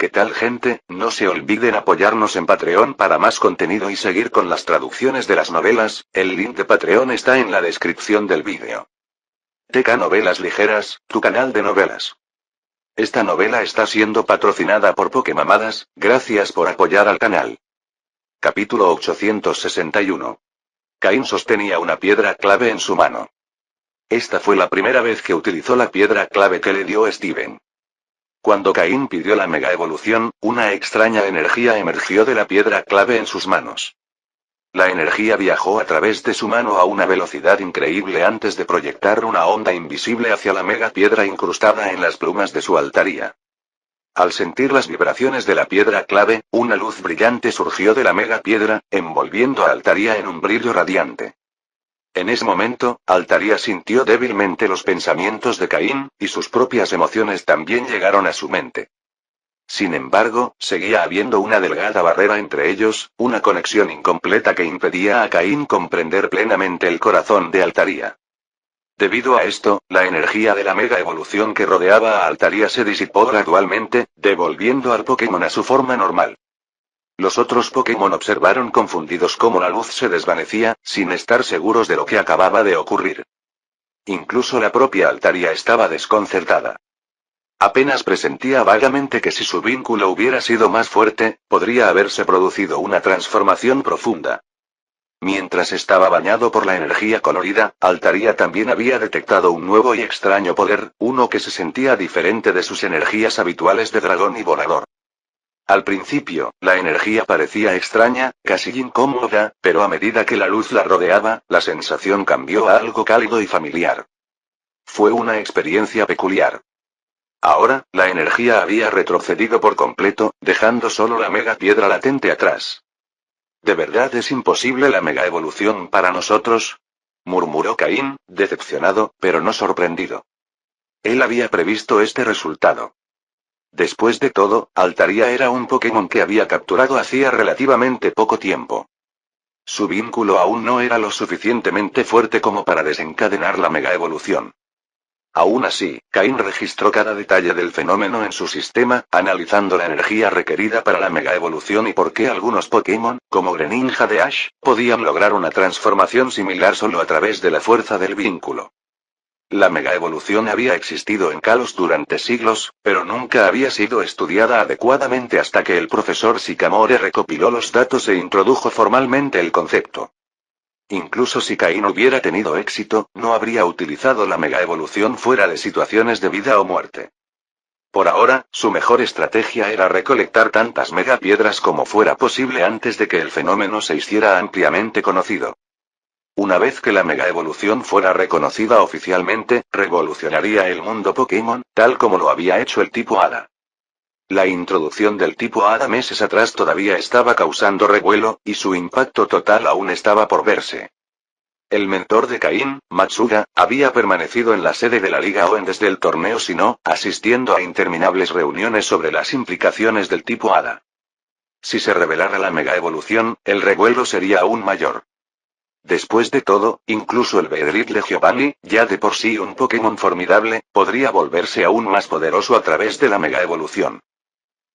¿Qué tal, gente? No se olviden apoyarnos en Patreon para más contenido y seguir con las traducciones de las novelas. El link de Patreon está en la descripción del vídeo. TK Novelas Ligeras, tu canal de novelas. Esta novela está siendo patrocinada por Pokemamadas. Gracias por apoyar al canal. Capítulo 861. Caín sostenía una piedra clave en su mano. Esta fue la primera vez que utilizó la piedra clave que le dio Steven. Cuando Caín pidió la mega evolución, una extraña energía emergió de la piedra clave en sus manos. La energía viajó a través de su mano a una velocidad increíble antes de proyectar una onda invisible hacia la mega piedra incrustada en las plumas de su altaría. Al sentir las vibraciones de la piedra clave, una luz brillante surgió de la mega piedra, envolviendo a Altaria en un brillo radiante. En ese momento, Altaria sintió débilmente los pensamientos de Caín, y sus propias emociones también llegaron a su mente. Sin embargo, seguía habiendo una delgada barrera entre ellos, una conexión incompleta que impedía a Caín comprender plenamente el corazón de Altaria. Debido a esto, la energía de la mega evolución que rodeaba a Altaria se disipó gradualmente, devolviendo al Pokémon a su forma normal. Los otros Pokémon observaron confundidos cómo la luz se desvanecía, sin estar seguros de lo que acababa de ocurrir. Incluso la propia Altaria estaba desconcertada. Apenas presentía vagamente que si su vínculo hubiera sido más fuerte, podría haberse producido una transformación profunda. Mientras estaba bañado por la energía colorida, Altaria también había detectado un nuevo y extraño poder, uno que se sentía diferente de sus energías habituales de dragón y volador. Al principio, la energía parecía extraña, casi incómoda, pero a medida que la luz la rodeaba, la sensación cambió a algo cálido y familiar. Fue una experiencia peculiar. Ahora, la energía había retrocedido por completo, dejando solo la mega piedra latente atrás. ¿De verdad es imposible la mega evolución para nosotros?, murmuró Caín, decepcionado, pero no sorprendido. Él había previsto este resultado. Después de todo, Altaria era un Pokémon que había capturado hacía relativamente poco tiempo. Su vínculo aún no era lo suficientemente fuerte como para desencadenar la mega evolución. Aún así, Caín registró cada detalle del fenómeno en su sistema, analizando la energía requerida para la mega evolución y por qué algunos Pokémon, como Greninja de Ash, podían lograr una transformación similar solo a través de la fuerza del vínculo. La mega evolución había existido en Kalos durante siglos, pero nunca había sido estudiada adecuadamente hasta que el profesor Sycamore recopiló los datos e introdujo formalmente el concepto. Incluso si Caín hubiera tenido éxito, no habría utilizado la mega evolución fuera de situaciones de vida o muerte. Por ahora, su mejor estrategia era recolectar tantas megapiedras como fuera posible antes de que el fenómeno se hiciera ampliamente conocido. Una vez que la mega evolución fuera reconocida oficialmente, revolucionaría el mundo Pokémon, tal como lo había hecho el tipo Hada. La introducción del tipo Hada meses atrás todavía estaba causando revuelo, y su impacto total aún estaba por verse. El mentor de Caín, Matsuda, había permanecido en la sede de la Liga Oen desde el torneo Sinnoh, asistiendo a interminables reuniones sobre las implicaciones del tipo Hada. Si se revelara la mega evolución, el revuelo sería aún mayor. Después de todo, incluso el Beedrill de Giovanni, ya de por sí un Pokémon formidable, podría volverse aún más poderoso a través de la mega evolución.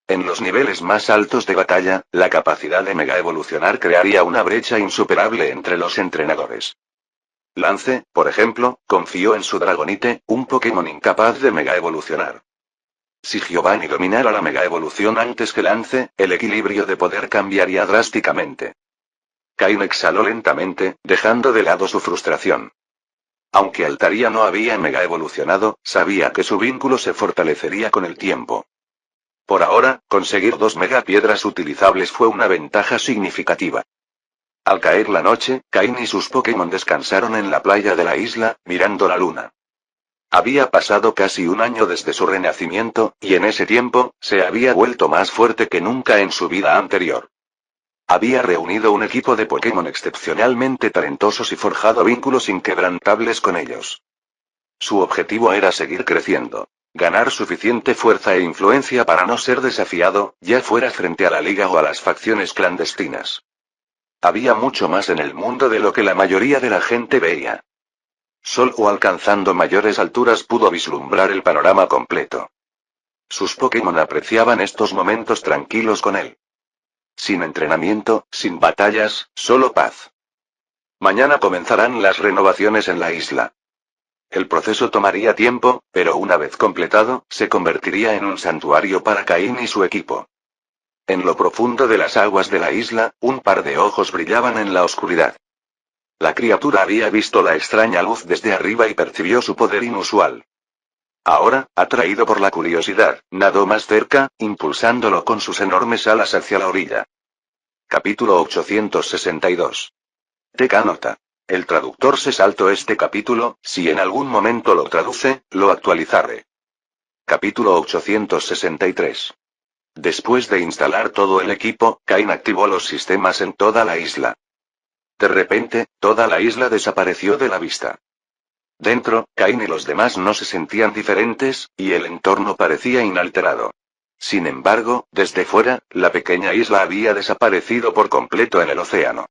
En los niveles más altos de batalla, la capacidad de mega evolucionar crearía una brecha insuperable entre los entrenadores. Lance, por ejemplo, confió en su Dragonite, un Pokémon incapaz de mega evolucionar. Si Giovanni dominara la mega evolución antes que Lance, el equilibrio de poder cambiaría drásticamente. Caín exhaló lentamente, dejando de lado su frustración. Aunque Altaria no había mega evolucionado, sabía que su vínculo se fortalecería con el tiempo. Por ahora, conseguir 2 megapiedras utilizables fue una ventaja significativa. Al caer la noche, Caín y sus Pokémon descansaron en la playa de la isla, mirando la luna. Había pasado casi un año desde su renacimiento, y en ese tiempo, se había vuelto más fuerte que nunca en su vida anterior. Había reunido un equipo de Pokémon excepcionalmente talentosos y forjado vínculos inquebrantables con ellos. Su objetivo era seguir creciendo. Ganar suficiente fuerza e influencia para no ser desafiado, ya fuera frente a la Liga o a las facciones clandestinas. Había mucho más en el mundo de lo que la mayoría de la gente veía. Solo alcanzando mayores alturas pudo vislumbrar el panorama completo. Sus Pokémon apreciaban estos momentos tranquilos con él. Sin entrenamiento, sin batallas, solo paz. Mañana comenzarán las renovaciones en la isla. El proceso tomaría tiempo, pero una vez completado, se convertiría en un santuario para Caín y su equipo. En lo profundo de las aguas de la isla, un par de ojos brillaban en la oscuridad. La criatura había visto la extraña luz desde arriba y percibió su poder inusual. Ahora, atraído por la curiosidad, nadó más cerca, impulsándolo con sus enormes alas hacia la orilla. Capítulo 862. TK nota. El traductor se saltó este capítulo, si en algún momento lo traduce, lo actualizaré. Capítulo 863. Después de instalar todo el equipo, Cain activó los sistemas en toda la isla. De repente, toda la isla desapareció de la vista. Dentro, Cain y los demás no se sentían diferentes, y el entorno parecía inalterado. Sin embargo, desde fuera, la pequeña isla había desaparecido por completo en el océano.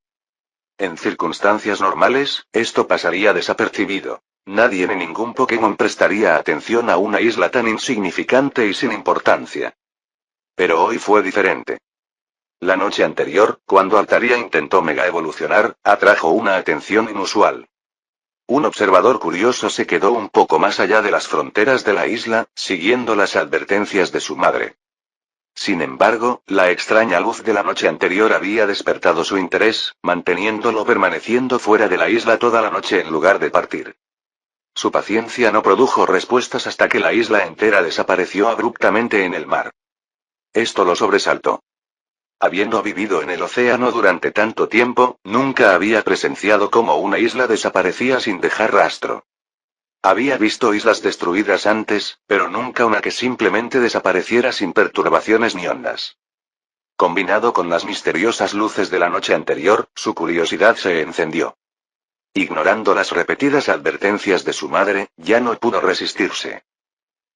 En circunstancias normales, esto pasaría desapercibido. Nadie ni ningún Pokémon prestaría atención a una isla tan insignificante y sin importancia. Pero hoy fue diferente. La noche anterior, cuando Altaria intentó mega evolucionar, atrajo una atención inusual. Un observador curioso se quedó un poco más allá de las fronteras de la isla, siguiendo las advertencias de su madre. Sin embargo, la extraña luz de la noche anterior había despertado su interés, manteniéndolo permaneciendo fuera de la isla toda la noche en lugar de partir. Su paciencia no produjo respuestas hasta que la isla entera desapareció abruptamente en el mar. Esto lo sobresaltó. Habiendo vivido en el océano durante tanto tiempo, nunca había presenciado cómo una isla desaparecía sin dejar rastro. Había visto islas destruidas antes, pero nunca una que simplemente desapareciera sin perturbaciones ni ondas. Combinado con las misteriosas luces de la noche anterior, su curiosidad se encendió. Ignorando las repetidas advertencias de su madre, ya no pudo resistirse.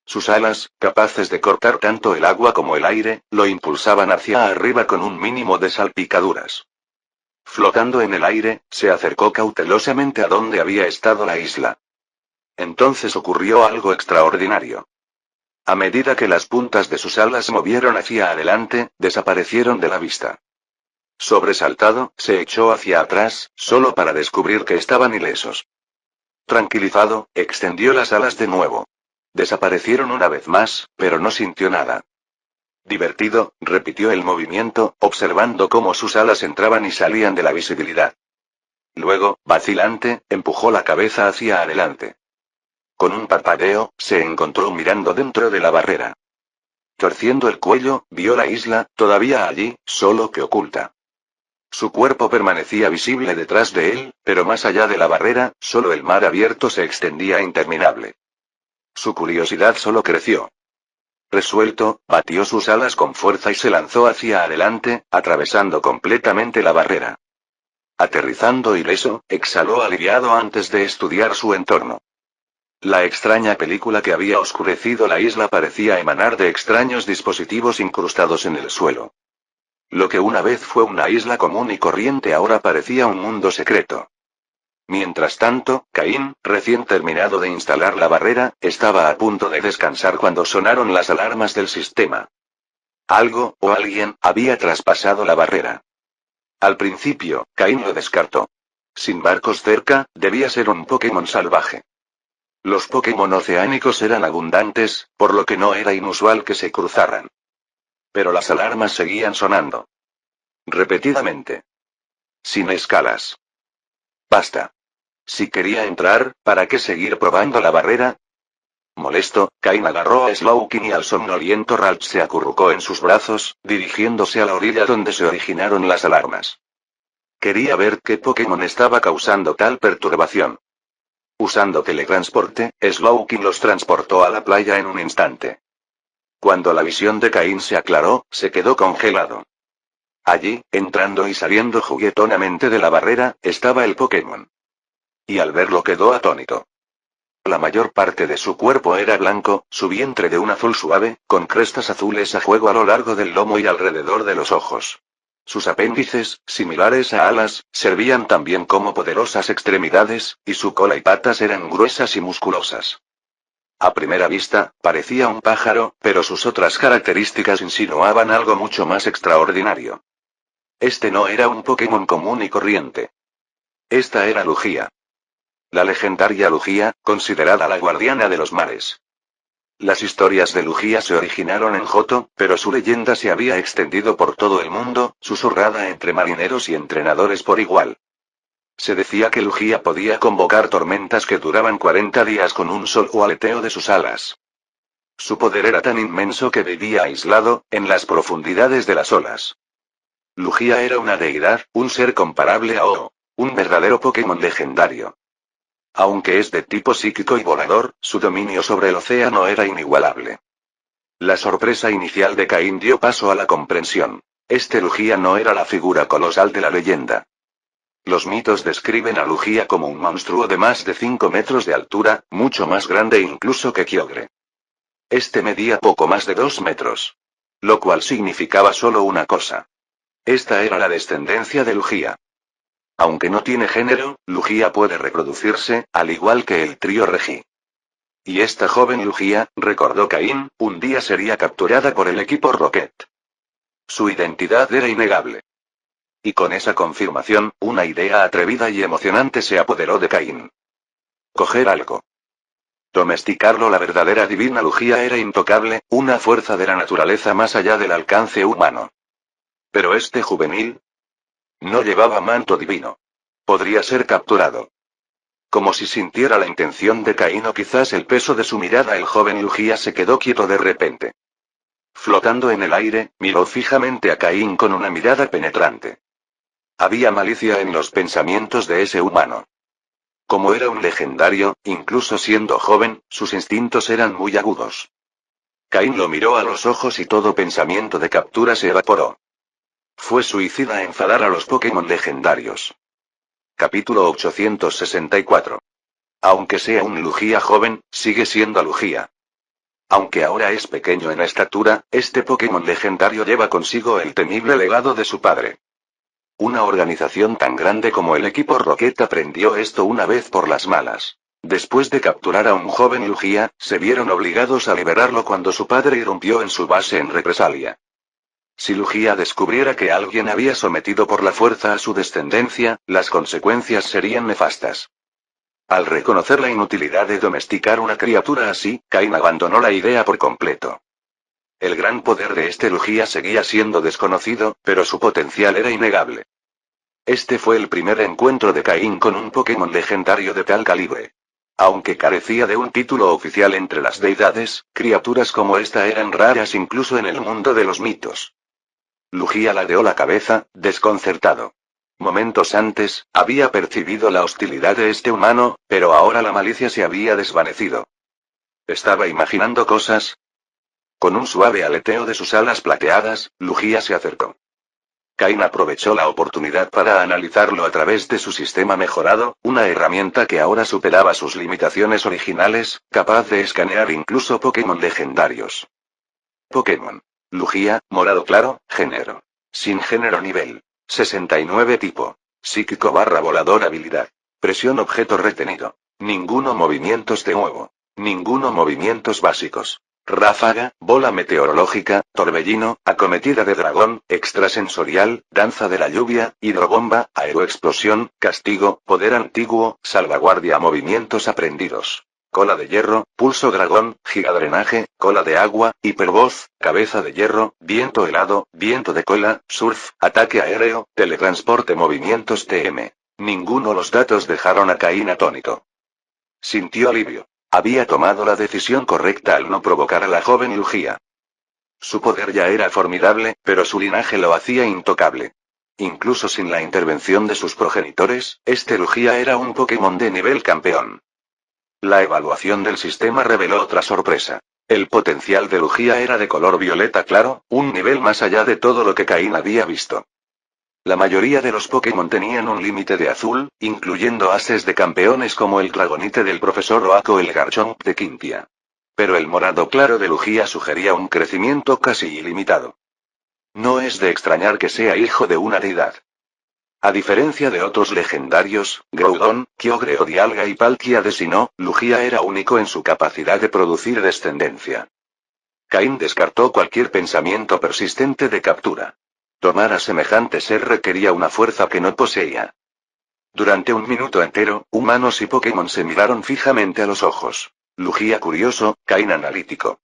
Sus alas, capaces de cortar tanto el agua como el aire, lo impulsaban hacia arriba con un mínimo de salpicaduras. Flotando en el aire, se acercó cautelosamente a donde había estado la isla. Entonces ocurrió algo extraordinario. A medida que las puntas de sus alas se movieron hacia adelante, desaparecieron de la vista. Sobresaltado, se echó hacia atrás, solo para descubrir que estaban ilesos. Tranquilizado, extendió las alas de nuevo. Desaparecieron una vez más, pero no sintió nada. Divertido, repitió el movimiento, observando cómo sus alas entraban y salían de la visibilidad. Luego, vacilante, empujó la cabeza hacia adelante. Con un parpadeo, se encontró mirando dentro de la barrera. Torciendo el cuello, vio la isla, todavía allí, solo que oculta. Su cuerpo permanecía visible detrás de él, pero más allá de la barrera, solo el mar abierto se extendía interminable. Su curiosidad solo creció. Resuelto, batió sus alas con fuerza y se lanzó hacia adelante, atravesando completamente la barrera. Aterrizando ileso, exhaló aliviado antes de estudiar su entorno. La extraña película que había oscurecido la isla parecía emanar de extraños dispositivos incrustados en el suelo. Lo que una vez fue una isla común y corriente ahora parecía un mundo secreto. Mientras tanto, Caín, recién terminado de instalar la barrera, estaba a punto de descansar cuando sonaron las alarmas del sistema. Algo, o alguien, había traspasado la barrera. Al principio, Caín lo descartó. Sin barcos cerca, debía ser un Pokémon salvaje. Los Pokémon oceánicos eran abundantes, por lo que no era inusual que se cruzaran. Pero las alarmas seguían sonando. Repetidamente. Sin escalas. Basta. Si quería entrar, ¿para qué seguir probando la barrera? Molesto, Cain agarró a Slowking y al somnoliento Ralph se acurrucó en sus brazos, dirigiéndose a la orilla donde se originaron las alarmas. Quería ver qué Pokémon estaba causando tal perturbación. Usando teletransporte, Slowking los transportó a la playa en un instante. Cuando la visión de Cain se aclaró, se quedó congelado. Allí, entrando y saliendo juguetonamente de la barrera, estaba el Pokémon. Y al verlo quedó atónito. La mayor parte de su cuerpo era blanco, su vientre de un azul suave, con crestas azules a juego a lo largo del lomo y alrededor de los ojos. Sus apéndices, similares a alas, servían también como poderosas extremidades, y su cola y patas eran gruesas y musculosas. A primera vista, parecía un pájaro, pero sus otras características insinuaban algo mucho más extraordinario. Este no era un Pokémon común y corriente. Esta era Lugia. La legendaria Lugia, considerada la guardiana de los mares. Las historias de Lugia se originaron en Johto, pero su leyenda se había extendido por todo el mundo, susurrada entre marineros y entrenadores por igual. Se decía que Lugia podía convocar tormentas que duraban 40 días con un solo aleteo de sus alas. Su poder era tan inmenso que vivía aislado, en las profundidades de las olas. Lugia era una deidad, un ser comparable a O, un verdadero Pokémon legendario. Aunque es de tipo psíquico y volador, su dominio sobre el océano era inigualable. La sorpresa inicial de Caín dio paso a la comprensión. Este Lugia no era la figura colosal de la leyenda. Los mitos describen a Lugia como un monstruo de más de 5 metros de altura, mucho más grande incluso que Kyogre. Este medía poco más de 2 metros. Lo cual significaba solo una cosa. Esta era la descendencia de Lugia. Aunque no tiene género, Lugia puede reproducirse, al igual que el trío Regi. Y esta joven Lugia, recordó Caín, un día sería capturada por el equipo Rocket. Su identidad era innegable. Y con esa confirmación, una idea atrevida y emocionante se apoderó de Caín. Coger algo. Domesticarlo. La verdadera divina Lugia era intocable, una fuerza de la naturaleza más allá del alcance humano. Pero este juvenil no llevaba manto divino. Podría ser capturado. Como si sintiera la intención de Caín o quizás el peso de su mirada, el joven Lugia se quedó quieto de repente. Flotando en el aire, miró fijamente a Caín con una mirada penetrante. Había malicia en los pensamientos de ese humano. Como era un legendario, incluso siendo joven, sus instintos eran muy agudos. Caín lo miró a los ojos y todo pensamiento de captura se evaporó. Fue suicida enfadar a los Pokémon legendarios. Capítulo 864. Aunque sea un Lugia joven, sigue siendo Lugia. Aunque ahora es pequeño en estatura, este Pokémon legendario lleva consigo el temible legado de su padre. Una organización tan grande como el equipo Rocket aprendió esto una vez por las malas. Después de capturar a un joven Lugia, se vieron obligados a liberarlo cuando su padre irrumpió en su base en represalia. Si Lugia descubriera que alguien había sometido por la fuerza a su descendencia, las consecuencias serían nefastas. Al reconocer la inutilidad de domesticar una criatura así, Caín abandonó la idea por completo. El gran poder de este Lugia seguía siendo desconocido, pero su potencial era innegable. Este fue el primer encuentro de Caín con un Pokémon legendario de tal calibre. Aunque carecía de un título oficial entre las deidades, criaturas como esta eran raras incluso en el mundo de los mitos. Lugia ladeó la cabeza, desconcertado. Momentos antes, había percibido la hostilidad de este humano, pero ahora la malicia se había desvanecido. ¿Estaba imaginando cosas? Con un suave aleteo de sus alas plateadas, Lugia se acercó. Caín aprovechó la oportunidad para analizarlo a través de su sistema mejorado, una herramienta que ahora superaba sus limitaciones originales, capaz de escanear incluso Pokémon legendarios. Pokémon. Lugia, morado claro, género. Sin género nivel. 69 tipo. Psíquico / volador habilidad. Presión objeto retenido. Ninguno movimientos de nuevo. Ninguno movimientos básicos. Ráfaga, bola meteorológica, torbellino, acometida de dragón, extrasensorial, danza de la lluvia, hidrobomba, aeroexplosión, castigo, poder antiguo, salvaguardia, movimientos aprendidos. Cola de hierro, pulso dragón, gigadrenaje, cola de agua, hipervoz, cabeza de hierro, viento helado, viento de cola, surf, ataque aéreo, teletransporte, movimientos TM. Ninguno. Los datos dejaron a Caín atónito. Sintió alivio. Había tomado la decisión correcta al no provocar a la joven Lugia. Su poder ya era formidable, pero su linaje lo hacía intocable. Incluso sin la intervención de sus progenitores, este Lugia era un Pokémon de nivel campeón. La evaluación del sistema reveló otra sorpresa. El potencial de Lugia era de color violeta claro, un nivel más allá de todo lo que Caín había visto. La mayoría de los Pokémon tenían un límite de azul, incluyendo ases de campeones como el Dragonite del profesor Oak o el Garchomp de Quintia. Pero el morado claro de Lugia sugería un crecimiento casi ilimitado. No es de extrañar que sea hijo de una deidad. A diferencia de otros legendarios, Groudon, Kyogre o Dialga y Palkia de Sinnoh, Lugia era único en su capacidad de producir descendencia. Caín descartó cualquier pensamiento persistente de captura. Tomar a semejante ser requería una fuerza que no poseía. Durante un minuto entero, humanos y Pokémon se miraron fijamente a los ojos. Lugia curioso, Caín analítico.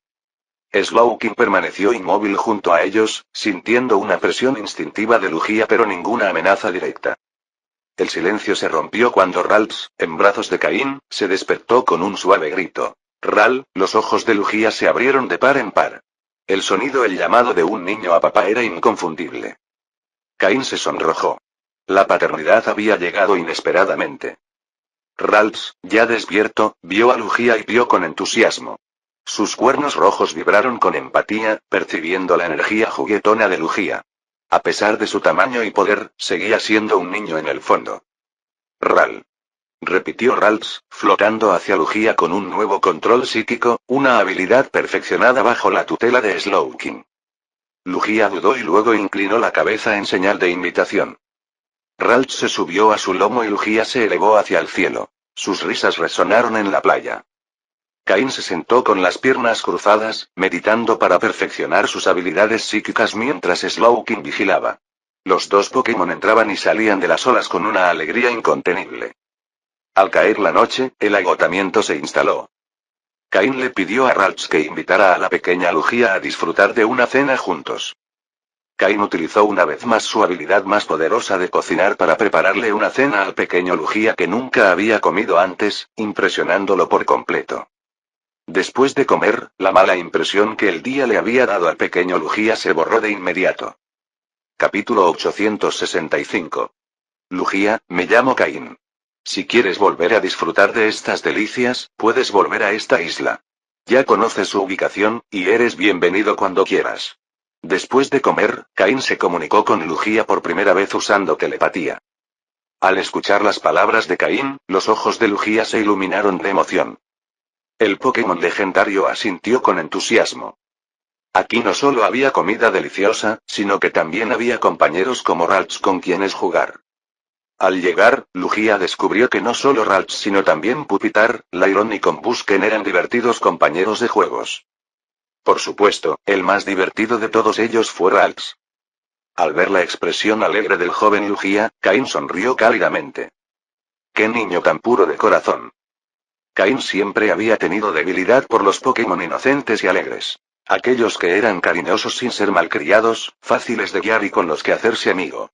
Slowking permaneció inmóvil junto a ellos, sintiendo una presión instintiva de Lugia pero ninguna amenaza directa. El silencio se rompió cuando Ralts, en brazos de Caín, se despertó con un suave grito. Ral, los ojos de Lugia se abrieron de par en par. El sonido, el llamado de un niño a papá era inconfundible. Caín se sonrojó. La paternidad había llegado inesperadamente. Ralts, ya despierto, vio a Lugia y vio con entusiasmo. Sus cuernos rojos vibraron con empatía, percibiendo la energía juguetona de Lugia. A pesar de su tamaño y poder, seguía siendo un niño en el fondo. Ral. Repitió Ralts, flotando hacia Lugia con un nuevo control psíquico, una habilidad perfeccionada bajo la tutela de Slowking. Lugia dudó y luego inclinó la cabeza en señal de invitación. Ralts se subió a su lomo y Lugia se elevó hacia el cielo. Sus risas resonaron en la playa. Caín se sentó con las piernas cruzadas, meditando para perfeccionar sus habilidades psíquicas mientras Slowking vigilaba. Los dos Pokémon entraban y salían de las olas con una alegría incontenible. Al caer la noche, el agotamiento se instaló. Caín le pidió a Ralts que invitara a la pequeña Lugia a disfrutar de una cena juntos. Caín utilizó una vez más su habilidad más poderosa de cocinar para prepararle una cena al pequeño Lugia que nunca había comido antes, impresionándolo por completo. Después de comer, la mala impresión que el día le había dado al pequeño Lugia se borró de inmediato. Capítulo 865. Lugia, me llamo Caín. Si quieres volver a disfrutar de estas delicias, puedes volver a esta isla. Ya conoces su ubicación, y eres bienvenido cuando quieras. Después de comer, Caín se comunicó con Lugia por primera vez usando telepatía. Al escuchar las palabras de Caín, los ojos de Lugia se iluminaron de emoción. El Pokémon legendario asintió con entusiasmo. Aquí no solo había comida deliciosa, sino que también había compañeros como Ralts con quienes jugar. Al llegar, Lugia descubrió que no solo Ralts sino también Pupitar, Lairon y Combusken eran divertidos compañeros de juegos. Por supuesto, el más divertido de todos ellos fue Ralts. Al ver la expresión alegre del joven Lugia, Caín sonrió cálidamente. ¡Qué niño tan puro de corazón! Caín siempre había tenido debilidad por los Pokémon inocentes y alegres. Aquellos que eran cariñosos sin ser malcriados, fáciles de guiar y con los que hacerse amigo.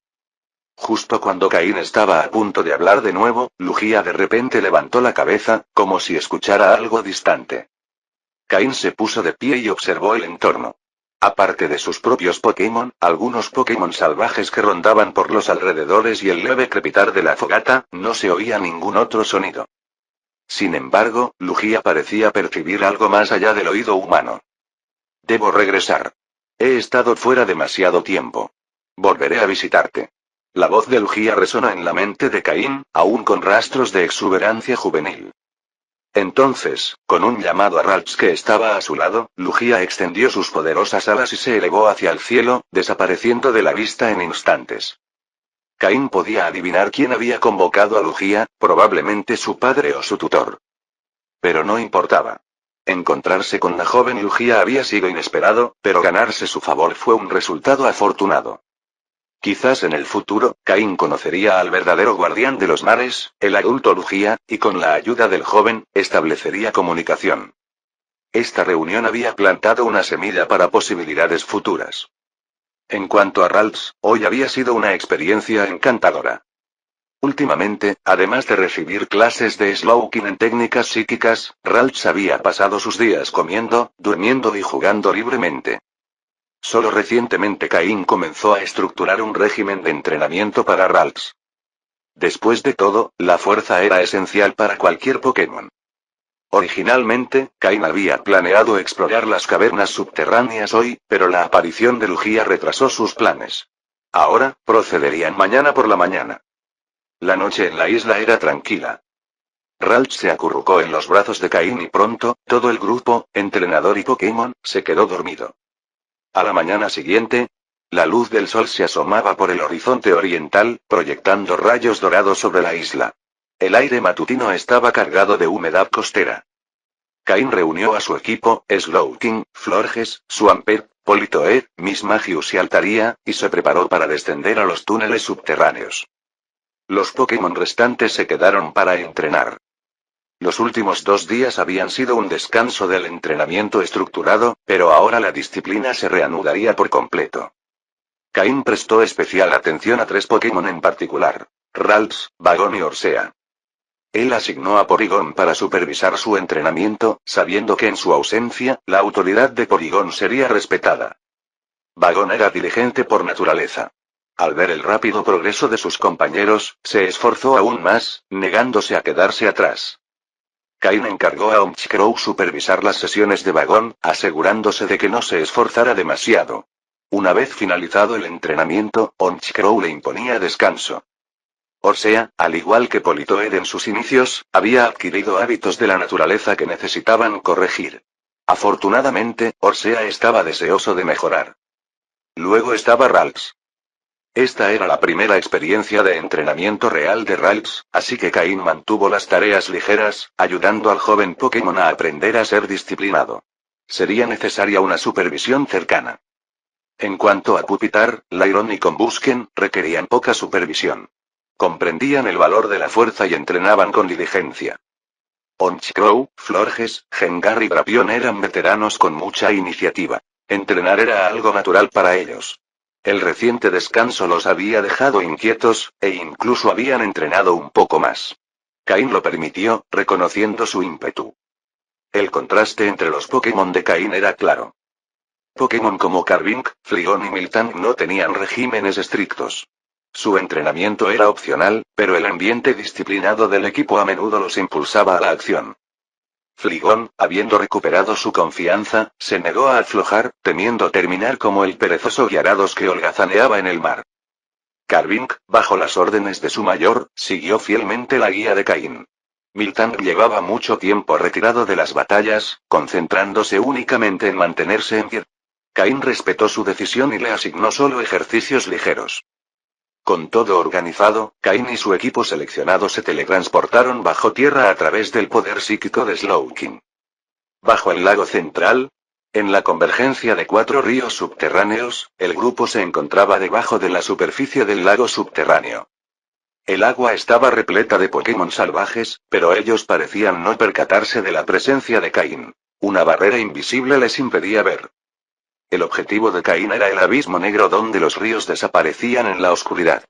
Justo cuando Caín estaba a punto de hablar de nuevo, Lugia de repente levantó la cabeza, como si escuchara algo distante. Caín se puso de pie y observó el entorno. Aparte de sus propios Pokémon, algunos Pokémon salvajes que rondaban por los alrededores y el leve crepitar de la fogata, no se oía ningún otro sonido. Sin embargo, Lugia parecía percibir algo más allá del oído humano. Debo regresar. He estado fuera demasiado tiempo. Volveré a visitarte. La voz de Lugia resonó en la mente de Caín, aún con rastros de exuberancia juvenil. Entonces, con un llamado a Ralts que estaba a su lado, Lugia extendió sus poderosas alas y se elevó hacia el cielo, desapareciendo de la vista en instantes. Caín podía adivinar quién había convocado a Lugia, probablemente su padre o su tutor. Pero no importaba. Encontrarse con la joven Lugia había sido inesperado, pero ganarse su favor fue un resultado afortunado. Quizás en el futuro, Caín conocería al verdadero guardián de los mares, el adulto Lugia, y con la ayuda del joven, establecería comunicación. Esta reunión había plantado una semilla para posibilidades futuras. En cuanto a Ralts, hoy había sido una experiencia encantadora. Últimamente, además de recibir clases de Slowking en técnicas psíquicas, Ralts había pasado sus días comiendo, durmiendo y jugando libremente. Solo recientemente Caín comenzó a estructurar un régimen de entrenamiento para Ralts. Después de todo, la fuerza era esencial para cualquier Pokémon. Originalmente, Caín había planeado explorar las cavernas subterráneas hoy, pero la aparición de Lugia retrasó sus planes. Ahora, procederían mañana por la mañana. La noche en la isla era tranquila. Ralts se acurrucó en los brazos de Caín y pronto, todo el grupo, entrenador y Pokémon, se quedó dormido. A la mañana siguiente, La luz del sol se asomaba por el horizonte oriental, proyectando rayos dorados sobre la isla. El aire matutino estaba cargado de humedad costera. Cain reunió a su equipo, Slowking, Florges, Swampert, Politoed, Miss Magius y Altaria, y se preparó para descender a los túneles subterráneos. Los Pokémon restantes se quedaron para entrenar. Los últimos 2 días habían sido un descanso del entrenamiento estructurado, pero ahora la disciplina se reanudaría por completo. Cain prestó especial atención a 3 Pokémon en particular: Ralts, Bagon y Orsea. Él asignó a Porygon para supervisar su entrenamiento, sabiendo que en su ausencia, la autoridad de Porygon sería respetada. Bagon era diligente por naturaleza. Al ver el rápido progreso de sus compañeros, se esforzó aún más, negándose a quedarse atrás. Cain encargó a Honchkrow supervisar las sesiones de Bagon, asegurándose de que no se esforzara demasiado. Una vez finalizado el entrenamiento, Honchkrow le imponía descanso. Orsea, al igual que Politoed en sus inicios, había adquirido hábitos de la naturaleza que necesitaban corregir. Afortunadamente, Orsea estaba deseoso de mejorar. Luego estaba Ralts. Esta era la primera experiencia de entrenamiento real de Ralts, así que Cain mantuvo las tareas ligeras, ayudando al joven Pokémon a aprender a ser disciplinado. Sería necesaria una supervisión cercana. En cuanto a Pupitar, Lairon y Combusken, requerían poca supervisión. Comprendían el valor de la fuerza y entrenaban con diligencia. Honchkrow, Florges, Gengar y Drapion eran veteranos con mucha iniciativa. Entrenar era algo natural para ellos. El reciente descanso los había dejado inquietos, e incluso habían entrenado un poco más. Cain lo permitió, reconociendo su ímpetu. El contraste entre los Pokémon de Cain era claro. Pokémon como Carvink, Flygon y Miltank no tenían regímenes estrictos. Su entrenamiento era opcional, pero el ambiente disciplinado del equipo a menudo los impulsaba a la acción. Flygon, habiendo recuperado su confianza, se negó a aflojar, temiendo terminar como el perezoso Gyarados que holgazaneaba en el mar. Carvink, bajo las órdenes de su mayor, siguió fielmente la guía de Cain. Miltank llevaba mucho tiempo retirado de las batallas, concentrándose únicamente en mantenerse en pie. Cain respetó su decisión y le asignó solo ejercicios ligeros. Con todo organizado, Cain y su equipo seleccionado se teletransportaron bajo tierra a través del poder psíquico de Slowking. Bajo el lago central, en la convergencia de 4 ríos subterráneos, el grupo se encontraba debajo de la superficie del lago subterráneo. El agua estaba repleta de Pokémon salvajes, pero ellos parecían no percatarse de la presencia de Cain. Una barrera invisible les impedía ver. El objetivo de Cain era el abismo negro donde los ríos desaparecían en la oscuridad.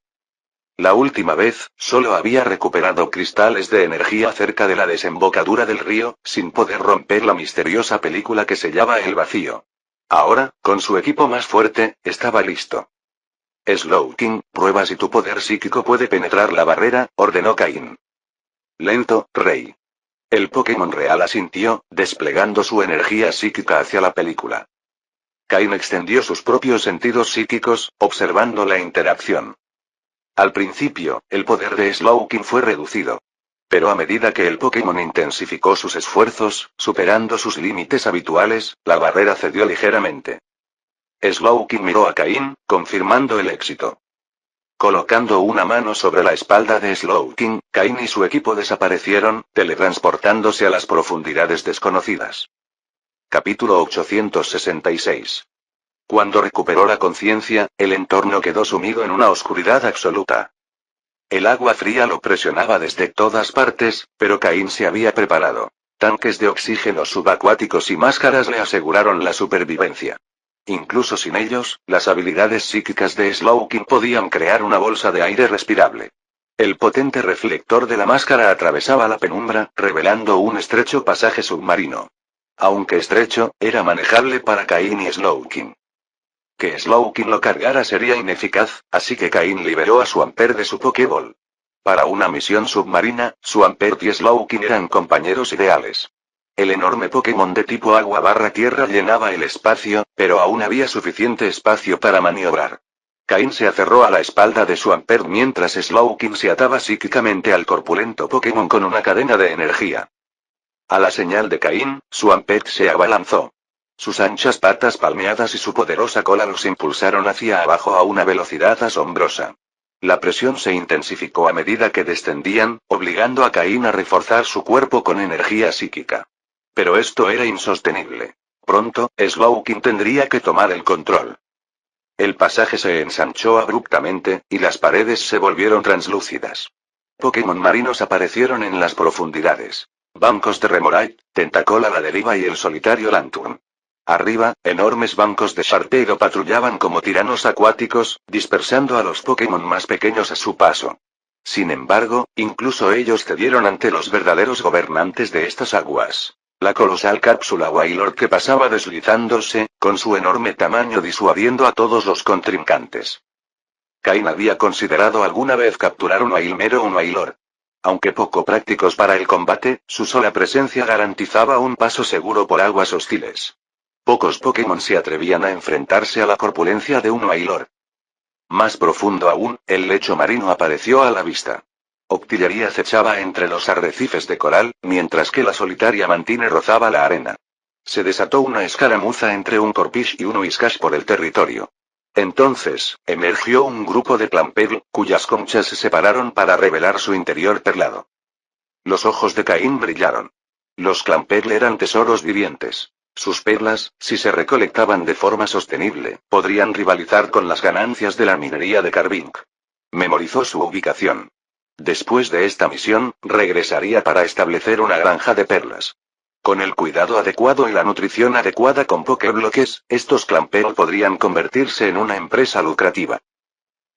La última vez, solo había recuperado cristales de energía cerca de la desembocadura del río, sin poder romper la misteriosa película que sellaba el vacío. Ahora, con su equipo más fuerte, estaba listo. Slowking, prueba si tu poder psíquico puede penetrar la barrera, ordenó Cain. Lento, Rey. El Pokémon real asintió, desplegando su energía psíquica hacia la película. Cain extendió sus propios sentidos psíquicos, observando la interacción. Al principio, el poder de Slowking fue reducido. Pero a medida que el Pokémon intensificó sus esfuerzos, superando sus límites habituales, la barrera cedió ligeramente. Slowking miró a Cain, confirmando el éxito. Colocando una mano sobre la espalda de Slowking, Cain y su equipo desaparecieron, teletransportándose a las profundidades desconocidas. Capítulo 866. Cuando recuperó la conciencia, el entorno quedó sumido en una oscuridad absoluta. El agua fría lo presionaba desde todas partes, pero Cain se había preparado. Tanques de oxígeno subacuáticos y máscaras le aseguraron la supervivencia. Incluso sin ellos, las habilidades psíquicas de Slowking podían crear una bolsa de aire respirable. El potente reflector de la máscara atravesaba la penumbra, revelando un estrecho pasaje submarino. Aunque estrecho, era manejable para Cain y Slowking. Que Slowking lo cargara sería ineficaz, así que Cain liberó a Swampert de su Pokéball. Para una misión submarina, Swampert y Slowking eran compañeros ideales. El enorme Pokémon de tipo agua/tierra llenaba el espacio, pero aún había suficiente espacio para maniobrar. Cain se aferró a la espalda de Swampert mientras Slowking se ataba psíquicamente al corpulento Pokémon con una cadena de energía. A la señal de Cain, Swampert se abalanzó. Sus anchas patas palmeadas y su poderosa cola los impulsaron hacia abajo a una velocidad asombrosa. La presión se intensificó a medida que descendían, obligando a Caín a reforzar su cuerpo con energía psíquica. Pero esto era insostenible. Pronto, Slowking tendría que tomar el control. El pasaje se ensanchó abruptamente, y las paredes se volvieron translúcidas. Pokémon marinos aparecieron en las profundidades. Bancos de Remoraid, Tentacol a la deriva y el solitario Lanturn. Arriba, enormes bancos de Sharpedo patrullaban como tiranos acuáticos, dispersando a los Pokémon más pequeños a su paso. Sin embargo, incluso ellos cedieron ante los verdaderos gobernantes de estas aguas. La colosal cápsula Wailord que pasaba deslizándose, con su enorme tamaño disuadiendo a todos los contrincantes. Cain había considerado alguna vez capturar un Wailmero o un Wailord. Aunque poco prácticos para el combate, su sola presencia garantizaba un paso seguro por aguas hostiles. Pocos Pokémon se atrevían a enfrentarse a la corpulencia de un Wailord. Más profundo aún, el lecho marino apareció a la vista. Octillería acechaba entre los arrecifes de coral, mientras que la solitaria Mantine rozaba la arena. Se desató una escaramuza entre un Corphish y un Whiscash por el territorio. Entonces, emergió un grupo de Clamperl, cuyas conchas se separaron para revelar su interior perlado. Los ojos de Caín brillaron. Los Clamperl eran tesoros vivientes. Sus perlas, si se recolectaban de forma sostenible, podrían rivalizar con las ganancias de la minería de Carbink. Memorizó su ubicación. Después de esta misión, regresaría para establecer una granja de perlas. Con el cuidado adecuado y la nutrición adecuada con Pokébloques, estos Clamperl podrían convertirse en una empresa lucrativa.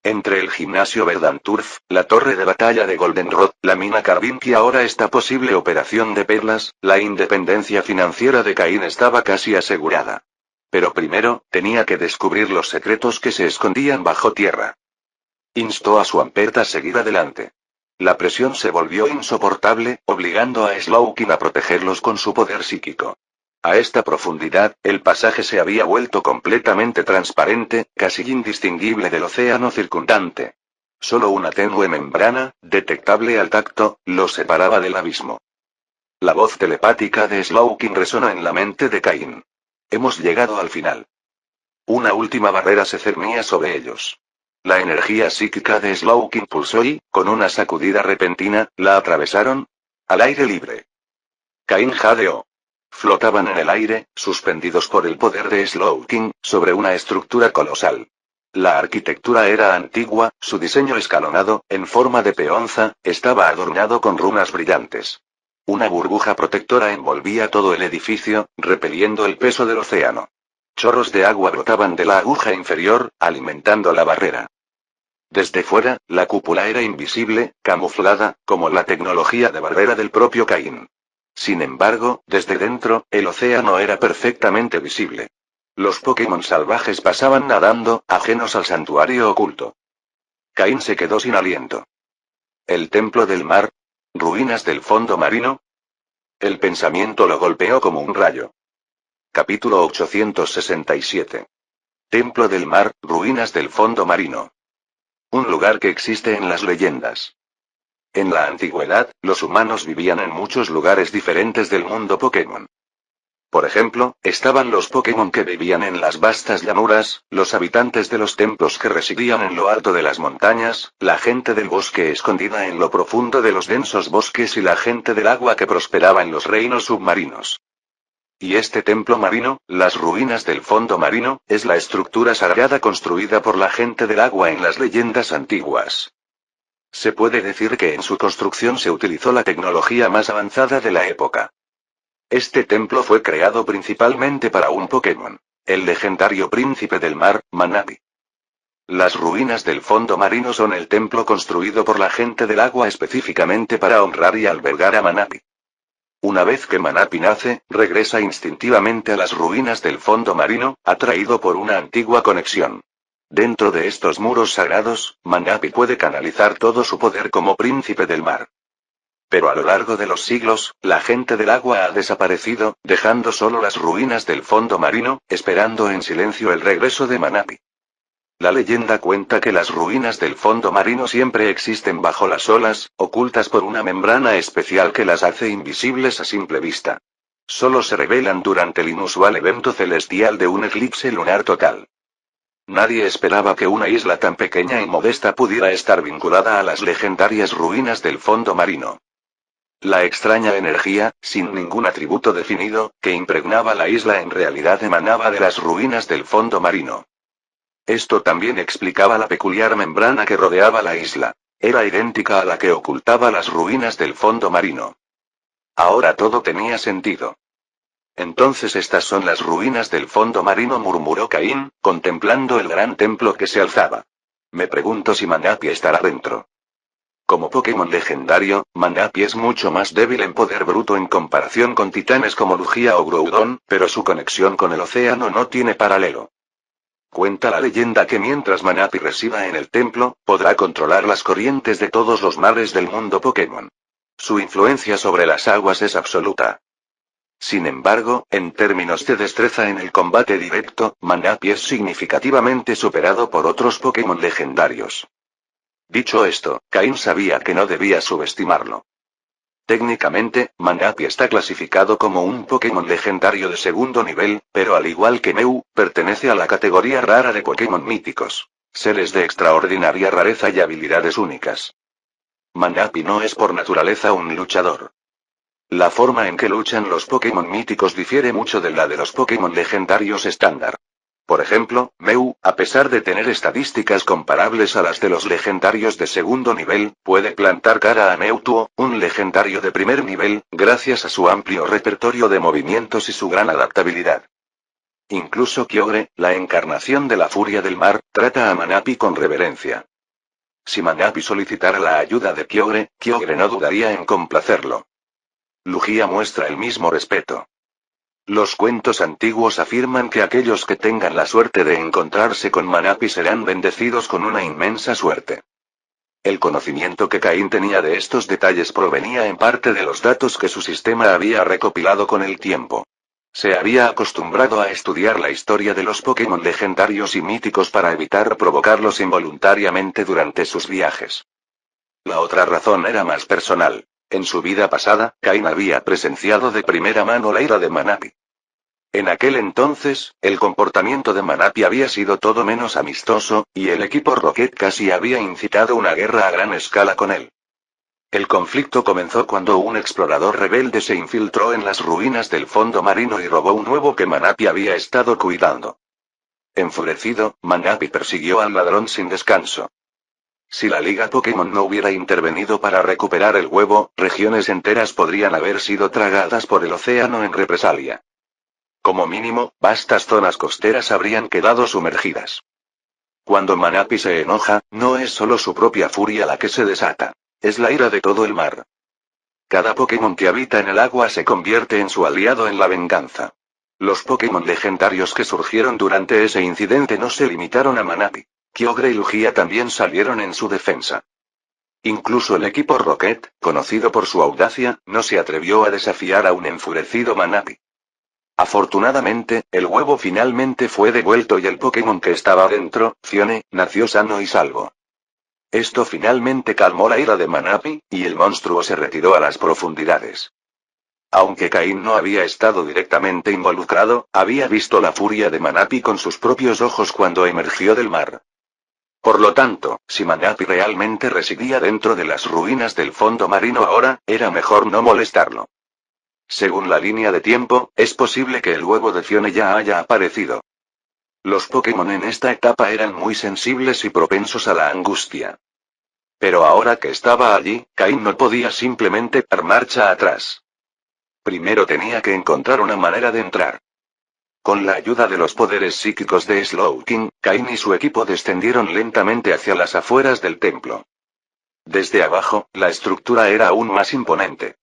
Entre el gimnasio Verdanturf, la torre de batalla de Goldenrod, la mina Carbink y ahora esta posible operación de perlas, la independencia financiera de Caín estaba casi asegurada. Pero primero, tenía que descubrir los secretos que se escondían bajo tierra. Instó a Swampert a seguir adelante. La presión se volvió insoportable, obligando a Slowking a protegerlos con su poder psíquico. A esta profundidad, el pasaje se había vuelto completamente transparente, casi indistinguible del océano circundante. Solo una tenue membrana, detectable al tacto, los separaba del abismo. La voz telepática de Slowking resonó en la mente de Caín. Hemos llegado al final. Una última barrera se cernía sobre ellos. La energía psíquica de Slowking pulsó y, con una sacudida repentina, la atravesaron al aire libre. Caín jadeó. Flotaban en el aire, suspendidos por el poder de Slowking, sobre una estructura colosal. La arquitectura era antigua, su diseño escalonado, en forma de peonza, estaba adornado con runas brillantes. Una burbuja protectora envolvía todo el edificio, repeliendo el peso del océano. Chorros de agua brotaban de la aguja inferior, alimentando la barrera. Desde fuera, la cúpula era invisible, camuflada, como la tecnología de barrera del propio Caín. Sin embargo, desde dentro, el océano era perfectamente visible. Los Pokémon salvajes pasaban nadando, ajenos al santuario oculto. Caín se quedó sin aliento. ¿El templo del mar? ¿Ruinas del fondo marino? El pensamiento lo golpeó como un rayo. Capítulo 867. Templo del mar, ruinas del fondo marino. Un lugar que existe en las leyendas. En la antigüedad, los humanos vivían en muchos lugares diferentes del mundo Pokémon. Por ejemplo, estaban los Pokémon que vivían en las vastas llanuras, los habitantes de los templos que residían en lo alto de las montañas, la gente del bosque escondida en lo profundo de los densos bosques y la gente del agua que prosperaba en los reinos submarinos. Y este templo marino, las ruinas del fondo marino, es la estructura sagrada construida por la gente del agua en las leyendas antiguas. Se puede decir que en su construcción se utilizó la tecnología más avanzada de la época. Este templo fue creado principalmente para un Pokémon, el legendario príncipe del mar, Manaphy. Las ruinas del fondo marino son el templo construido por la gente del agua específicamente para honrar y albergar a Manaphy. Una vez que Manaphy nace, regresa instintivamente a las ruinas del fondo marino, atraído por una antigua conexión. Dentro de estos muros sagrados, Manaphy puede canalizar todo su poder como príncipe del mar. Pero a lo largo de los siglos, la gente del agua ha desaparecido, dejando solo las ruinas del fondo marino, esperando en silencio el regreso de Manaphy. La leyenda cuenta que las ruinas del fondo marino siempre existen bajo las olas, ocultas por una membrana especial que las hace invisibles a simple vista. Solo se revelan durante el inusual evento celestial de un eclipse lunar total. Nadie esperaba que una isla tan pequeña y modesta pudiera estar vinculada a las legendarias ruinas del fondo marino. La extraña energía, sin ningún atributo definido, que impregnaba la isla en realidad emanaba de las ruinas del fondo marino. Esto también explicaba la peculiar membrana que rodeaba la isla. Era idéntica a la que ocultaba las ruinas del fondo marino. Ahora todo tenía sentido. Entonces estas son las ruinas del fondo marino, murmuró Caín, contemplando el gran templo que se alzaba. Me pregunto si Manapi estará dentro. Como Pokémon legendario, Manapi es mucho más débil en poder bruto en comparación con titanes como Lugia o Groudon, pero su conexión con el océano no tiene paralelo. Cuenta la leyenda que mientras Manapi resida en el templo, podrá controlar las corrientes de todos los mares del mundo Pokémon. Su influencia sobre las aguas es absoluta. Sin embargo, en términos de destreza en el combate directo, Manapi es significativamente superado por otros Pokémon legendarios. Dicho esto, Caín sabía que no debía subestimarlo. Técnicamente, Manapi está clasificado como un Pokémon legendario de segundo nivel, pero al igual que Mew, pertenece a la categoría rara de Pokémon míticos. Seres de extraordinaria rareza y habilidades únicas. Manapi no es por naturaleza un luchador. La forma en que luchan los Pokémon míticos difiere mucho de la de los Pokémon legendarios estándar. Por ejemplo, Mew, a pesar de tener estadísticas comparables a las de los legendarios de segundo nivel, puede plantar cara a Mewtwo, un legendario de primer nivel, gracias a su amplio repertorio de movimientos y su gran adaptabilidad. Incluso Kyogre, la encarnación de la furia del mar, trata a Manapi con reverencia. Si Manapi solicitara la ayuda de Kyogre, Kyogre no dudaría en complacerlo. Lugia muestra el mismo respeto. Los cuentos antiguos afirman que aquellos que tengan la suerte de encontrarse con Manapi serán bendecidos con una inmensa suerte. El conocimiento que Caín tenía de estos detalles provenía en parte de los datos que su sistema había recopilado con el tiempo. Se había acostumbrado a estudiar la historia de los Pokémon legendarios y míticos para evitar provocarlos involuntariamente durante sus viajes. La otra razón era más personal. En su vida pasada, Caín había presenciado de primera mano la ira de Manapi. En aquel entonces, el comportamiento de Manapi había sido todo menos amistoso, y el equipo Rocket casi había incitado una guerra a gran escala con él. El conflicto comenzó cuando un explorador rebelde se infiltró en las ruinas del fondo marino y robó un huevo que Manapi había estado cuidando. Enfurecido, Manapi persiguió al ladrón sin descanso. Si la Liga Pokémon no hubiera intervenido para recuperar el huevo, regiones enteras podrían haber sido tragadas por el océano en represalia. Como mínimo, vastas zonas costeras habrían quedado sumergidas. Cuando Manapi se enoja, no es solo su propia furia la que se desata. Es la ira de todo el mar. Cada Pokémon que habita en el agua se convierte en su aliado en la venganza. Los Pokémon legendarios que surgieron durante ese incidente no se limitaron a Manapi. Kyogre y Lugia también salieron en su defensa. Incluso el equipo Rocket, conocido por su audacia, no se atrevió a desafiar a un enfurecido Manapi. Afortunadamente, el huevo finalmente fue devuelto y el Pokémon que estaba dentro, Phione, nació sano y salvo. Esto finalmente calmó la ira de Manapi, y el monstruo se retiró a las profundidades. Aunque Caín no había estado directamente involucrado, había visto la furia de Manapi con sus propios ojos cuando emergió del mar. Por lo tanto, si Manapi realmente residía dentro de las ruinas del fondo marino ahora, era mejor no molestarlo. Según la línea de tiempo, es posible que el huevo de Phione ya haya aparecido. Los Pokémon en esta etapa eran muy sensibles y propensos a la angustia. Pero ahora que estaba allí, Caín no podía simplemente dar marcha atrás. Primero tenía que encontrar una manera de entrar. Con la ayuda de los poderes psíquicos de Slowking, Caín y su equipo descendieron lentamente hacia las afueras del templo. Desde abajo, la estructura era aún más imponente.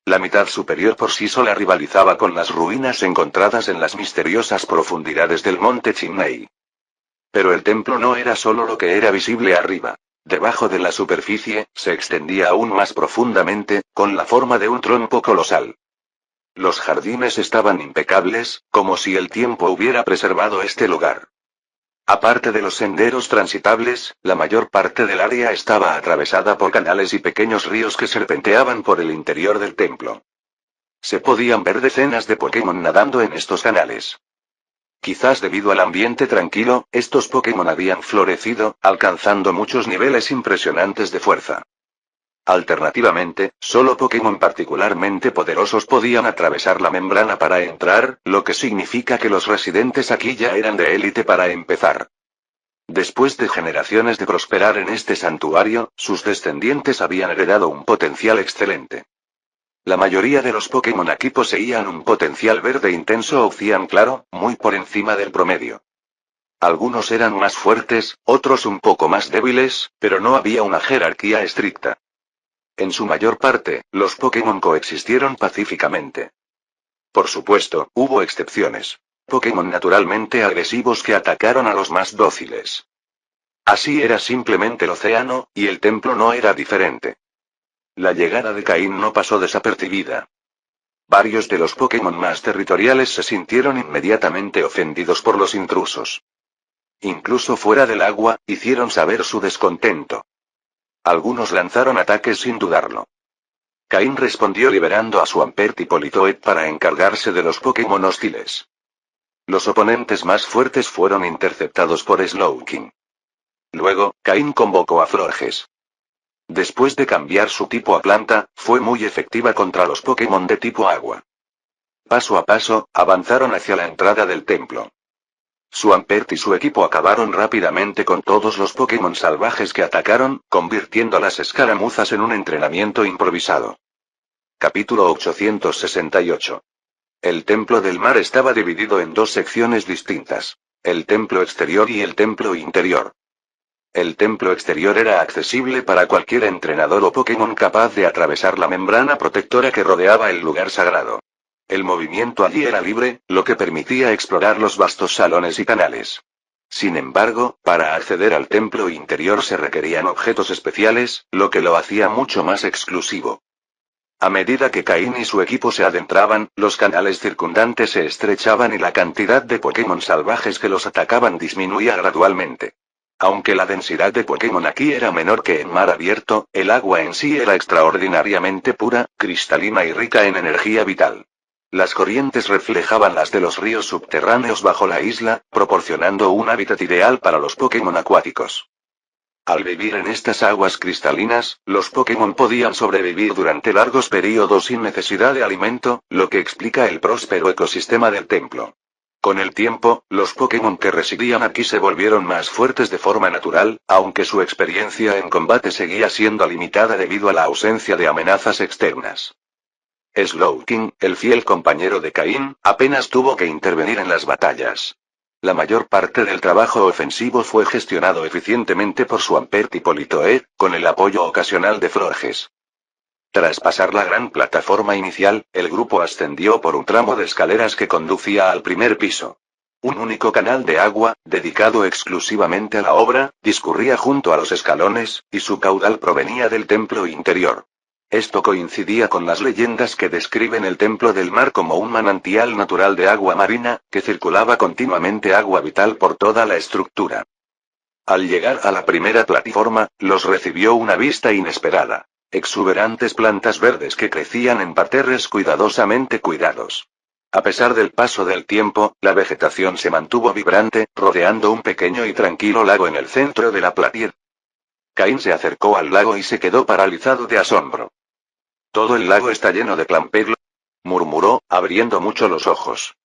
La mitad superior por sí sola rivalizaba con las ruinas encontradas en las misteriosas profundidades del monte Chimney. Pero el templo no era solo lo que era visible arriba. Debajo de la superficie, se extendía aún más profundamente, con la forma de un tronco colosal. Los jardines estaban impecables, como si el tiempo hubiera preservado este lugar. Aparte de los senderos transitables, la mayor parte del área estaba atravesada por canales y pequeños ríos que serpenteaban por el interior del templo. Se podían ver decenas de Pokémon nadando en estos canales. Quizás debido al ambiente tranquilo, estos Pokémon habían florecido, alcanzando muchos niveles impresionantes de fuerza. Alternativamente, solo Pokémon particularmente poderosos podían atravesar la membrana para entrar, lo que significa que los residentes aquí ya eran de élite para empezar. Después de generaciones de prosperar en este santuario, sus descendientes habían heredado un potencial excelente. La mayoría de los Pokémon aquí poseían un potencial verde intenso o cian claro, muy por encima del promedio. Algunos eran más fuertes, otros un poco más débiles, pero no había una jerarquía estricta. En su mayor parte, los Pokémon coexistieron pacíficamente. Por supuesto, hubo excepciones. Pokémon naturalmente agresivos que atacaron a los más dóciles. Así era simplemente el océano, y el templo no era diferente. La llegada de Caín no pasó desapercibida. Varios de los Pokémon más territoriales se sintieron inmediatamente ofendidos por los intrusos. Incluso fuera del agua, hicieron saber su descontento. Algunos lanzaron ataques sin dudarlo. Caín respondió liberando a Swampert y Politoed para encargarse de los Pokémon hostiles. Los oponentes más fuertes fueron interceptados por Slowking. Luego, Caín convocó a Florges. Después de cambiar su tipo a planta, fue muy efectiva contra los Pokémon de tipo agua. Paso a paso, avanzaron hacia la entrada del templo. Swampert y su equipo acabaron rápidamente con todos los Pokémon salvajes que atacaron, convirtiendo las escaramuzas en un entrenamiento improvisado. Capítulo 868. El templo del mar estaba dividido en dos secciones distintas: el templo exterior y el templo interior. El templo exterior era accesible para cualquier entrenador o Pokémon capaz de atravesar la membrana protectora que rodeaba el lugar sagrado. El movimiento allí era libre, lo que permitía explorar los vastos salones y canales. Sin embargo, para acceder al templo interior se requerían objetos especiales, lo que lo hacía mucho más exclusivo. A medida que Caín y su equipo se adentraban, los canales circundantes se estrechaban y la cantidad de Pokémon salvajes que los atacaban disminuía gradualmente. Aunque la densidad de Pokémon aquí era menor que en mar abierto, el agua en sí era extraordinariamente pura, cristalina y rica en energía vital. Las corrientes reflejaban las de los ríos subterráneos bajo la isla, proporcionando un hábitat ideal para los Pokémon acuáticos. Al vivir en estas aguas cristalinas, los Pokémon podían sobrevivir durante largos periodos sin necesidad de alimento, lo que explica el próspero ecosistema del templo. Con el tiempo, los Pokémon que residían aquí se volvieron más fuertes de forma natural, aunque su experiencia en combate seguía siendo limitada debido a la ausencia de amenazas externas. Slowking, el fiel compañero de Caín, apenas tuvo que intervenir en las batallas. La mayor parte del trabajo ofensivo fue gestionado eficientemente por Swampert y Politoed, con el apoyo ocasional de Florges. Tras pasar la gran plataforma inicial, el grupo ascendió por un tramo de escaleras que conducía al primer piso. Un único canal de agua, dedicado exclusivamente a la obra, discurría junto a los escalones, y su caudal provenía del templo interior. Esto coincidía con las leyendas que describen el templo del mar como un manantial natural de agua marina, que circulaba continuamente agua vital por toda la estructura. Al llegar a la primera plataforma, los recibió una vista inesperada. Exuberantes plantas verdes que crecían en parterres cuidadosamente cuidados. A pesar del paso del tiempo, la vegetación se mantuvo vibrante, rodeando un pequeño y tranquilo lago en el centro de la platier. Caín se acercó al lago y se quedó paralizado de asombro. «Todo el lago está lleno de Clamperl», murmuró, abriendo mucho los ojos.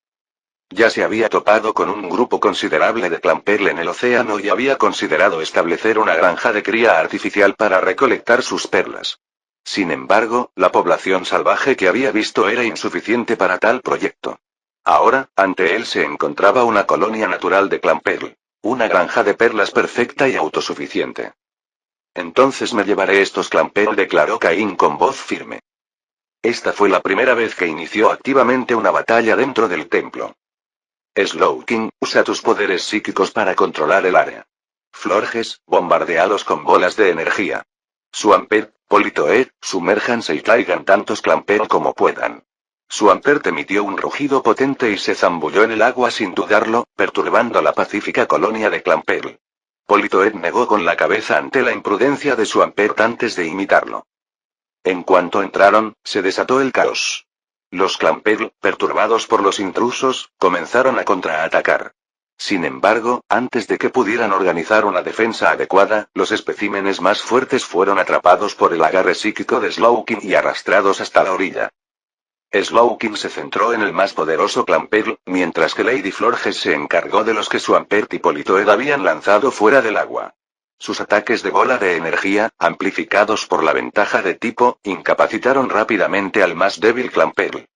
Ya se había topado con un grupo considerable de Clamperl en el océano y había considerado establecer una granja de cría artificial para recolectar sus perlas. Sin embargo, la población salvaje que había visto era insuficiente para tal proyecto. Ahora, ante él se encontraba una colonia natural de Clamperl. Una granja de perlas perfecta y autosuficiente. «Entonces me llevaré estos Clamperl», declaró Caín con voz firme. Esta fue la primera vez que inició activamente una batalla dentro del templo. Slowking, usa tus poderes psíquicos para controlar el área. Florges, bombardéalos con bolas de energía. Swampert, Politoed, sumérjanse y traigan tantos Clamperl como puedan. Swampert emitió un rugido potente y se zambulló en el agua sin dudarlo, perturbando la pacífica colonia de Clamperl. Politoed negó con la cabeza ante la imprudencia de Swampert antes de imitarlo. En cuanto entraron, se desató el caos. Los Clamperl, perturbados por los intrusos, comenzaron a contraatacar. Sin embargo, antes de que pudieran organizar una defensa adecuada, los especímenes más fuertes fueron atrapados por el agarre psíquico de Slowking y arrastrados hasta la orilla. Slowking se centró en el más poderoso Clamperl, mientras que Lady Florges se encargó de los que Swampert y Politoed habían lanzado fuera del agua. Sus ataques de bola de energía, amplificados por la ventaja de tipo, incapacitaron rápidamente al más débil Clamperl.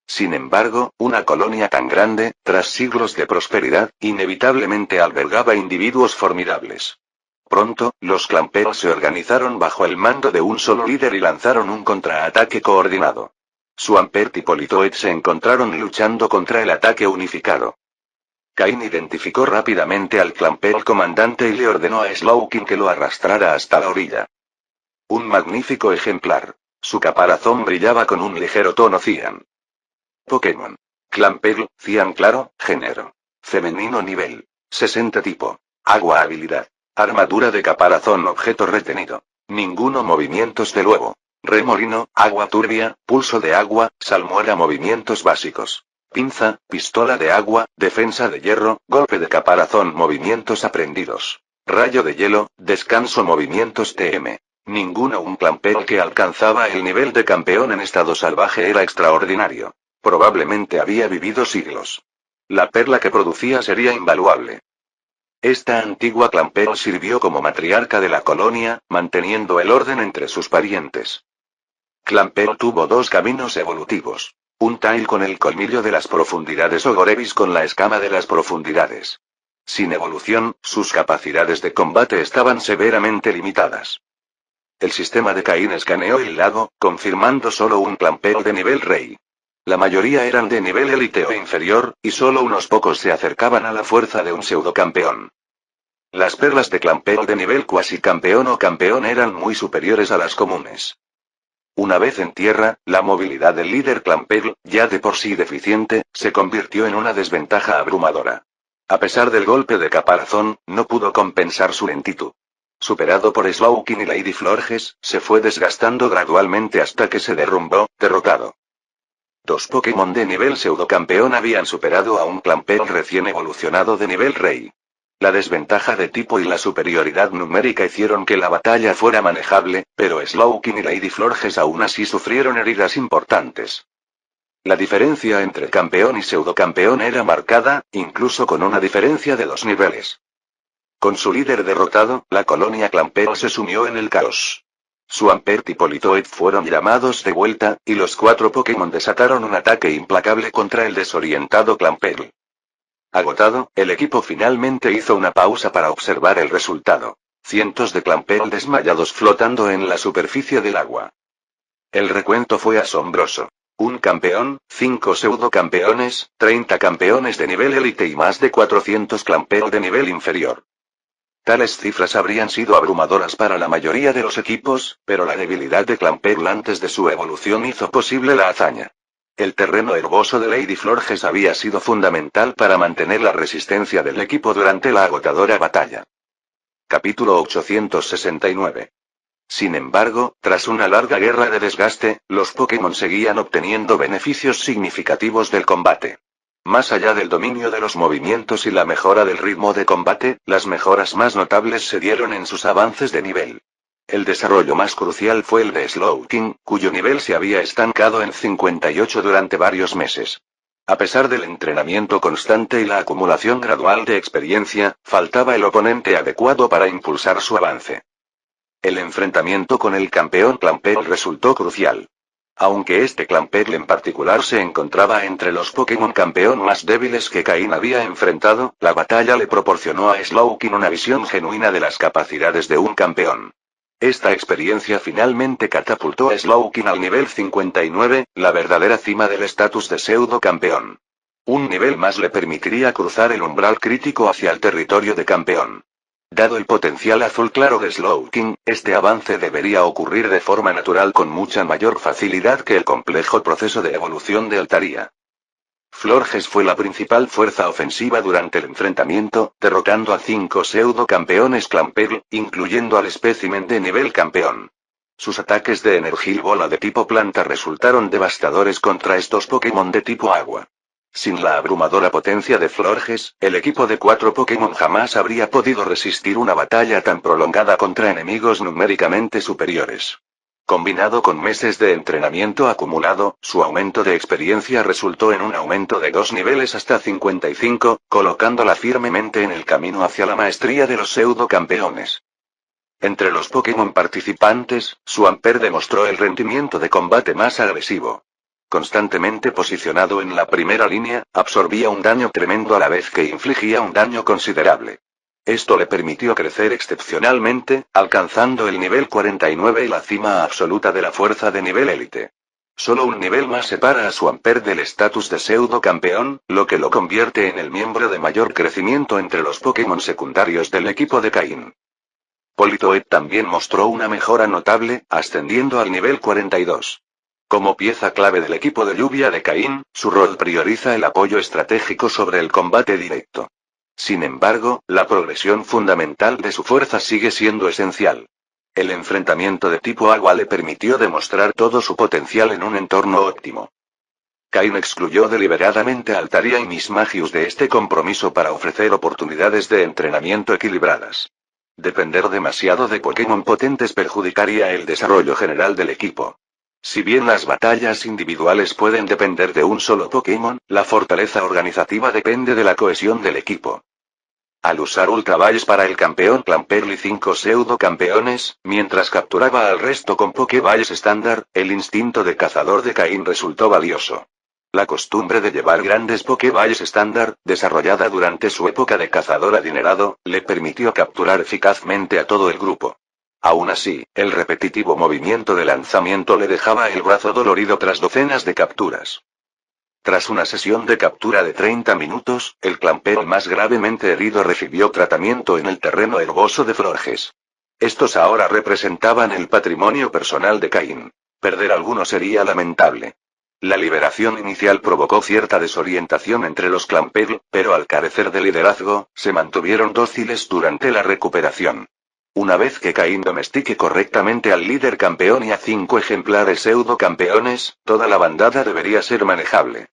Sin embargo, una colonia tan grande, tras siglos de prosperidad, inevitablemente albergaba individuos formidables. Pronto, los Clamperl se organizaron bajo el mando de un solo líder y lanzaron un contraataque coordinado. Swampert y Politoed se encontraron luchando contra el ataque unificado. Cain identificó rápidamente al Clamperl comandante y le ordenó a Slowking que lo arrastrara hasta la orilla. Un magnífico ejemplar. Su caparazón brillaba con un ligero tono cian. Pokémon. Clamperl, cian claro, género. Femenino nivel. 60 tipo. Agua habilidad. Armadura de caparazón objeto retenido. Ninguno movimientos de luego. Remolino, agua turbia, pulso de agua, salmuera movimientos básicos. Pinza, pistola de agua, defensa de hierro, golpe de caparazón movimientos aprendidos. Rayo de hielo, descanso movimientos TM. Ninguno un Clamperl que alcanzaba el nivel de campeón en estado salvaje era extraordinario. Probablemente había vivido siglos. La perla que producía sería invaluable. Esta antigua Clamperl sirvió como matriarca de la colonia, manteniendo el orden entre sus parientes. Clamperl tuvo dos caminos evolutivos. Un Tail con el colmillo de las profundidades o Gorevis con la escama de las profundidades. Sin evolución, sus capacidades de combate estaban severamente limitadas. El sistema de Cain escaneó el lago, confirmando solo un Clamperl de nivel rey. La mayoría eran de nivel élite o inferior, y solo unos pocos se acercaban a la fuerza de un pseudocampeón. Las perlas de Clamperl de nivel cuasi campeón o campeón eran muy superiores a las comunes. Una vez en tierra, la movilidad del líder Clamperl, ya de por sí deficiente, se convirtió en una desventaja abrumadora. A pesar del golpe de caparazón, no pudo compensar su lentitud. Superado por Slowking y Lady Florges, se fue desgastando gradualmente hasta que se derrumbó, derrotado. Dos Pokémon de nivel pseudocampeón habían superado a un Clamperl recién evolucionado de nivel rey. La desventaja de tipo y la superioridad numérica hicieron que la batalla fuera manejable, pero Slowking y Lady Florges aún así sufrieron heridas importantes. La diferencia entre campeón y pseudocampeón era marcada, incluso con una diferencia de 2 niveles. Con su líder derrotado, la colonia Clamperl se sumió en el caos. Swampert y Politoed fueron llamados de vuelta, y los 4 Pokémon desataron un ataque implacable contra el desorientado Clamperl. Agotado, el equipo finalmente hizo una pausa para observar el resultado. Cientos de Clamperl desmayados flotando en la superficie del agua. El recuento fue asombroso. Un campeón, 5 pseudocampeones, 30 campeones de nivel élite y más de 400 Clamperl de nivel inferior. Tales cifras habrían sido abrumadoras para la mayoría de los equipos, pero la debilidad de Clamperl antes de su evolución hizo posible la hazaña. El terreno herboso de Lady Florges había sido fundamental para mantener la resistencia del equipo durante la agotadora batalla. Capítulo 869. Sin embargo, tras una larga guerra de desgaste, los Pokémon seguían obteniendo beneficios significativos del combate. Más allá del dominio de los movimientos y la mejora del ritmo de combate, las mejoras más notables se dieron en sus avances de nivel. El desarrollo más crucial fue el de Slowking, cuyo nivel se había estancado en 58 durante varios meses. A pesar del entrenamiento constante y la acumulación gradual de experiencia, faltaba el oponente adecuado para impulsar su avance. El enfrentamiento con el campeón Clamperl resultó crucial. Aunque este Clamperl en particular se encontraba entre los Pokémon campeón más débiles que Cain había enfrentado, la batalla le proporcionó a Slowking una visión genuina de las capacidades de un campeón. Esta experiencia finalmente catapultó a Slowking al nivel 59, la verdadera cima del estatus de pseudo campeón. Un nivel más le permitiría cruzar el umbral crítico hacia el territorio de campeón. Dado el potencial azul claro de Slowking, este avance debería ocurrir de forma natural con mucha mayor facilidad que el complejo proceso de evolución de Altaria. Florges fue la principal fuerza ofensiva durante el enfrentamiento, derrotando a 5 pseudo campeones Clamperl, incluyendo al espécimen de nivel campeón. Sus ataques de energía y bola de tipo planta resultaron devastadores contra estos Pokémon de tipo agua. Sin la abrumadora potencia de Florges, el equipo de 4 Pokémon jamás habría podido resistir una batalla tan prolongada contra enemigos numéricamente superiores. Combinado con meses de entrenamiento acumulado, su aumento de experiencia resultó en un aumento de 2 niveles hasta 55, colocándola firmemente en el camino hacia la maestría de los pseudo-campeones. Entre los Pokémon participantes, Swampert demostró el rendimiento de combate más agresivo. Constantemente posicionado en la primera línea, absorbía un daño tremendo a la vez que infligía un daño considerable. Esto le permitió crecer excepcionalmente, alcanzando el nivel 49 y la cima absoluta de la fuerza de nivel élite. Solo un nivel más separa a Swampert del estatus de pseudo-campeón, lo que lo convierte en el miembro de mayor crecimiento entre los Pokémon secundarios del equipo de Caín. Politoed también mostró una mejora notable, ascendiendo al nivel 42. Como pieza clave del equipo de lluvia de Caín, su rol prioriza el apoyo estratégico sobre el combate directo. Sin embargo, la progresión fundamental de su fuerza sigue siendo esencial. El enfrentamiento de tipo agua le permitió demostrar todo su potencial en un entorno óptimo. Caín excluyó deliberadamente a Altaria y Mismagius de este compromiso para ofrecer oportunidades de entrenamiento equilibradas. Depender demasiado de Pokémon potentes perjudicaría el desarrollo general del equipo. Si bien las batallas individuales pueden depender de un solo Pokémon, la fortaleza organizativa depende de la cohesión del equipo. Al usar Ultra Balls para el campeón Clamperl y 5 pseudo-campeones, mientras capturaba al resto con Pokéballs estándar, el instinto de cazador de Caín resultó valioso. La costumbre de llevar grandes Pokéballs estándar, desarrollada durante su época de cazador adinerado, le permitió capturar eficazmente a todo el grupo. Aún así, el repetitivo movimiento de lanzamiento le dejaba el brazo dolorido tras docenas de capturas. Tras una sesión de captura de 30 minutos, el Clamperl más gravemente herido recibió tratamiento en el terreno herboso de Florges. Estos ahora representaban el patrimonio personal de Caín. Perder alguno sería lamentable. La liberación inicial provocó cierta desorientación entre los Clamperl, pero al carecer de liderazgo, se mantuvieron dóciles durante la recuperación. Una vez que Caín domestique correctamente al líder campeón y a 5 ejemplares pseudo-campeones, toda la bandada debería ser manejable.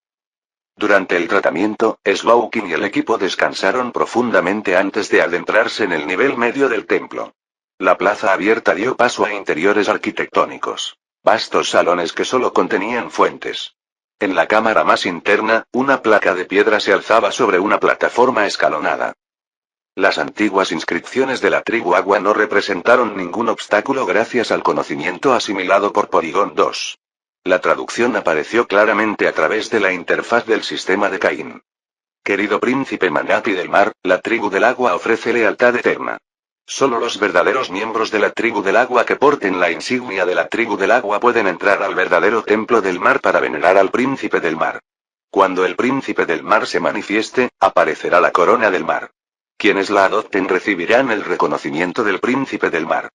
Durante el tratamiento, Slowking y el equipo descansaron profundamente antes de adentrarse en el nivel medio del templo. La plaza abierta dio paso a interiores arquitectónicos. Vastos salones que solo contenían fuentes. En la cámara más interna, una placa de piedra se alzaba sobre una plataforma escalonada. Las antiguas inscripciones de la tribu Agua no representaron ningún obstáculo gracias al conocimiento asimilado por Porygon 2. La traducción apareció claramente a través de la interfaz del sistema de Caín. Querido príncipe Manapi del mar, la tribu del agua ofrece lealtad eterna. Solo los verdaderos miembros de la tribu del agua que porten la insignia de la tribu del agua pueden entrar al verdadero templo del mar para venerar al príncipe del mar. Cuando el príncipe del mar se manifieste, aparecerá la corona del mar. Quienes la adopten recibirán el reconocimiento del príncipe del mar.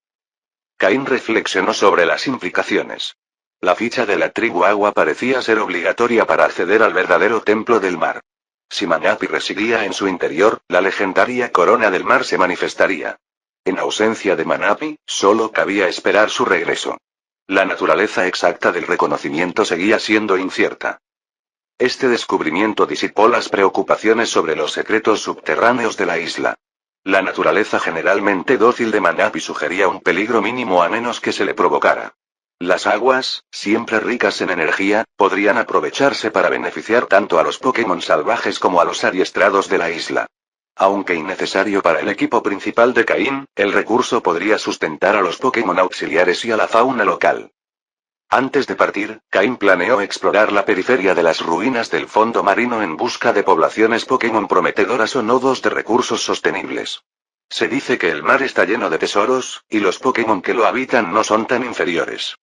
Caín reflexionó sobre las implicaciones. La ficha de la tribu agua parecía ser obligatoria para acceder al verdadero templo del mar. Si Manapi residía en su interior, la legendaria corona del mar se manifestaría. En ausencia de Manapi, solo cabía esperar su regreso. La naturaleza exacta del reconocimiento seguía siendo incierta. Este descubrimiento disipó las preocupaciones sobre los secretos subterráneos de la isla. La naturaleza generalmente dócil de Manapi sugería un peligro mínimo a menos que se le provocara. Las aguas, siempre ricas en energía, podrían aprovecharse para beneficiar tanto a los Pokémon salvajes como a los adiestrados de la isla. Aunque innecesario para el equipo principal de Caín, el recurso podría sustentar a los Pokémon auxiliares y a la fauna local. Antes de partir, Caín planeó explorar la periferia de las ruinas del fondo marino en busca de poblaciones Pokémon prometedoras o nodos de recursos sostenibles. Se dice que el mar está lleno de tesoros, y los Pokémon que lo habitan no son tan inferiores.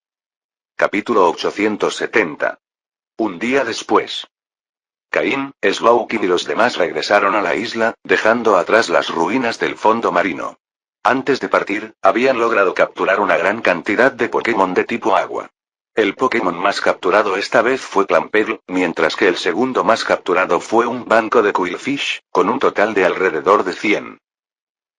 Capítulo 870. Un día después. Caín, Slowking y los demás regresaron a la isla, dejando atrás las ruinas del fondo marino. Antes de partir, habían logrado capturar una gran cantidad de Pokémon de tipo agua. El Pokémon más capturado esta vez fue Clamperl, mientras que el segundo más capturado fue un banco de Qwilfish, con un total de alrededor de 100.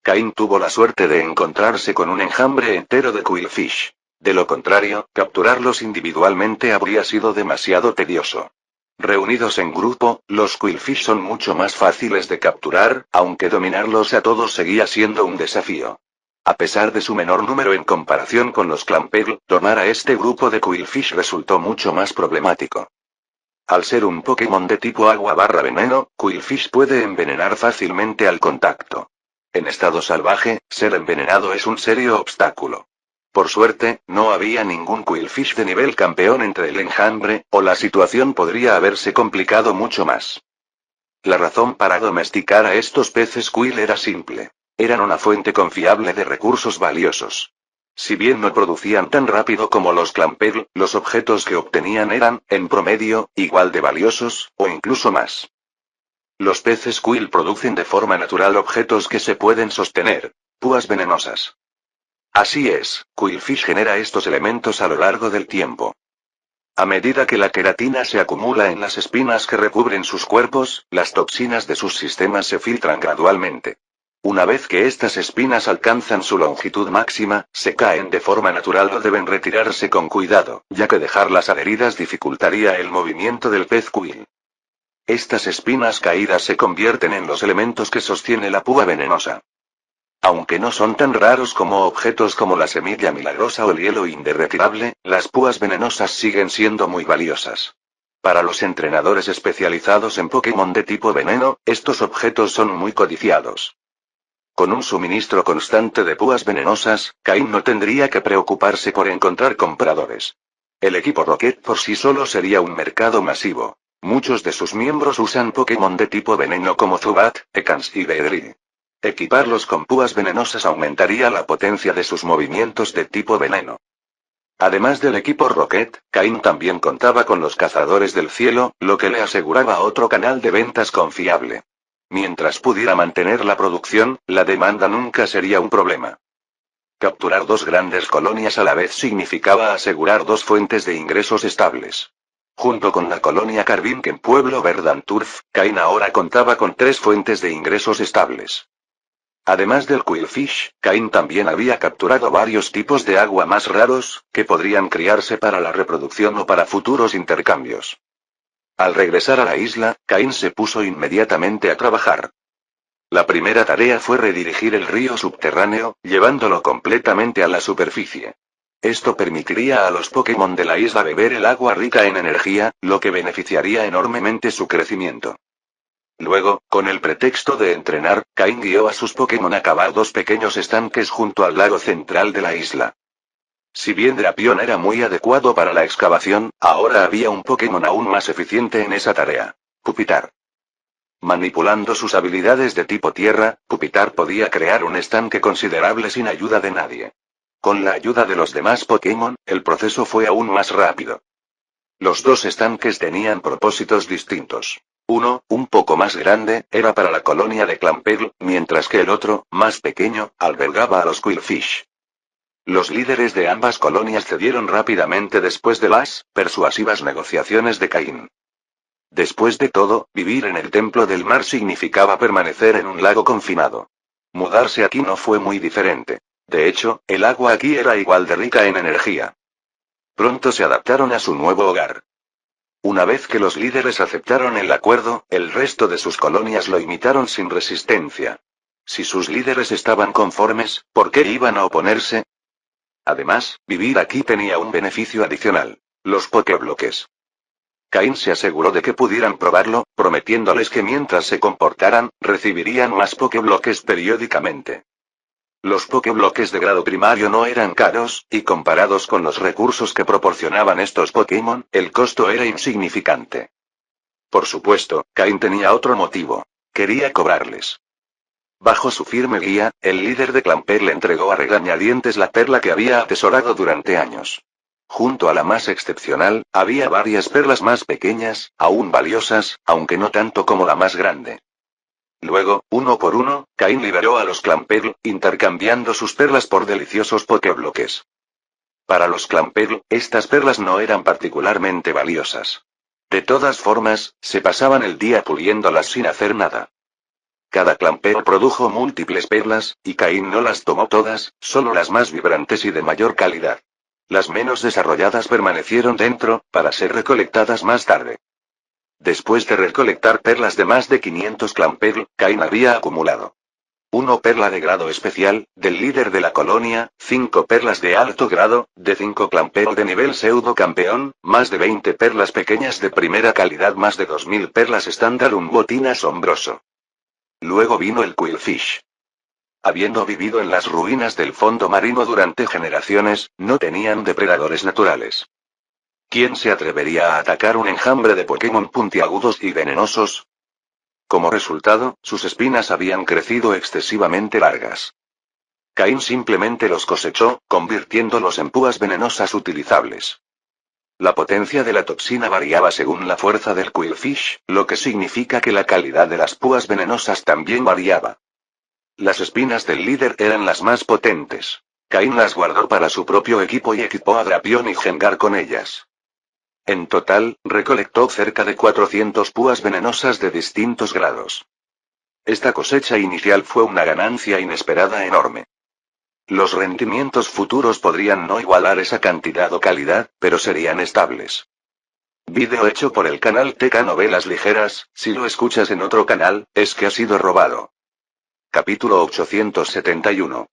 Caín tuvo la suerte de encontrarse con un enjambre entero de Qwilfish. De lo contrario, capturarlos individualmente habría sido demasiado tedioso. Reunidos en grupo, los Quillfish son mucho más fáciles de capturar, aunque dominarlos a todos seguía siendo un desafío. A pesar de su menor número en comparación con los Clamperl, domar a este grupo de Quillfish resultó mucho más problemático. Al ser un Pokémon de tipo agua/veneno, Quillfish puede envenenar fácilmente al contacto. En estado salvaje, ser envenenado es un serio obstáculo. Por suerte, no había ningún Quillfish de nivel campeón entre el enjambre, o la situación podría haberse complicado mucho más. La razón para domesticar a estos peces Quill era simple. Eran una fuente confiable de recursos valiosos. Si bien no producían tan rápido como los Clamperl, los objetos que obtenían eran, en promedio, igual de valiosos, o incluso más. Los peces Quill producen de forma natural objetos que se pueden sostener. Púas venenosas. Así es, Quillfish genera estos elementos a lo largo del tiempo. A medida que la queratina se acumula en las espinas que recubren sus cuerpos, las toxinas de sus sistemas se filtran gradualmente. Una vez que estas espinas alcanzan su longitud máxima, se caen de forma natural o deben retirarse con cuidado, ya que dejarlas adheridas dificultaría el movimiento del pez Quill. Estas espinas caídas se convierten en los elementos que sostiene la púa venenosa. Aunque no son tan raros como objetos como la semilla milagrosa o el hielo inderretible, las púas venenosas siguen siendo muy valiosas. Para los entrenadores especializados en Pokémon de tipo veneno, estos objetos son muy codiciados. Con un suministro constante de púas venenosas, Cain no tendría que preocuparse por encontrar compradores. El equipo Rocket por sí solo sería un mercado masivo. Muchos de sus miembros usan Pokémon de tipo veneno como Zubat, Ekans y Beedrill. Equiparlos con púas venenosas aumentaría la potencia de sus movimientos de tipo veneno. Además del equipo Rocket, Cain también contaba con los cazadores del cielo, lo que le aseguraba otro canal de ventas confiable. Mientras pudiera mantener la producción, la demanda nunca sería un problema. Capturar dos grandes colonias a la vez significaba asegurar dos fuentes de ingresos estables. Junto con la colonia Carbink en Pueblo Verdanturf, Cain ahora contaba con tres fuentes de ingresos estables. Además del Quillfish, Cain también había capturado varios tipos de agua más raros, que podrían criarse para la reproducción o para futuros intercambios. Al regresar a la isla, Cain se puso inmediatamente a trabajar. La primera tarea fue redirigir el río subterráneo, llevándolo completamente a la superficie. Esto permitiría a los Pokémon de la isla beber el agua rica en energía, lo que beneficiaría enormemente su crecimiento. Luego, con el pretexto de entrenar, Cain guió a sus Pokémon a cavar dos pequeños estanques junto al lago central de la isla. Si bien Drapion era muy adecuado para la excavación, ahora había un Pokémon aún más eficiente en esa tarea. Pupitar. Manipulando sus habilidades de tipo tierra, Pupitar podía crear un estanque considerable sin ayuda de nadie. Con la ayuda de los demás Pokémon, el proceso fue aún más rápido. Los dos estanques tenían propósitos distintos. Uno, un poco más grande, era para la colonia de Clamperl, mientras que el otro, más pequeño, albergaba a los Quillfish. Los líderes de ambas colonias cedieron rápidamente después de las persuasivas negociaciones de Cain. Después de todo, vivir en el Templo del Mar significaba permanecer en un lago confinado. Mudarse aquí no fue muy diferente. De hecho, el agua aquí era igual de rica en energía. Pronto se adaptaron a su nuevo hogar. Una vez que los líderes aceptaron el acuerdo, el resto de sus colonias lo imitaron sin resistencia. Si sus líderes estaban conformes, ¿por qué iban a oponerse? Además, vivir aquí tenía un beneficio adicional: los Pokébloques. Cain se aseguró de que pudieran probarlo, prometiéndoles que mientras se comportaran, recibirían más Pokébloques periódicamente. Los Pokébloques de grado primario no eran caros, y comparados con los recursos que proporcionaban estos Pokémon, el costo era insignificante. Por supuesto, Cain tenía otro motivo. Quería cobrarles. Bajo su firme guía, el líder de Clamperl le entregó a regañadientes la perla que había atesorado durante años. Junto a la más excepcional, había varias perlas más pequeñas, aún valiosas, aunque no tanto como la más grande. Luego, uno por uno, Cain liberó a los Clamperl, intercambiando sus perlas por deliciosos Pokébloques. Para los Clamperl, estas perlas no eran particularmente valiosas. De todas formas, se pasaban el día puliéndolas sin hacer nada. Cada Clamperl produjo múltiples perlas, y Cain no las tomó todas, solo las más vibrantes y de mayor calidad. Las menos desarrolladas permanecieron dentro, para ser recolectadas más tarde. Después de recolectar perlas de más de 500 clamperl, Cain había acumulado 1 perla de grado especial, del líder de la colonia, 5 perlas de alto grado, de 5 clamperl de nivel pseudo campeón, más de 20 perlas pequeñas de primera calidad, más de 2000 perlas estándar, un botín asombroso. Luego vino el Quillfish. Habiendo vivido en las ruinas del fondo marino durante generaciones, no tenían depredadores naturales. ¿Quién se atrevería a atacar un enjambre de Pokémon puntiagudos y venenosos? Como resultado, sus espinas habían crecido excesivamente largas. Cain simplemente los cosechó, convirtiéndolos en púas venenosas utilizables. La potencia de la toxina variaba según la fuerza del Quillfish, lo que significa que la calidad de las púas venenosas también variaba. Las espinas del líder eran las más potentes. Cain las guardó para su propio equipo y equipó a Drapion y Gengar con ellas. En total, recolectó cerca de 400 púas venenosas de distintos grados. Esta cosecha inicial fue una ganancia inesperada enorme. Los rendimientos futuros podrían no igualar esa cantidad o calidad, pero serían estables. Vídeo hecho por el canal TK Novelas Ligeras. Si lo escuchas en otro canal, es que ha sido robado. Capítulo 871.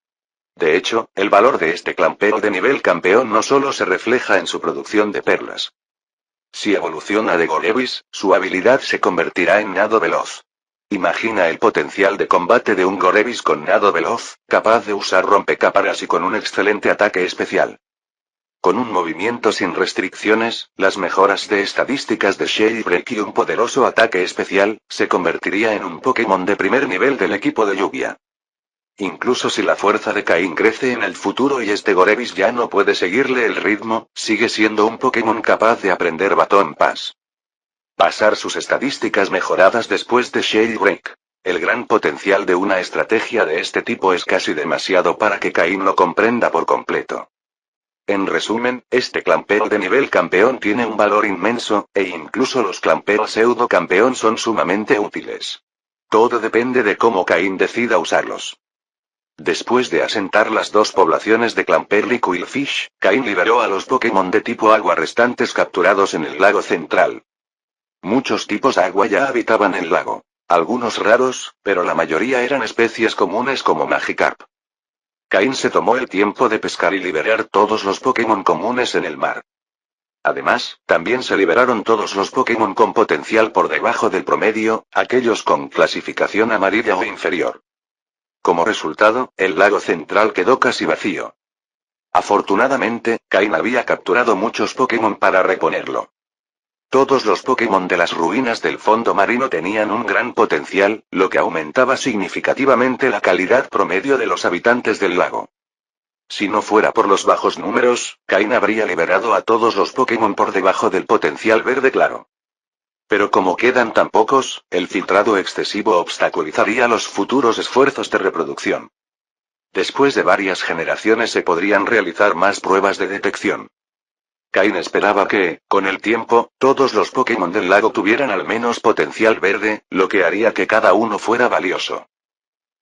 De hecho, el valor de este Clamperl de nivel campeón no solo se refleja en su producción de perlas. Si evoluciona de Gorevis, su habilidad se convertirá en nado veloz. Imagina el potencial de combate de un Gorevis con nado veloz, capaz de usar rompecáparas y con un excelente ataque especial. Con un movimiento sin restricciones, las mejoras de estadísticas de Shellbreak y un poderoso ataque especial, se convertiría en un Pokémon de primer nivel del equipo de lluvia. Incluso si la fuerza de Cain crece en el futuro y este Gorevis ya no puede seguirle el ritmo, sigue siendo un Pokémon capaz de aprender Baton Pass. Pasar sus estadísticas mejoradas después de Shellbreak. El gran potencial de una estrategia de este tipo es casi demasiado para que Cain lo comprenda por completo. En resumen, este Clamperl de nivel campeón tiene un valor inmenso, e incluso los Clamperl pseudo campeón son sumamente útiles. Todo depende de cómo Cain decida usarlos. Después de asentar las dos poblaciones de Clamperl y Quillfish, Cain liberó a los Pokémon de tipo agua restantes capturados en el lago central. Muchos tipos agua ya habitaban el lago. Algunos raros, pero la mayoría eran especies comunes como Magikarp. Cain se tomó el tiempo de pescar y liberar todos los Pokémon comunes en el mar. Además, también se liberaron todos los Pokémon con potencial por debajo del promedio, aquellos con clasificación amarilla o inferior. Como resultado, el lago central quedó casi vacío. Afortunadamente, Cain había capturado muchos Pokémon para reponerlo. Todos los Pokémon de las ruinas del fondo marino tenían un gran potencial, lo que aumentaba significativamente la calidad promedio de los habitantes del lago. Si no fuera por los bajos números, Cain habría liberado a todos los Pokémon por debajo del potencial verde claro. Pero como quedan tan pocos, el filtrado excesivo obstaculizaría los futuros esfuerzos de reproducción. Después de varias generaciones se podrían realizar más pruebas de detección. Cain esperaba que, con el tiempo, todos los Pokémon del lago tuvieran al menos potencial verde, lo que haría que cada uno fuera valioso.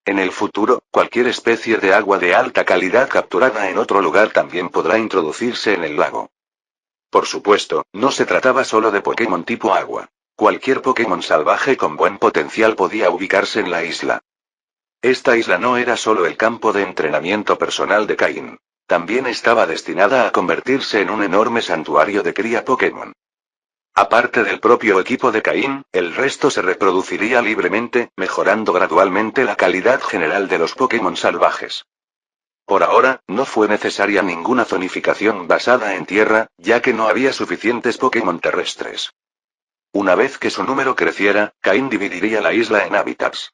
En el futuro, cualquier especie de agua de alta calidad capturada en otro lugar también podrá introducirse en el lago. Por supuesto, no se trataba solo de Pokémon tipo agua. Cualquier Pokémon salvaje con buen potencial podía ubicarse en la isla. Esta isla no era solo el campo de entrenamiento personal de Cain. También estaba destinada a convertirse en un enorme santuario de cría Pokémon. Aparte del propio equipo de Cain, el resto se reproduciría libremente, mejorando gradualmente la calidad general de los Pokémon salvajes. Por ahora, no fue necesaria ninguna zonificación basada en tierra, ya que no había suficientes Pokémon terrestres. Una vez que su número creciera, Cain dividiría la isla en hábitats.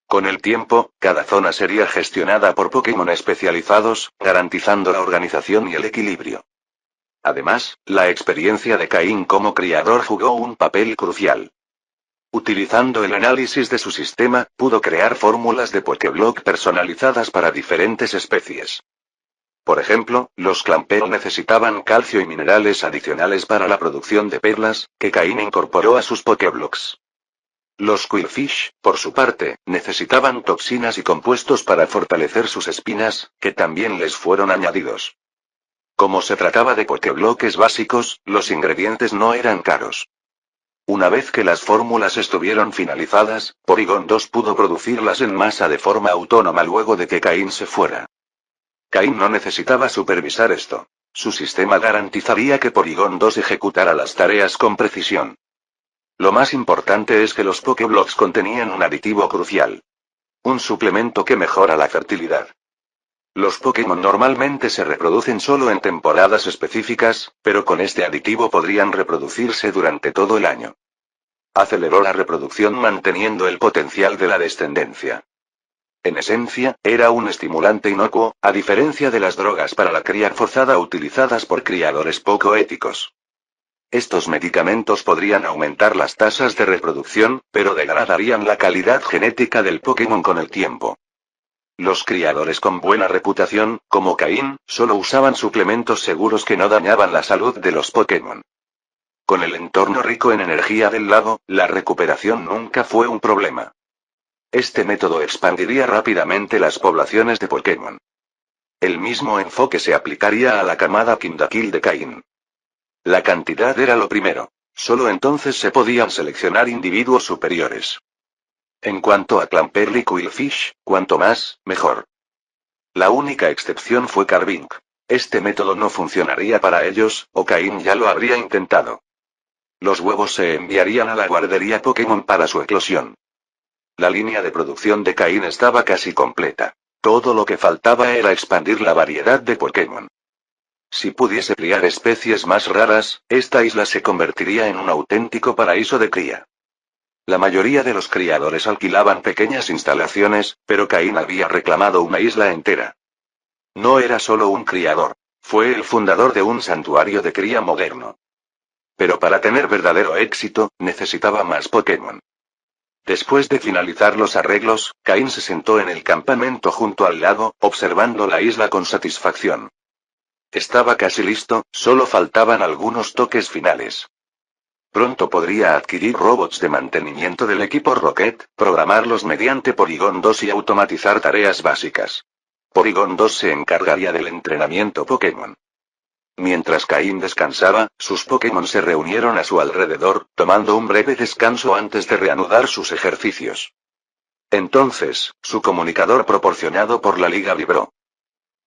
Con el tiempo, cada zona sería gestionada por Pokémon especializados, garantizando la organización y el equilibrio. Además, la experiencia de Cain como criador jugó un papel crucial. Utilizando el análisis de su sistema, pudo crear fórmulas de Pokéblock personalizadas para diferentes especies. Por ejemplo, los Clamperl necesitaban calcio y minerales adicionales para la producción de perlas, que Cain incorporó a sus Pokéblocks. Los Quillfish, por su parte, necesitaban toxinas y compuestos para fortalecer sus espinas, que también les fueron añadidos. Como se trataba de pokébloques básicos, los ingredientes no eran caros. Una vez que las fórmulas estuvieron finalizadas, Porygon 2 pudo producirlas en masa de forma autónoma luego de que Caín se fuera. Caín no necesitaba supervisar esto. Su sistema garantizaría que Porygon 2 ejecutara las tareas con precisión. Lo más importante es que los Pokéblocks contenían un aditivo crucial. Un suplemento que mejora la fertilidad. Los Pokémon normalmente se reproducen solo en temporadas específicas, pero con este aditivo podrían reproducirse durante todo el año. Aceleró la reproducción manteniendo el potencial de la descendencia. En esencia, era un estimulante inocuo, a diferencia de las drogas para la cría forzada utilizadas por criadores poco éticos. Estos medicamentos podrían aumentar las tasas de reproducción, pero degradarían la calidad genética del Pokémon con el tiempo. Los criadores con buena reputación, como Caín, solo usaban suplementos seguros que no dañaban la salud de los Pokémon. Con el entorno rico en energía del lago, la recuperación nunca fue un problema. Este método expandiría rápidamente las poblaciones de Pokémon. El mismo enfoque se aplicaría a la camada Kindakil de Caín. La cantidad era lo primero. Solo entonces se podían seleccionar individuos superiores. En cuanto a Clamperl y Quillfish, cuanto más, mejor. La única excepción fue Carvink. Este método no funcionaría para ellos, o Caín ya lo habría intentado. Los huevos se enviarían a la guardería Pokémon para su eclosión. La línea de producción de Caín estaba casi completa. Todo lo que faltaba era expandir la variedad de Pokémon. Si pudiese criar especies más raras, esta isla se convertiría en un auténtico paraíso de cría. La mayoría de los criadores alquilaban pequeñas instalaciones, pero Caín había reclamado una isla entera. No era solo un criador. Fue el fundador de un santuario de cría moderno. Pero para tener verdadero éxito, necesitaba más Pokémon. Después de finalizar los arreglos, Caín se sentó en el campamento junto al lago, observando la isla con satisfacción. Estaba casi listo, solo faltaban algunos toques finales. Pronto podría adquirir robots de mantenimiento del equipo Rocket, programarlos mediante Porygon 2 y automatizar tareas básicas. Porygon 2 se encargaría del entrenamiento Pokémon. Mientras Caín descansaba, sus Pokémon se reunieron a su alrededor, tomando un breve descanso antes de reanudar sus ejercicios. Entonces, su comunicador proporcionado por la liga vibró.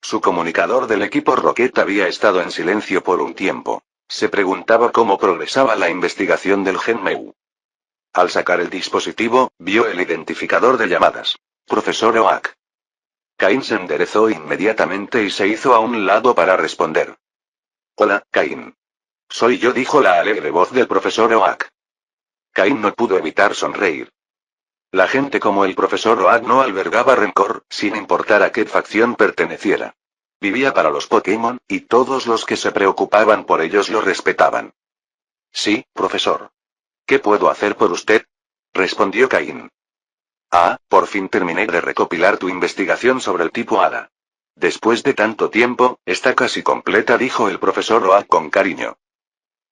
Su comunicador del equipo Rocket había estado en silencio por un tiempo. Se preguntaba cómo progresaba la investigación del gen Meu. Al sacar el dispositivo, vio el identificador de llamadas. Profesor Oak. Caín se enderezó inmediatamente y se hizo a un lado para responder. Hola, Caín. Soy yo, dijo la alegre voz del profesor Oak. Caín no pudo evitar sonreír. La gente como el profesor Oak no albergaba rencor, sin importar a qué facción perteneciera. Vivía para los Pokémon, y todos los que se preocupaban por ellos lo respetaban. Sí, profesor. ¿Qué puedo hacer por usted? Respondió Caín. Ah, por fin terminé de recopilar tu investigación sobre el tipo Hada. Después de tanto tiempo, está casi completa, dijo el profesor Oak con cariño.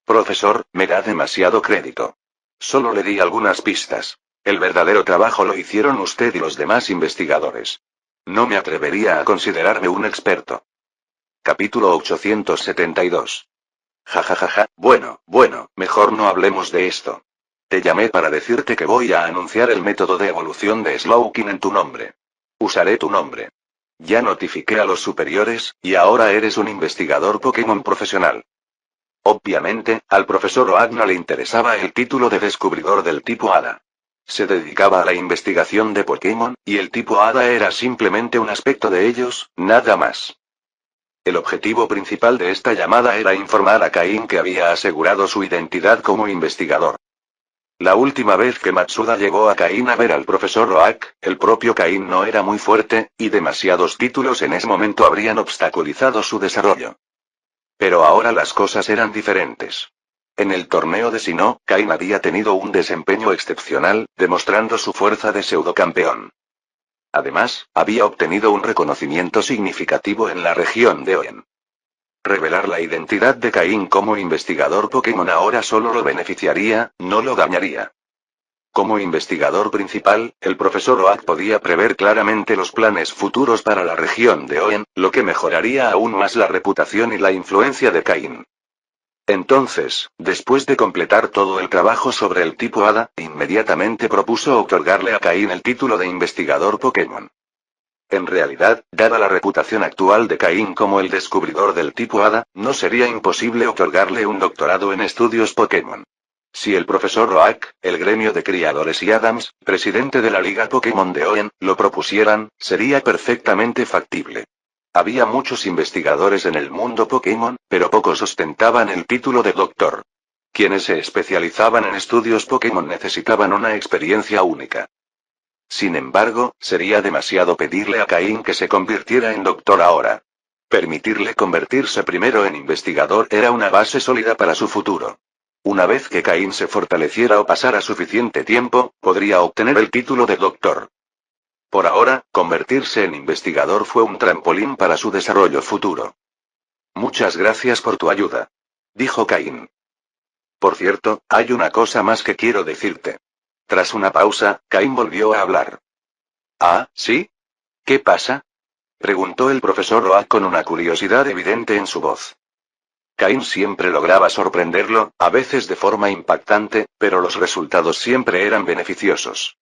Profesor, me da demasiado crédito. Solo le di algunas pistas. El verdadero trabajo lo hicieron usted y los demás investigadores. No me atrevería a considerarme un experto. Capítulo 872. Jajajaja, bueno, mejor no hablemos de esto. Te llamé para decirte que voy a anunciar el método de evolución de Slowking en tu nombre. Usaré tu nombre. Ya notifiqué a los superiores, y ahora eres un investigador Pokémon profesional. Obviamente, al profesor Oak no le interesaba el título de descubridor del tipo Hada. Se dedicaba a la investigación de Pokémon, y el tipo Hada era simplemente un aspecto de ellos, nada más. El objetivo principal de esta llamada era informar a Caín que había asegurado su identidad como investigador. La última vez que Matsuda llegó a Caín a ver al profesor Oak, el propio Caín no era muy fuerte, y demasiados títulos en ese momento habrían obstaculizado su desarrollo. Pero ahora las cosas eran diferentes. En el torneo de Sinnoh, Caín había tenido un desempeño excepcional, demostrando su fuerza de pseudocampeón. Además, había obtenido un reconocimiento significativo en la región de Oen. Revelar la identidad de Caín como investigador Pokémon ahora solo lo beneficiaría, no lo dañaría. Como investigador principal, el profesor Oak podía prever claramente los planes futuros para la región de Oen, lo que mejoraría aún más la reputación y la influencia de Cain. Entonces, después de completar todo el trabajo sobre el tipo Hada, inmediatamente propuso otorgarle a Cain el título de investigador Pokémon. En realidad, dada la reputación actual de Cain como el descubridor del tipo Hada, no sería imposible otorgarle un doctorado en estudios Pokémon. Si el profesor Oak, el gremio de criadores y Adams, presidente de la Liga Pokémon de Oen, lo propusieran, sería perfectamente factible. Había muchos investigadores en el mundo Pokémon, pero pocos ostentaban el título de doctor. Quienes se especializaban en estudios Pokémon necesitaban una experiencia única. Sin embargo, sería demasiado pedirle a Cain que se convirtiera en doctor ahora. Permitirle convertirse primero en investigador era una base sólida para su futuro. Una vez que Cain se fortaleciera o pasara suficiente tiempo, podría obtener el título de doctor. Por ahora, convertirse en investigador fue un trampolín para su desarrollo futuro. Muchas gracias por tu ayuda, dijo Cain. Por cierto, hay una cosa más que quiero decirte. Tras una pausa, Cain volvió a hablar. ¿Ah, sí? ¿Qué pasa? Preguntó el profesor Oak con una curiosidad evidente en su voz. Cain siempre lograba sorprenderlo, a veces de forma impactante, pero los resultados siempre eran beneficiosos.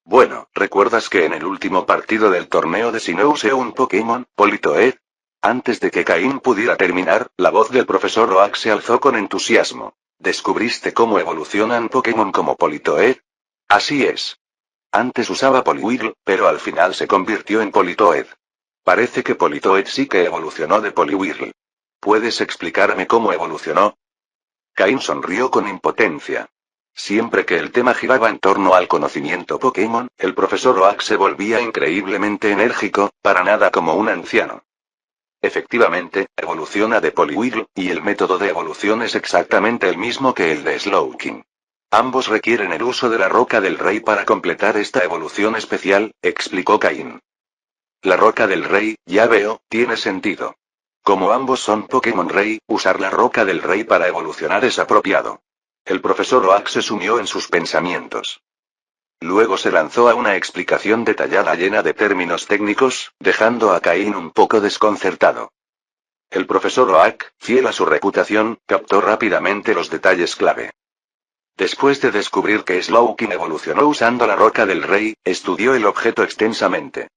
Bueno, ¿recuerdas que en el último partido del torneo de Sinnoh usé un Pokémon, Politoed? Antes de que Cain pudiera terminar, la voz del profesor Oak se alzó con entusiasmo. ¿Descubriste cómo evolucionan Pokémon como Politoed? Así es. Antes usaba Poliwhirl, pero al final se convirtió en Politoed. Parece que Politoed sí que evolucionó de Poliwhirl. ¿Puedes explicarme cómo evolucionó? Cain sonrió con impotencia. Siempre que el tema giraba en torno al conocimiento Pokémon, el profesor Oak se volvía increíblemente enérgico, para nada como un anciano. Efectivamente, evoluciona de Poliwhirl, y el método de evolución es exactamente el mismo que el de Slowking. Ambos requieren el uso de la Roca del Rey para completar esta evolución especial, explicó Cain. La Roca del Rey, ya veo, tiene sentido. Como ambos son Pokémon Rey, usar la Roca del Rey para evolucionar es apropiado. El profesor Oak se sumió en sus pensamientos. Luego se lanzó a una explicación detallada llena de términos técnicos, dejando a Cain un poco desconcertado. El profesor Oak, fiel a su reputación, captó rápidamente los detalles clave. Después de descubrir que Slowking evolucionó usando la Roca del Rey, estudió el objeto extensamente.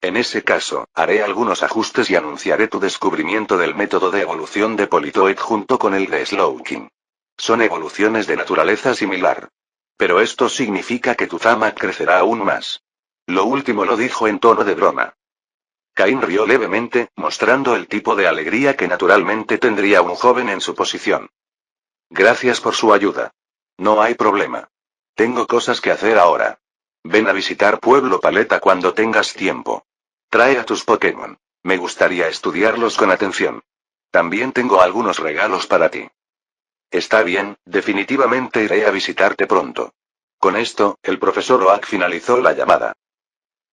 En ese caso, haré algunos ajustes y anunciaré tu descubrimiento del método de evolución de Politoed junto con el de Slowking. Son evoluciones de naturaleza similar. Pero esto significa que tu fama crecerá aún más. Lo último lo dijo en tono de broma. Cain rió levemente, mostrando el tipo de alegría que naturalmente tendría un joven en su posición. Gracias por su ayuda. No hay problema. Tengo cosas que hacer ahora. Ven a visitar Pueblo Paleta cuando tengas tiempo. Trae a tus Pokémon. Me gustaría estudiarlos con atención. También tengo algunos regalos para ti. Está bien, definitivamente iré a visitarte pronto. Con esto, el profesor Oak finalizó la llamada.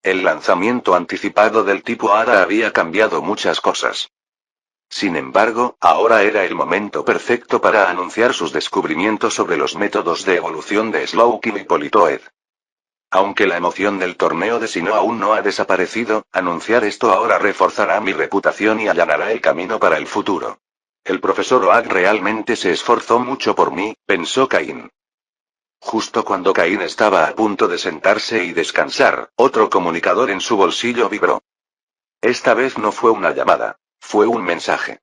El lanzamiento anticipado del tipo Hada había cambiado muchas cosas. Sin embargo, ahora era el momento perfecto para anunciar sus descubrimientos sobre los métodos de evolución de Slowking y Politoed. Aunque la emoción del torneo de Sinnoh aún no ha desaparecido, anunciar esto ahora reforzará mi reputación y allanará el camino para el futuro. El profesor Oak realmente se esforzó mucho por mí, pensó Cain. Justo cuando Cain estaba a punto de sentarse y descansar, otro comunicador en su bolsillo vibró. Esta vez no fue una llamada, fue un mensaje.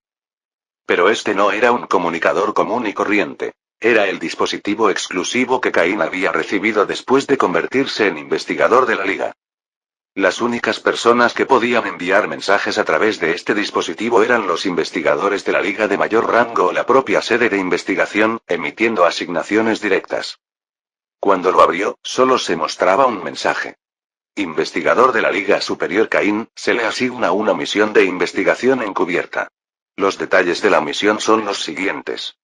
Pero este no era un comunicador común y corriente. Era el dispositivo exclusivo que Cain había recibido después de convertirse en investigador de la Liga. Las únicas personas que podían enviar mensajes a través de este dispositivo eran los investigadores de la Liga de mayor rango o la propia sede de investigación, emitiendo asignaciones directas. Cuando lo abrió, solo se mostraba un mensaje. Investigador de la Liga Superior Cain, se le asigna una misión de investigación encubierta. Los detalles de la misión son los siguientes.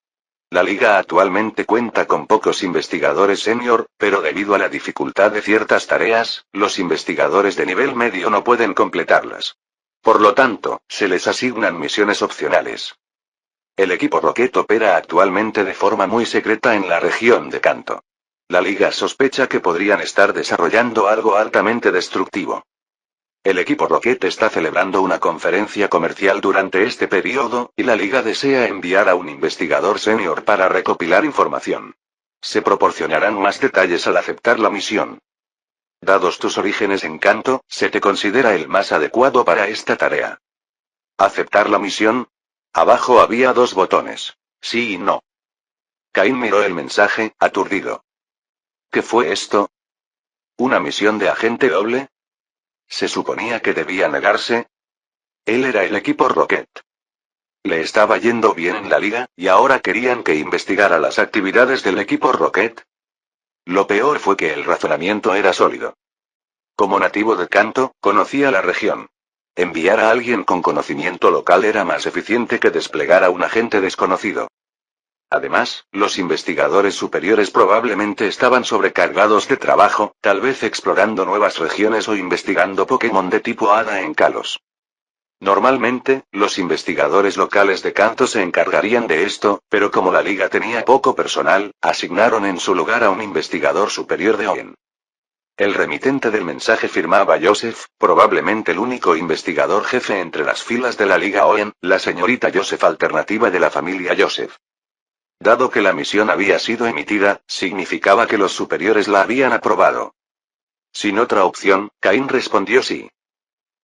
La Liga actualmente cuenta con pocos investigadores senior, pero debido a la dificultad de ciertas tareas, los investigadores de nivel medio no pueden completarlas. Por lo tanto, se les asignan misiones opcionales. El equipo Rocket opera actualmente de forma muy secreta en la región de Kanto. La Liga sospecha que podrían estar desarrollando algo altamente destructivo. El equipo Rocket está celebrando una conferencia comercial durante este periodo, y la Liga desea enviar a un investigador senior para recopilar información. Se proporcionarán más detalles al aceptar la misión. Dados tus orígenes en Kanto, se te considera el más adecuado para esta tarea. ¿Aceptar la misión? Abajo había dos botones. Sí y no. Cain miró el mensaje, aturdido. ¿Qué fue esto? ¿Una misión de agente doble? ¿Se suponía que debía negarse? Él era el equipo Rocket. Le estaba yendo bien en la liga, y ahora querían que investigara las actividades del equipo Rocket. Lo peor fue que el razonamiento era sólido. Como nativo de Kanto, conocía la región. Enviar a alguien con conocimiento local era más eficiente que desplegar a un agente desconocido. Además, los investigadores superiores probablemente estaban sobrecargados de trabajo, tal vez explorando nuevas regiones o investigando Pokémon de tipo Hada en Kalos. Normalmente, los investigadores locales de Kanto se encargarían de esto, pero como la liga tenía poco personal, asignaron en su lugar a un investigador superior de Oen. El remitente del mensaje firmaba Joseph, probablemente el único investigador jefe entre las filas de la liga Oen, la señorita Joseph alternativa de la familia Joseph. Dado que la misión había sido emitida, significaba que los superiores la habían aprobado. Sin otra opción, Cain respondió sí.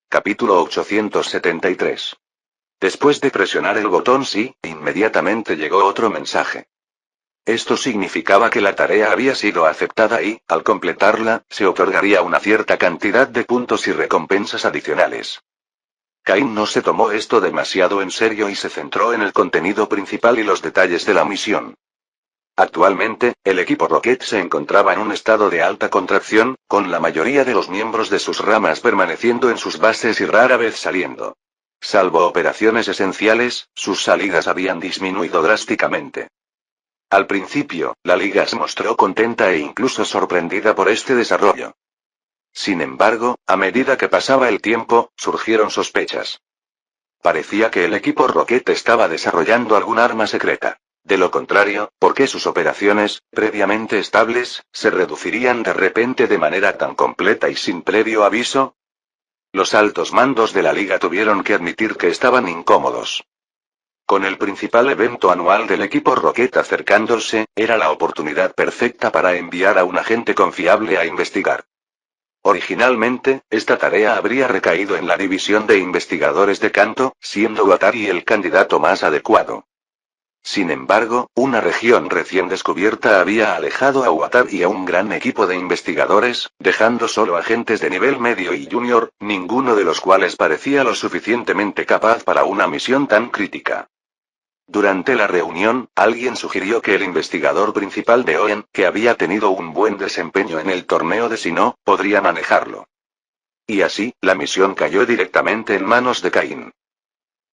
Capítulo 873. Después de presionar el botón sí, inmediatamente llegó otro mensaje. Esto significaba que la tarea había sido aceptada y, al completarla, se otorgaría una cierta cantidad de puntos y recompensas adicionales. Cain no se tomó esto demasiado en serio y se centró en el contenido principal y los detalles de la misión. Actualmente, el equipo Rocket se encontraba en un estado de alta contracción, con la mayoría de los miembros de sus ramas permaneciendo en sus bases y rara vez saliendo. Salvo operaciones esenciales, sus salidas habían disminuido drásticamente. Al principio, la liga se mostró contenta e incluso sorprendida por este desarrollo. Sin embargo, a medida que pasaba el tiempo, surgieron sospechas. Parecía que el equipo Rocket estaba desarrollando algún arma secreta. De lo contrario, ¿por qué sus operaciones, previamente estables, se reducirían de repente de manera tan completa y sin previo aviso? Los altos mandos de la liga tuvieron que admitir que estaban incómodos. Con el principal evento anual del equipo Rocket acercándose, era la oportunidad perfecta para enviar a un agente confiable a investigar. Originalmente, esta tarea habría recaído en la división de investigadores de Kanto, siendo Watari el candidato más adecuado. Sin embargo, una región recién descubierta había alejado a Watari y a un gran equipo de investigadores, dejando solo agentes de nivel medio y junior, ninguno de los cuales parecía lo suficientemente capaz para una misión tan crítica. Durante la reunión, alguien sugirió que el investigador principal de Oen, que había tenido un buen desempeño en el torneo de Sinnoh, podría manejarlo. Y así, la misión cayó directamente en manos de Cain.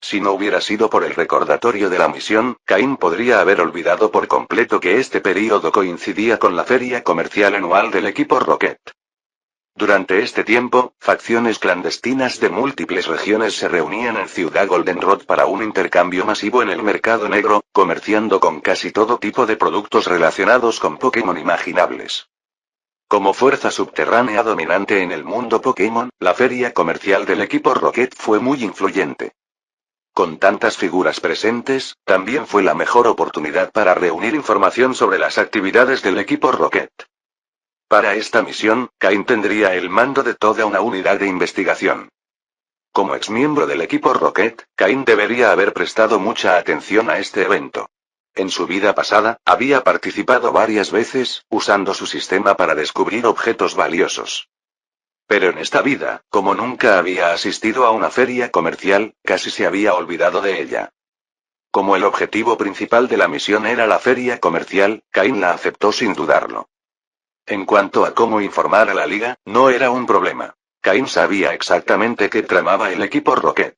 Si no hubiera sido por el recordatorio de la misión, Cain podría haber olvidado por completo que este período coincidía con la feria comercial anual del equipo Rocket. Durante este tiempo, facciones clandestinas de múltiples regiones se reunían en Ciudad Goldenrod para un intercambio masivo en el mercado negro, comerciando con casi todo tipo de productos relacionados con Pokémon imaginables. Como fuerza subterránea dominante en el mundo Pokémon, la feria comercial del equipo Rocket fue muy influyente. Con tantas figuras presentes, también fue la mejor oportunidad para reunir información sobre las actividades del equipo Rocket. Para esta misión, Cain tendría el mando de toda una unidad de investigación. Como exmiembro del equipo Rocket, Cain debería haber prestado mucha atención a este evento. En su vida pasada, había participado varias veces, usando su sistema para descubrir objetos valiosos. Pero en esta vida, como nunca había asistido a una feria comercial, casi se había olvidado de ella. Como el objetivo principal de la misión era la feria comercial, Cain la aceptó sin dudarlo. En cuanto a cómo informar a la liga, no era un problema. Cain sabía exactamente qué tramaba el equipo Rocket.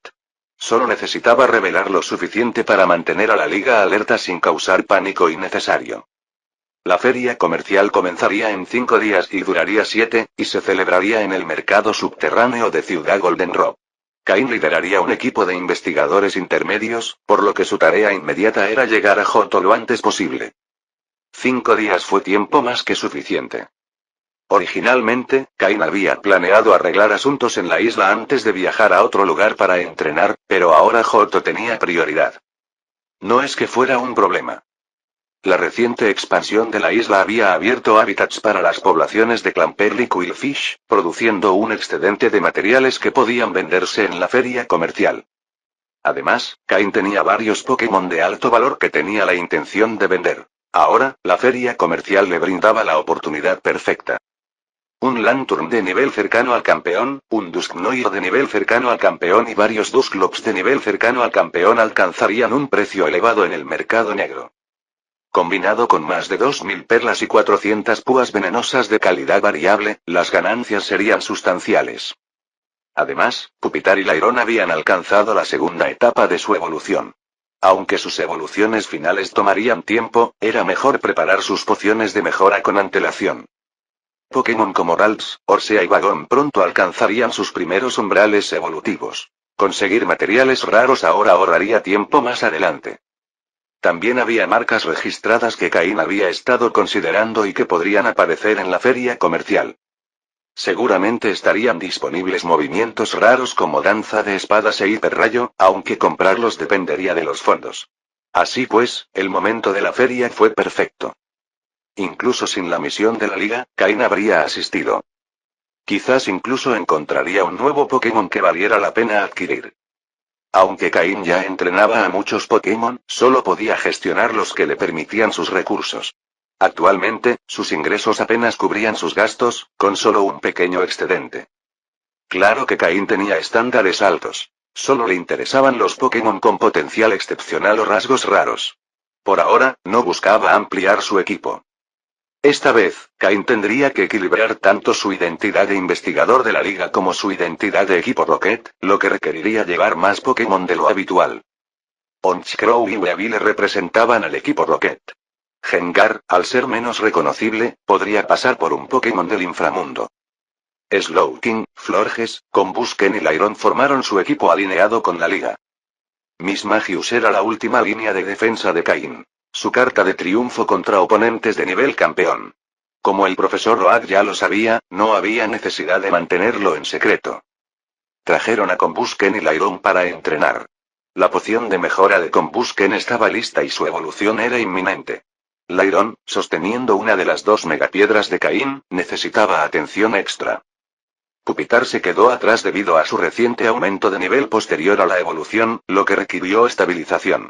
Solo necesitaba revelar lo suficiente para mantener a la liga alerta sin causar pánico innecesario. La feria comercial comenzaría en 5 días y duraría 7, y se celebraría en el mercado subterráneo de Ciudad Goldenrod. Cain lideraría un equipo de investigadores intermedios, por lo que su tarea inmediata era llegar a Johto lo antes posible. 5 días fue tiempo más que suficiente. Originalmente, Cain había planeado arreglar asuntos en la isla antes de viajar a otro lugar para entrenar, pero ahora Johto tenía prioridad. No es que fuera un problema. La reciente expansión de la isla había abierto hábitats para las poblaciones de Clamperl y Quillfish, produciendo un excedente de materiales que podían venderse en la feria comercial. Además, Cain tenía varios Pokémon de alto valor que tenía la intención de vender. Ahora, la feria comercial le brindaba la oportunidad perfecta. Un Lanturn de nivel cercano al campeón, un Dusknoir de nivel cercano al campeón y varios Dusclops de nivel cercano al campeón alcanzarían un precio elevado en el mercado negro. Combinado con más de 2000 perlas y 400 púas venenosas de calidad variable, las ganancias serían sustanciales. Además, Pupitar y Lairon habían alcanzado la segunda etapa de su evolución. Aunque sus evoluciones finales tomarían tiempo, era mejor preparar sus pociones de mejora con antelación. Pokémon como Ralts, Orsea y Bagon pronto alcanzarían sus primeros umbrales evolutivos. Conseguir materiales raros ahora ahorraría tiempo más adelante. También había marcas registradas que Cain había estado considerando y que podrían aparecer en la feria comercial. Seguramente estarían disponibles movimientos raros como danza de espadas e hiperrayo, aunque comprarlos dependería de los fondos. Así pues, el momento de la feria fue perfecto. Incluso sin la misión de la liga, Cain habría asistido. Quizás incluso encontraría un nuevo Pokémon que valiera la pena adquirir. Aunque Cain ya entrenaba a muchos Pokémon, solo podía gestionar los que le permitían sus recursos. Actualmente, sus ingresos apenas cubrían sus gastos, con solo un pequeño excedente. Claro que Cain tenía estándares altos. Solo le interesaban los Pokémon con potencial excepcional o rasgos raros. Por ahora, no buscaba ampliar su equipo. Esta vez, Cain tendría que equilibrar tanto su identidad de investigador de la liga como su identidad de equipo Rocket, lo que requeriría llevar más Pokémon de lo habitual. Honchkrow y Weavile representaban al equipo Rocket. Gengar, al ser menos reconocible, podría pasar por un Pokémon del inframundo. Slowking, Florges, Combusken y Lairon formaron su equipo alineado con la liga. Miss Magius era la última línea de defensa de Cain. Su carta de triunfo contra oponentes de nivel campeón. Como el profesor Roag ya lo sabía, no había necesidad de mantenerlo en secreto. Trajeron a Combusken y Lairon para entrenar. La poción de mejora de Combusken estaba lista y su evolución era inminente. Lairon, sosteniendo una de las 2 megapiedras de Cain, necesitaba atención extra. Pupitar se quedó atrás debido a su reciente aumento de nivel posterior a la evolución, lo que requirió estabilización.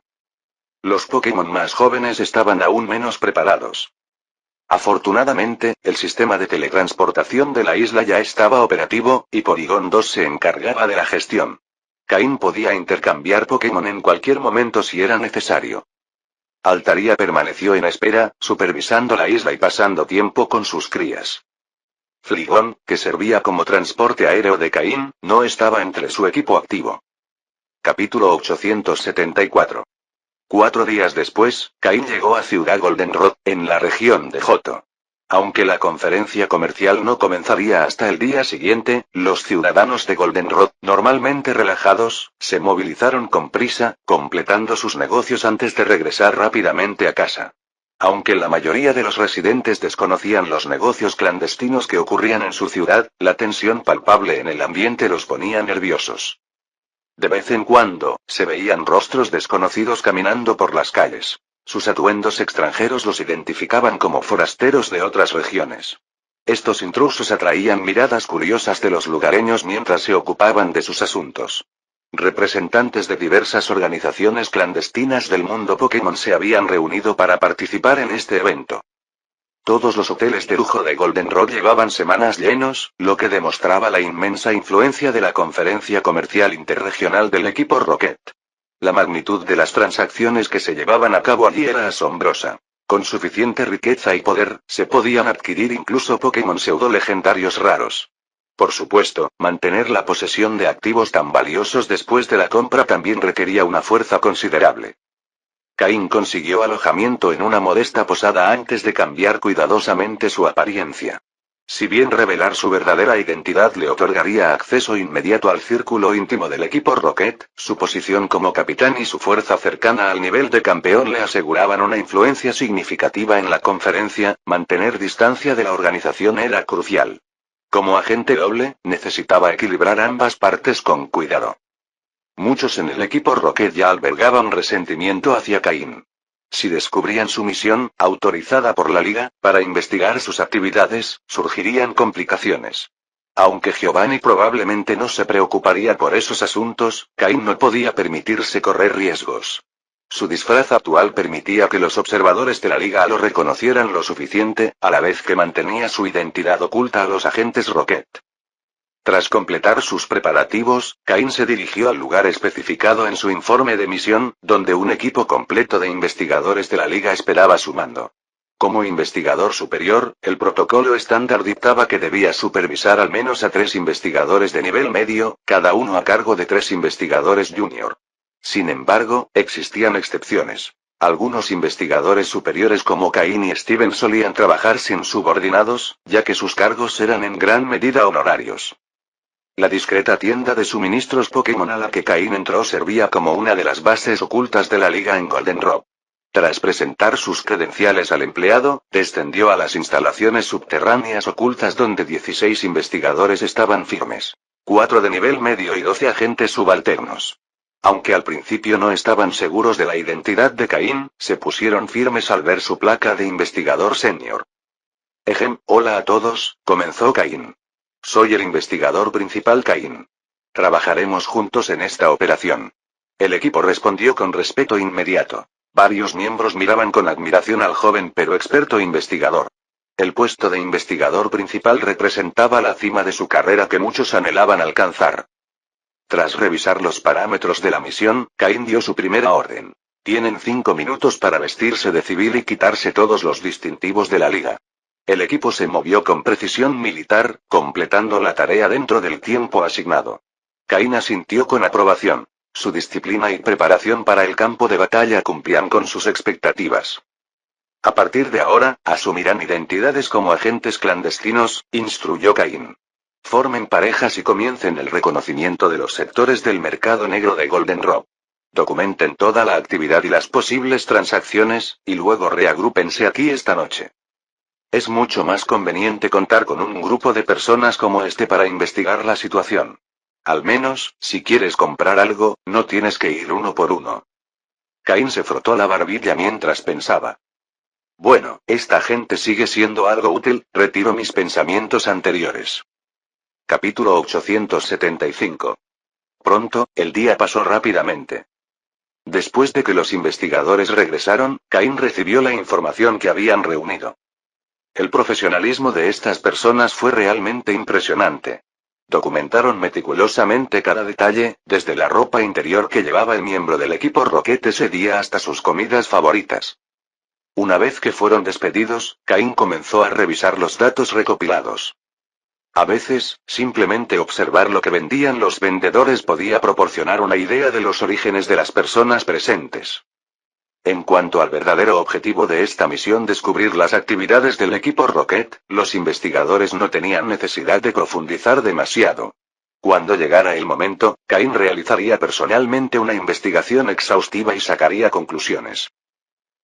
Los Pokémon más jóvenes estaban aún menos preparados. Afortunadamente, el sistema de teletransportación de la isla ya estaba operativo, y Porygon 2 se encargaba de la gestión. Cain podía intercambiar Pokémon en cualquier momento si era necesario. Altaria permaneció en espera, supervisando la isla y pasando tiempo con sus crías. Flygon, que servía como transporte aéreo de Cain, no estaba entre su equipo activo. Capítulo 874. 4 días después, Cain llegó a Ciudad Goldenrod, en la región de Johto. Aunque la conferencia comercial no comenzaría hasta el día siguiente, los ciudadanos de Goldenrod, normalmente relajados, se movilizaron con prisa, completando sus negocios antes de regresar rápidamente a casa. Aunque la mayoría de los residentes desconocían los negocios clandestinos que ocurrían en su ciudad, la tensión palpable en el ambiente los ponía nerviosos. De vez en cuando, se veían rostros desconocidos caminando por las calles. Sus atuendos extranjeros los identificaban como forasteros de otras regiones. Estos intrusos atraían miradas curiosas de los lugareños mientras se ocupaban de sus asuntos. Representantes de diversas organizaciones clandestinas del mundo Pokémon se habían reunido para participar en este evento. Todos los hoteles de lujo de Goldenrod llevaban semanas llenos, lo que demostraba la inmensa influencia de la conferencia comercial interregional del equipo Rocket. La magnitud de las transacciones que se llevaban a cabo allí era asombrosa. Con suficiente riqueza y poder, se podían adquirir incluso Pokémon pseudo-legendarios raros. Por supuesto, mantener la posesión de activos tan valiosos después de la compra también requería una fuerza considerable. Cain consiguió alojamiento en una modesta posada antes de cambiar cuidadosamente su apariencia. Si bien revelar su verdadera identidad le otorgaría acceso inmediato al círculo íntimo del equipo Rocket, su posición como capitán y su fuerza cercana al nivel de campeón le aseguraban una influencia significativa en la conferencia, mantener distancia de la organización era crucial. Como agente doble, necesitaba equilibrar ambas partes con cuidado. Muchos en el equipo Rocket ya albergaban resentimiento hacia Cain. Si descubrían su misión, autorizada por la Liga, para investigar sus actividades, surgirían complicaciones. Aunque Giovanni probablemente no se preocuparía por esos asuntos, Cain no podía permitirse correr riesgos. Su disfraz actual permitía que los observadores de la Liga lo reconocieran lo suficiente, a la vez que mantenía su identidad oculta a los agentes Rocket. Tras completar sus preparativos, Cain se dirigió al lugar especificado en su informe de misión, donde un equipo completo de investigadores de la Liga esperaba su mando. Como investigador superior, el protocolo estándar dictaba que debía supervisar al menos a 3 investigadores de nivel medio, cada uno a cargo de 3 investigadores junior. Sin embargo, existían excepciones. Algunos investigadores superiores como Cain y Steven solían trabajar sin subordinados, ya que sus cargos eran en gran medida honorarios. La discreta tienda de suministros Pokémon a la que Cain entró servía como una de las bases ocultas de la Liga en Goldenrod. Tras presentar sus credenciales al empleado, descendió a las instalaciones subterráneas ocultas donde 16 investigadores estaban firmes. 4 de nivel medio y 12 agentes subalternos. Aunque al principio no estaban seguros de la identidad de Cain, se pusieron firmes al ver su placa de investigador senior. Hola a todos, comenzó Cain. Soy el investigador principal Cain. Trabajaremos juntos en esta operación. El equipo respondió con respeto inmediato. Varios miembros miraban con admiración al joven pero experto investigador. El puesto de investigador principal representaba la cima de su carrera que muchos anhelaban alcanzar. Tras revisar los parámetros de la misión, Cain dio su primera orden. Tienen 5 minutos para vestirse de civil y quitarse todos los distintivos de la Liga. El equipo se movió con precisión militar, completando la tarea dentro del tiempo asignado. Cain asintió con aprobación. Su disciplina y preparación para el campo de batalla cumplían con sus expectativas. A partir de ahora, asumirán identidades como agentes clandestinos, instruyó Cain. Formen parejas y comiencen el reconocimiento de los sectores del mercado negro de Goldenrod. Documenten toda la actividad y las posibles transacciones, y luego reagrúpense aquí esta noche. Es mucho más conveniente contar con un grupo de personas como este para investigar la situación. Al menos, si quieres comprar algo, no tienes que ir uno por uno. Cain se frotó la barbilla mientras pensaba. Bueno, esta gente sigue siendo algo útil, retiro mis pensamientos anteriores. Capítulo 875. Pronto, el día pasó rápidamente. Después de que los investigadores regresaron, Cain recibió la información que habían reunido. El profesionalismo de estas personas fue realmente impresionante. Documentaron meticulosamente cada detalle, desde la ropa interior que llevaba el miembro del equipo Rocket ese día hasta sus comidas favoritas. Una vez que fueron despedidos, Cain comenzó a revisar los datos recopilados. A veces, simplemente observar lo que vendían los vendedores podía proporcionar una idea de los orígenes de las personas presentes. En cuanto al verdadero objetivo de esta misión, descubrir las actividades del equipo Rocket, los investigadores no tenían necesidad de profundizar demasiado. Cuando llegara el momento, Cain realizaría personalmente una investigación exhaustiva y sacaría conclusiones.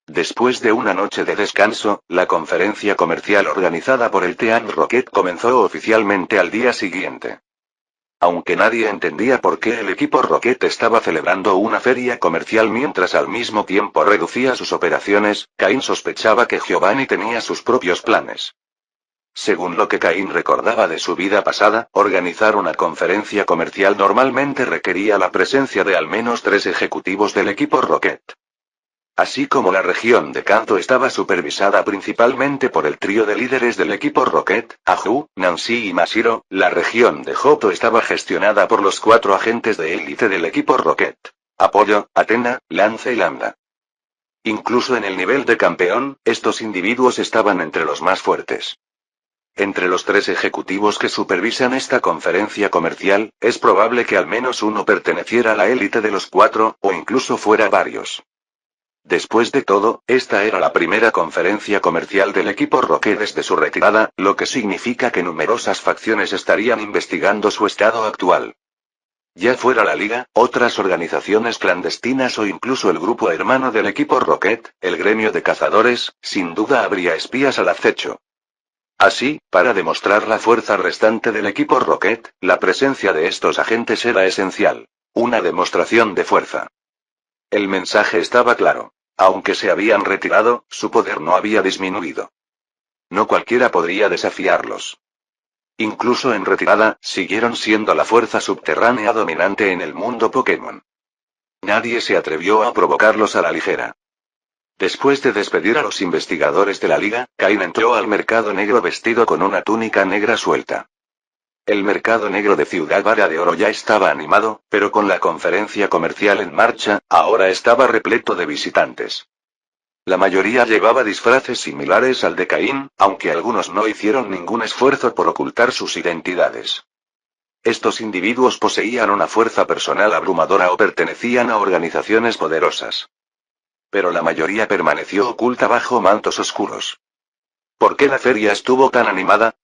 Después de una noche de descanso, la conferencia comercial organizada por el Team Rocket comenzó oficialmente al día siguiente. Aunque nadie entendía por qué el equipo Rocket estaba celebrando una feria comercial mientras al mismo tiempo reducía sus operaciones, Cain sospechaba que Giovanni tenía sus propios planes. Según lo que Cain recordaba de su vida pasada, organizar una conferencia comercial normalmente requería la presencia de al menos 3 ejecutivos del equipo Rocket. Así como la región de Kanto estaba supervisada principalmente por el trío de líderes del equipo Rocket, Aju, Nancy y Mashiro, la región de Johto estaba gestionada por los 4 agentes de élite del equipo Rocket: Apoyo, Athena, Lance y Lambda. Incluso en el nivel de campeón, estos individuos estaban entre los más fuertes. Entre los 3 ejecutivos que supervisan esta conferencia comercial, es probable que al menos uno perteneciera a la élite de los 4, o incluso fuera varios. Después de todo, esta era la primera conferencia comercial del equipo Rocket desde su retirada, lo que significa que numerosas facciones estarían investigando su estado actual. Ya fuera la liga, otras organizaciones clandestinas o incluso el grupo hermano del equipo Rocket, el gremio de cazadores, sin duda habría espías al acecho. Así, para demostrar la fuerza restante del equipo Rocket, la presencia de estos agentes era esencial. Una demostración de fuerza. El mensaje estaba claro. Aunque se habían retirado, su poder no había disminuido. No cualquiera podría desafiarlos. Incluso en retirada, siguieron siendo la fuerza subterránea dominante en el mundo Pokémon. Nadie se atrevió a provocarlos a la ligera. Después de despedir a los investigadores de la liga, Cain entró al mercado negro vestido con una túnica negra suelta. El mercado negro de Ciudad Vara de Oro ya estaba animado, pero con la conferencia comercial en marcha, ahora estaba repleto de visitantes. La mayoría llevaba disfraces similares al de Caín, aunque algunos no hicieron ningún esfuerzo por ocultar sus identidades. Estos individuos poseían una fuerza personal abrumadora o pertenecían a organizaciones poderosas. Pero la mayoría permaneció oculta bajo mantos oscuros. ¿Por qué la feria estuvo tan animada?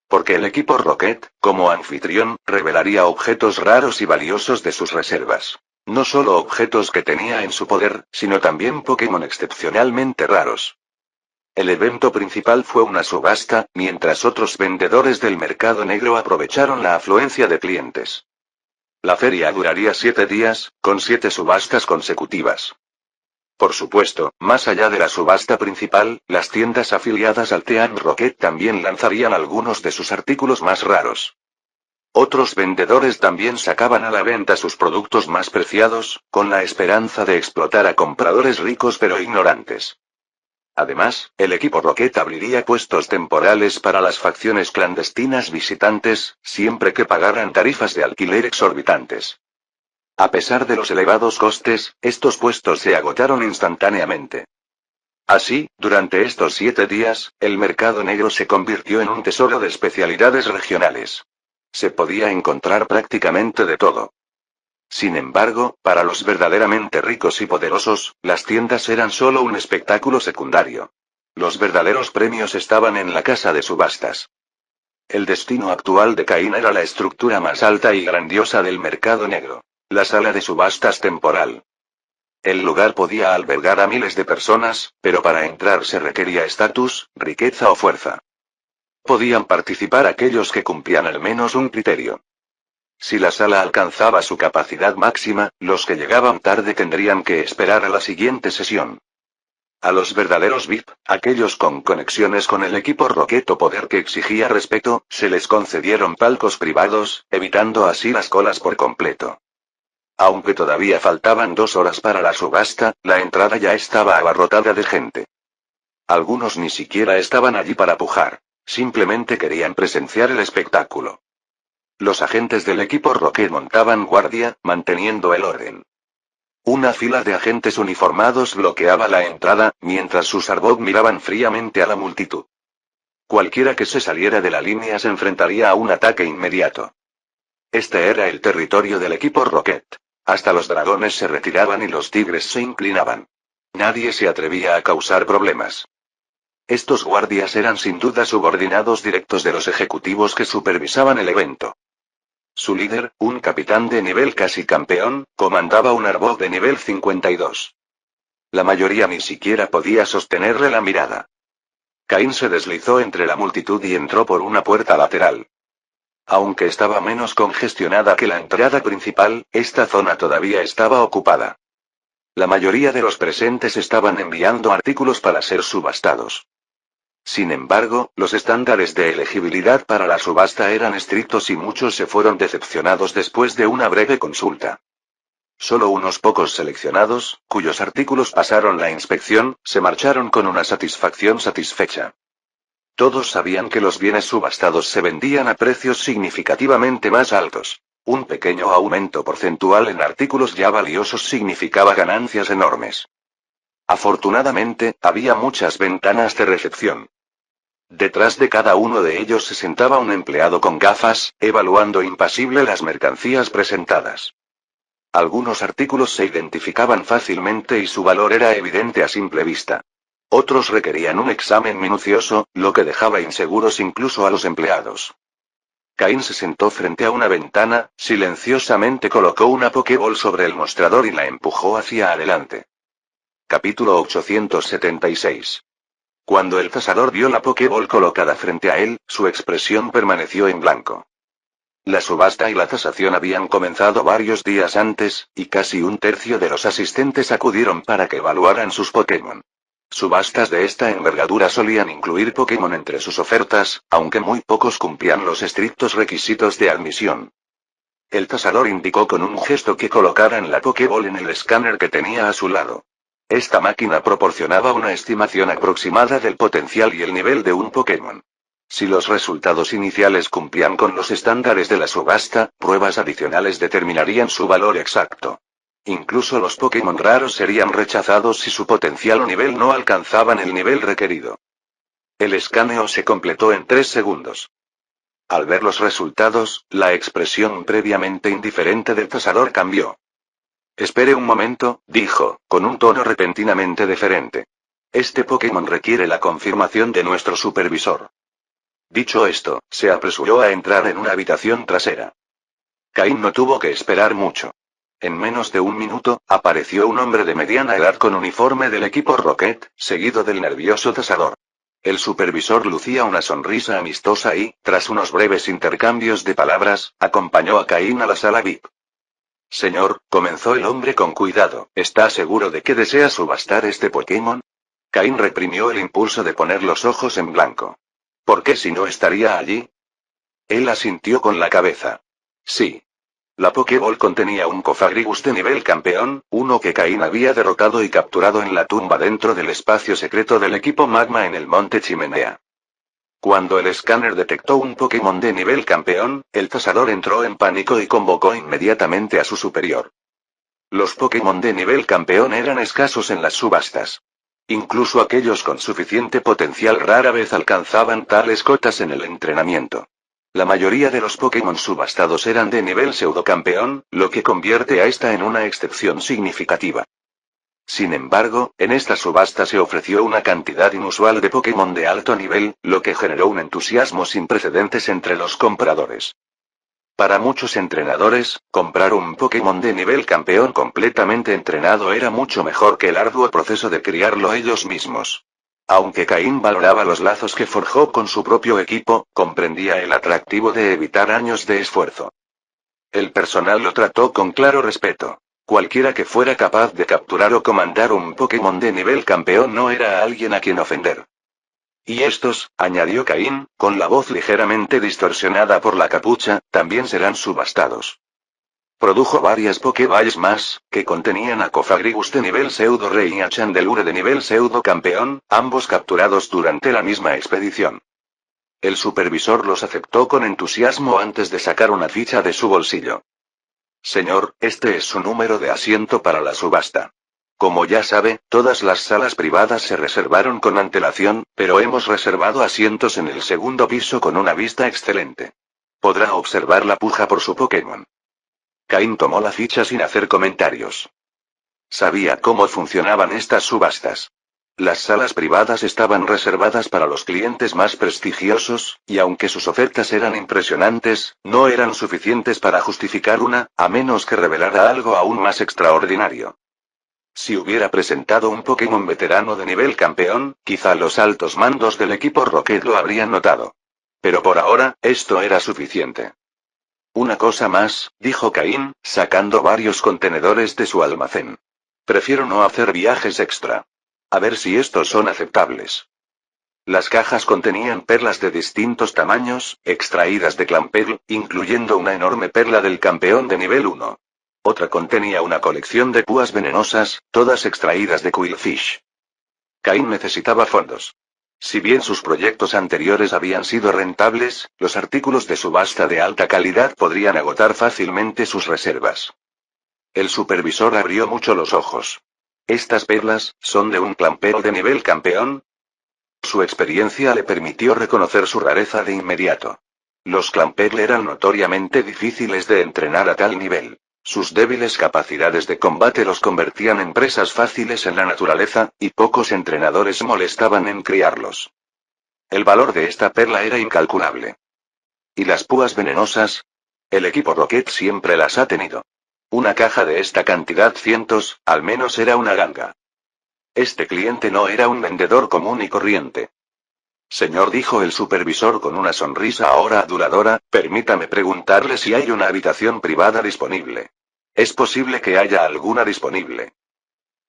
Porque el equipo Rocket, como anfitrión, revelaría objetos raros y valiosos de sus reservas. No solo objetos que tenía en su poder, sino también Pokémon excepcionalmente raros. El evento principal fue una subasta, mientras otros vendedores del mercado negro aprovecharon la afluencia de clientes. La feria duraría 7 días, con 7 subastas consecutivas. Por supuesto, más allá de la subasta principal, las tiendas afiliadas al Team Rocket también lanzarían algunos de sus artículos más raros. Otros vendedores también sacaban a la venta sus productos más preciados, con la esperanza de explotar a compradores ricos pero ignorantes. Además, el equipo Rocket abriría puestos temporales para las facciones clandestinas visitantes, siempre que pagaran tarifas de alquiler exorbitantes. A pesar de los elevados costes, estos puestos se agotaron instantáneamente. Así, durante estos 7 días, el mercado negro se convirtió en un tesoro de especialidades regionales. Se podía encontrar prácticamente de todo. Sin embargo, para los verdaderamente ricos y poderosos, las tiendas eran solo un espectáculo secundario. Los verdaderos premios estaban en la casa de subastas. El destino actual de Caín era la estructura más alta y grandiosa del mercado negro. La sala de subastas temporal. El lugar podía albergar a miles de personas, pero para entrar se requería estatus, riqueza o fuerza. Podían participar aquellos que cumplían al menos un criterio. Si la sala alcanzaba su capacidad máxima, los que llegaban tarde tendrían que esperar a la siguiente sesión. A los verdaderos VIP, aquellos con conexiones con el equipo Rocket o poder que exigía respeto, se les concedieron palcos privados, evitando así las colas por completo. Aunque todavía faltaban 2 horas para la subasta, la entrada ya estaba abarrotada de gente. Algunos ni siquiera estaban allí para pujar. Simplemente querían presenciar el espectáculo. Los agentes del equipo Rocket montaban guardia, manteniendo el orden. Una fila de agentes uniformados bloqueaba la entrada, mientras sus Arbok miraban fríamente a la multitud. Cualquiera que se saliera de la línea se enfrentaría a un ataque inmediato. Este era el territorio del equipo Rocket. Hasta los dragones se retiraban y los tigres se inclinaban. Nadie se atrevía a causar problemas. Estos guardias eran sin duda subordinados directos de los ejecutivos que supervisaban el evento. Su líder, un capitán de nivel casi campeón, comandaba un Arbok de nivel 52. La mayoría ni siquiera podía sostenerle la mirada. Caín se deslizó entre la multitud y entró por una puerta lateral. Aunque estaba menos congestionada que la entrada principal, esta zona todavía estaba ocupada. La mayoría de los presentes estaban enviando artículos para ser subastados. Sin embargo, los estándares de elegibilidad para la subasta eran estrictos y muchos se fueron decepcionados después de una breve consulta. Solo unos pocos seleccionados, cuyos artículos pasaron la inspección, se marcharon con una satisfacción satisfecha. Todos sabían que los bienes subastados se vendían a precios significativamente más altos. Un pequeño aumento porcentual en artículos ya valiosos significaba ganancias enormes. Afortunadamente, había muchas ventanas de recepción. Detrás de cada uno de ellos se sentaba un empleado con gafas, evaluando impasible las mercancías presentadas. Algunos artículos se identificaban fácilmente y su valor era evidente a simple vista. Otros requerían un examen minucioso, lo que dejaba inseguros incluso a los empleados. Caín se sentó frente a una ventana, silenciosamente colocó una Pokéball sobre el mostrador y la empujó hacia adelante. Capítulo 876. Cuando el tasador vio la Pokéball colocada frente a él, su expresión permaneció en blanco. La subasta y la tasación habían comenzado varios días antes, y casi un tercio de los asistentes acudieron para que evaluaran sus Pokémon. Subastas de esta envergadura solían incluir Pokémon entre sus ofertas, aunque muy pocos cumplían los estrictos requisitos de admisión. El tasador indicó con un gesto que colocaran la Pokéball en el escáner que tenía a su lado. Esta máquina proporcionaba una estimación aproximada del potencial y el nivel de un Pokémon. Si los resultados iniciales cumplían con los estándares de la subasta, pruebas adicionales determinarían su valor exacto. Incluso los Pokémon raros serían rechazados si su potencial o nivel no alcanzaban el nivel requerido. El escaneo se completó en 3 segundos. Al ver los resultados, la expresión previamente indiferente del tasador cambió. Espere un momento, dijo, con un tono repentinamente deferente. Este Pokémon requiere la confirmación de nuestro supervisor. Dicho esto, se apresuró a entrar en una habitación trasera. Caín no tuvo que esperar mucho. En menos de un minuto, apareció un hombre de mediana edad con uniforme del equipo Rocket, seguido del nervioso tasador. El supervisor lucía una sonrisa amistosa y, tras unos breves intercambios de palabras, acompañó a Caín a la sala VIP. Señor, comenzó el hombre con cuidado, ¿está seguro de que desea subastar este Pokémon? Caín reprimió el impulso de poner los ojos en blanco. ¿Por qué si no estaría allí? Él asintió con la cabeza. Sí. La Pokéball contenía un Cofagrigus de nivel campeón, uno que Caín había derrotado y capturado en la tumba dentro del espacio secreto del equipo Magma en el Monte Chimenea. Cuando el escáner detectó un Pokémon de nivel campeón, el tasador entró en pánico y convocó inmediatamente a su superior. Los Pokémon de nivel campeón eran escasos en las subastas. Incluso aquellos con suficiente potencial rara vez alcanzaban tales cotas en el entrenamiento. La mayoría de los Pokémon subastados eran de nivel pseudocampeón, lo que convierte a esta en una excepción significativa. Sin embargo, en esta subasta se ofreció una cantidad inusual de Pokémon de alto nivel, lo que generó un entusiasmo sin precedentes entre los compradores. Para muchos entrenadores, comprar un Pokémon de nivel campeón completamente entrenado era mucho mejor que el arduo proceso de criarlo ellos mismos. Aunque Caín valoraba los lazos que forjó con su propio equipo, comprendía el atractivo de evitar años de esfuerzo. El personal lo trató con claro respeto. Cualquiera que fuera capaz de capturar o comandar un Pokémon de nivel campeón no era alguien a quien ofender. Y estos, añadió Caín, con la voz ligeramente distorsionada por la capucha, también serán subastados. Produjo varias Pokéballs más, que contenían a Cofagrigus de nivel pseudo rey y a Chandelure de nivel pseudo campeón, ambos capturados durante la misma expedición. El supervisor los aceptó con entusiasmo antes de sacar una ficha de su bolsillo. Señor, este es su número de asiento para la subasta. Como ya sabe, todas las salas privadas se reservaron con antelación, pero hemos reservado asientos en el segundo piso con una vista excelente. Podrá observar la puja por su Pokémon. Caín tomó la ficha sin hacer comentarios. Sabía cómo funcionaban estas subastas. Las salas privadas estaban reservadas para los clientes más prestigiosos, y aunque sus ofertas eran impresionantes, no eran suficientes para justificar una, a menos que revelara algo aún más extraordinario. Si hubiera presentado un Pokémon veterano de nivel campeón, quizá los altos mandos del equipo Rocket lo habrían notado. Pero por ahora, esto era suficiente. Una cosa más, dijo Caín, sacando varios contenedores de su almacén. Prefiero no hacer viajes extra. A ver si estos son aceptables. Las cajas contenían perlas de distintos tamaños, extraídas de Clamperl, incluyendo una enorme perla del campeón de nivel 1. Otra contenía una colección de púas venenosas, todas extraídas de Quillfish. Caín necesitaba fondos. Si bien sus proyectos anteriores habían sido rentables, los artículos de subasta de alta calidad podrían agotar fácilmente sus reservas. El supervisor abrió mucho los ojos. ¿Estas perlas son de un Clamperl de nivel campeón? Su experiencia le permitió reconocer su rareza de inmediato. Los Clamperl eran notoriamente difíciles de entrenar a tal nivel. Sus débiles capacidades de combate los convertían en presas fáciles en la naturaleza, y pocos entrenadores molestaban en criarlos. El valor de esta perla era incalculable. ¿Y las púas venenosas? El equipo Rocket siempre las ha tenido. Una caja de esta cantidad cientos, al menos era una ganga. Este cliente no era un vendedor común y corriente. Señor, dijo el supervisor con una sonrisa ahora aduladora, permítame preguntarle si hay una habitación privada disponible. ¿Es posible que haya alguna disponible?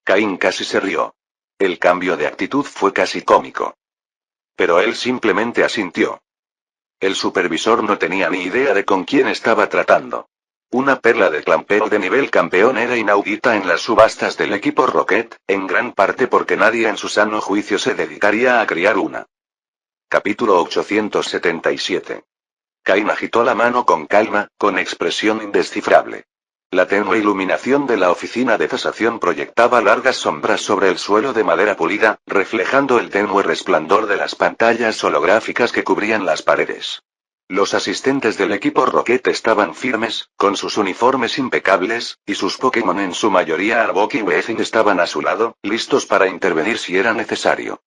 Caín casi se rió. El cambio de actitud fue casi cómico. Pero él simplemente asintió. El supervisor no tenía ni idea de con quién estaba tratando. Una perla de clampeo de nivel campeón era inaudita en las subastas del equipo Rocket, en gran parte porque nadie en su sano juicio se dedicaría a criar una. Capítulo 877. Caín agitó la mano con calma, con expresión indescifrable. La tenue iluminación de la oficina de tasación proyectaba largas sombras sobre el suelo de madera pulida, reflejando el tenue resplandor de las pantallas holográficas que cubrían las paredes. Los asistentes del equipo Rocket estaban firmes, con sus uniformes impecables, y sus Pokémon en su mayoría Arbok y Weezing estaban a su lado, listos para intervenir si era necesario.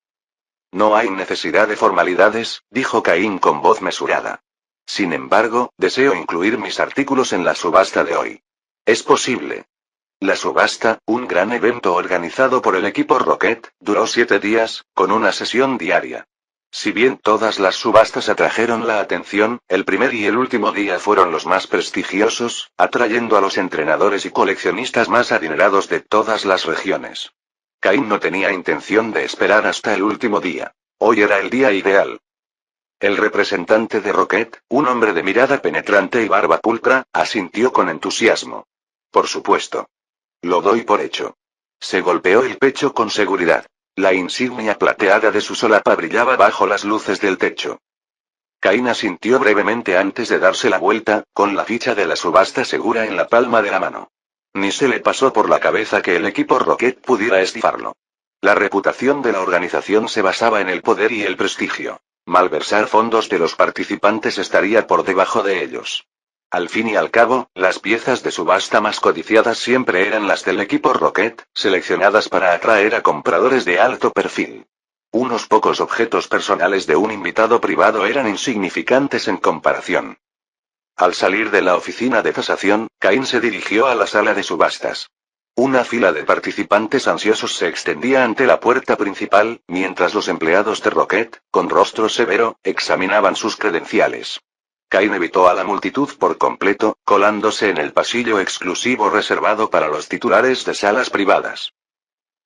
No hay necesidad de formalidades, dijo Caín con voz mesurada. Sin embargo, deseo incluir mis artículos en la subasta de hoy. ¿Es posible? La subasta, un gran evento organizado por el equipo Rocket, duró 7 días, con una sesión diaria. Si bien todas las subastas atrajeron la atención, el primer y el último día fueron los más prestigiosos, atrayendo a los entrenadores y coleccionistas más adinerados de todas las regiones. Caín no tenía intención de esperar hasta el último día. Hoy era el día ideal. El representante de Rocket, un hombre de mirada penetrante y barba pulcra, asintió con entusiasmo. Por supuesto. Lo doy por hecho. Se golpeó el pecho con seguridad. La insignia plateada de su solapa brillaba bajo las luces del techo. Caín asintió brevemente antes de darse la vuelta, con la ficha de la subasta segura en la palma de la mano. Ni se le pasó por la cabeza que el equipo Rocket pudiera estifarlo. La reputación de la organización se basaba en el poder y el prestigio. Malversar fondos de los participantes estaría por debajo de ellos. Al fin y al cabo, las piezas de subasta más codiciadas siempre eran las del equipo Rocket, seleccionadas para atraer a compradores de alto perfil. Unos pocos objetos personales de un invitado privado eran insignificantes en comparación. Al salir de la oficina de tasación, Caín se dirigió a la sala de subastas. Una fila de participantes ansiosos se extendía ante la puerta principal, mientras los empleados de Rocket, con rostro severo, examinaban sus credenciales. Caín evitó a la multitud por completo, colándose en el pasillo exclusivo reservado para los titulares de salas privadas.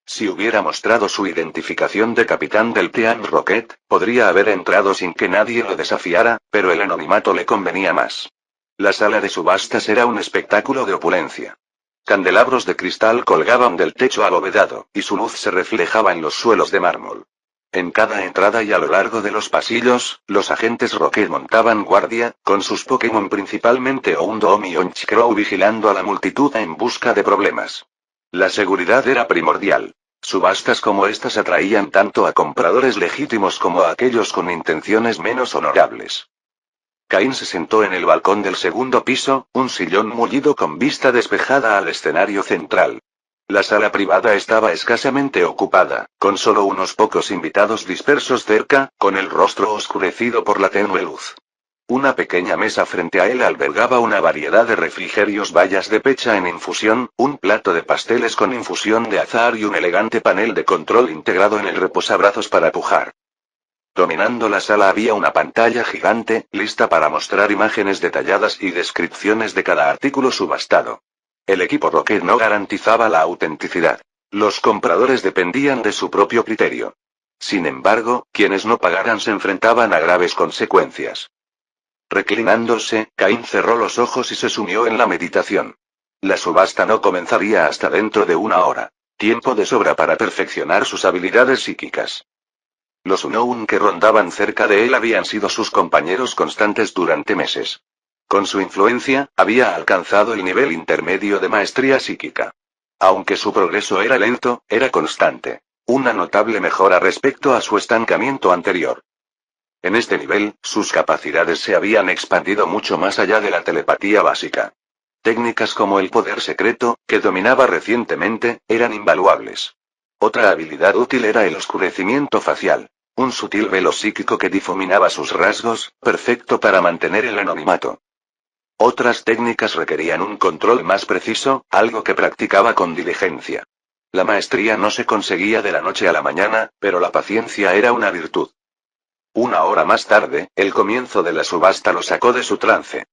Si hubiera mostrado su identificación de capitán del Team Rocket, podría haber entrado sin que nadie lo desafiara, pero el anonimato le convenía más. La sala de subastas era un espectáculo de opulencia. Candelabros de cristal colgaban del techo abovedado, y su luz se reflejaba en los suelos de mármol. En cada entrada y a lo largo de los pasillos, los agentes Rocket montaban guardia, con sus Pokémon principalmente Houndoom y Honchkrow vigilando a la multitud en busca de problemas. La seguridad era primordial. Subastas como estas atraían tanto a compradores legítimos como a aquellos con intenciones menos honorables. Caín se sentó en el balcón del segundo piso, un sillón mullido con vista despejada al escenario central. La sala privada estaba escasamente ocupada, con solo unos pocos invitados dispersos cerca, con el rostro oscurecido por la tenue luz. Una pequeña mesa frente a él albergaba una variedad de refrigerios bayas de pecha en infusión, un plato de pasteles con infusión de azahar y un elegante panel de control integrado en el reposabrazos para pujar. Dominando la sala había una pantalla gigante, lista para mostrar imágenes detalladas y descripciones de cada artículo subastado. El equipo Rocket no garantizaba la autenticidad. Los compradores dependían de su propio criterio. Sin embargo, quienes no pagaran se enfrentaban a graves consecuencias. Reclinándose, Caín cerró los ojos y se sumió en la meditación. La subasta no comenzaría hasta dentro de 1 hora. Tiempo de sobra para perfeccionar sus habilidades psíquicas. Los Unown que rondaban cerca de él habían sido sus compañeros constantes durante meses. Con su influencia, había alcanzado el nivel intermedio de maestría psíquica. Aunque su progreso era lento, era constante. Una notable mejora respecto a su estancamiento anterior. En este nivel, sus capacidades se habían expandido mucho más allá de la telepatía básica. Técnicas como el poder secreto, que dominaba recientemente, eran invaluables. Otra habilidad útil era el oscurecimiento facial. Un sutil velo psíquico que difuminaba sus rasgos, perfecto para mantener el anonimato. Otras técnicas requerían un control más preciso, algo que practicaba con diligencia. La maestría no se conseguía de la noche a la mañana, pero la paciencia era una virtud. Una hora más tarde, el comienzo de la subasta lo sacó de su trance.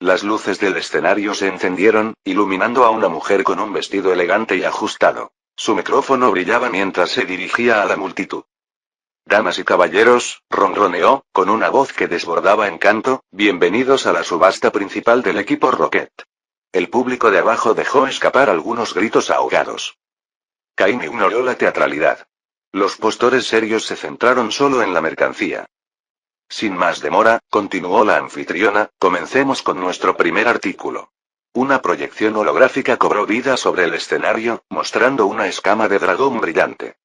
Las luces del escenario se encendieron, iluminando a una mujer con un vestido elegante y ajustado. Su micrófono brillaba mientras se dirigía a la multitud. Damas y caballeros, ronroneó, con una voz que desbordaba encanto, bienvenidos a la subasta principal del equipo Rocket. El público de abajo dejó escapar algunos gritos ahogados. Cain ignoró la teatralidad. Los postores serios se centraron solo en la mercancía. Sin más demora, continuó la anfitriona, comencemos con nuestro primer artículo. Una proyección holográfica cobró vida sobre el escenario, mostrando una escama de dragón brillante.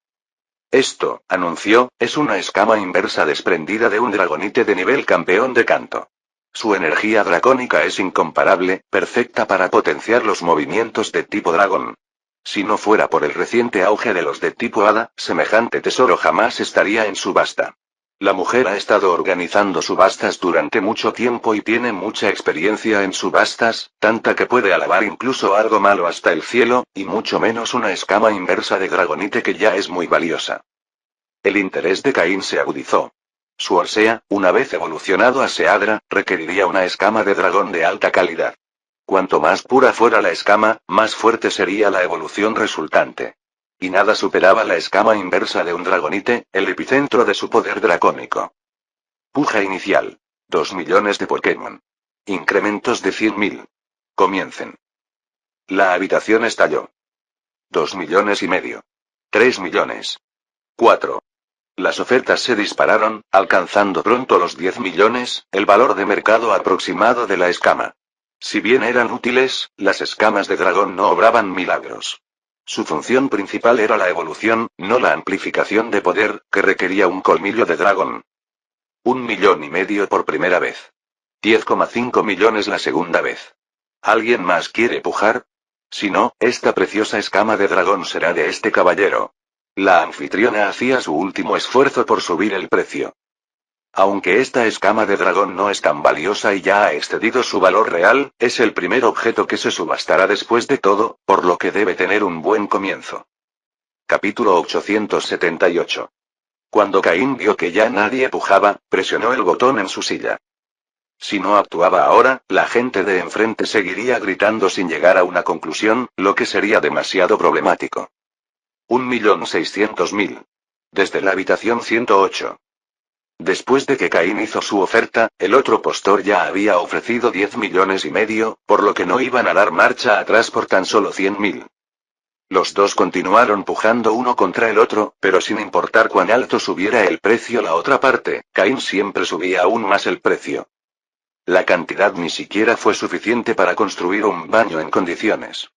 Esto, anunció, es una escama inversa desprendida de un dragonite de nivel campeón de canto. Su energía dracónica es incomparable, perfecta para potenciar los movimientos de tipo dragón. Si no fuera por el reciente auge de los de tipo hada, semejante tesoro jamás estaría en subasta. La mujer ha estado organizando subastas durante mucho tiempo y tiene mucha experiencia en subastas, tanta que puede alabar incluso algo malo hasta el cielo, y mucho menos una escama inversa de dragonite que ya es muy valiosa. El interés de Caín se agudizó. Su Orsea, una vez evolucionado a Seadra, requeriría una escama de dragón de alta calidad. Cuanto más pura fuera la escama, más fuerte sería la evolución resultante. Y nada superaba la escama inversa de un dragonite, el epicentro de su poder dracónico. Puja inicial. 2 millones de Pokémon. Incrementos de 100.000. Comiencen. La habitación estalló. 2 millones y medio. 3 millones. 4. Las ofertas se dispararon, alcanzando pronto los 10 millones, el valor de mercado aproximado de la escama. Si bien eran útiles, las escamas de dragón no obraban milagros. Su función principal era la evolución, no la amplificación de poder, que requería un colmillo de dragón. 1,5 millones por primera vez. 10,5 millones la segunda vez. ¿Alguien más quiere pujar? Si no, esta preciosa escama de dragón será de este caballero. La anfitriona hacía su último esfuerzo por subir el precio. Aunque esta escama de dragón no es tan valiosa y ya ha excedido su valor real, es el primer objeto que se subastará después de todo, por lo que debe tener un buen comienzo. Capítulo 878. Cuando Caín vio que ya nadie pujaba, presionó el botón en su silla. Si no actuaba ahora, la gente de enfrente seguiría gritando sin llegar a una conclusión, lo que sería demasiado problemático. 1.600.000. Desde la habitación 108. Después de que Caín hizo su oferta, el otro postor ya había ofrecido 10 millones y medio, por lo que no iban a dar marcha atrás por tan solo 100.000. Los dos continuaron pujando uno contra el otro, pero sin importar cuán alto subiera el precio la otra parte, Caín siempre subía aún más el precio. La cantidad ni siquiera fue suficiente para construir un baño en condiciones.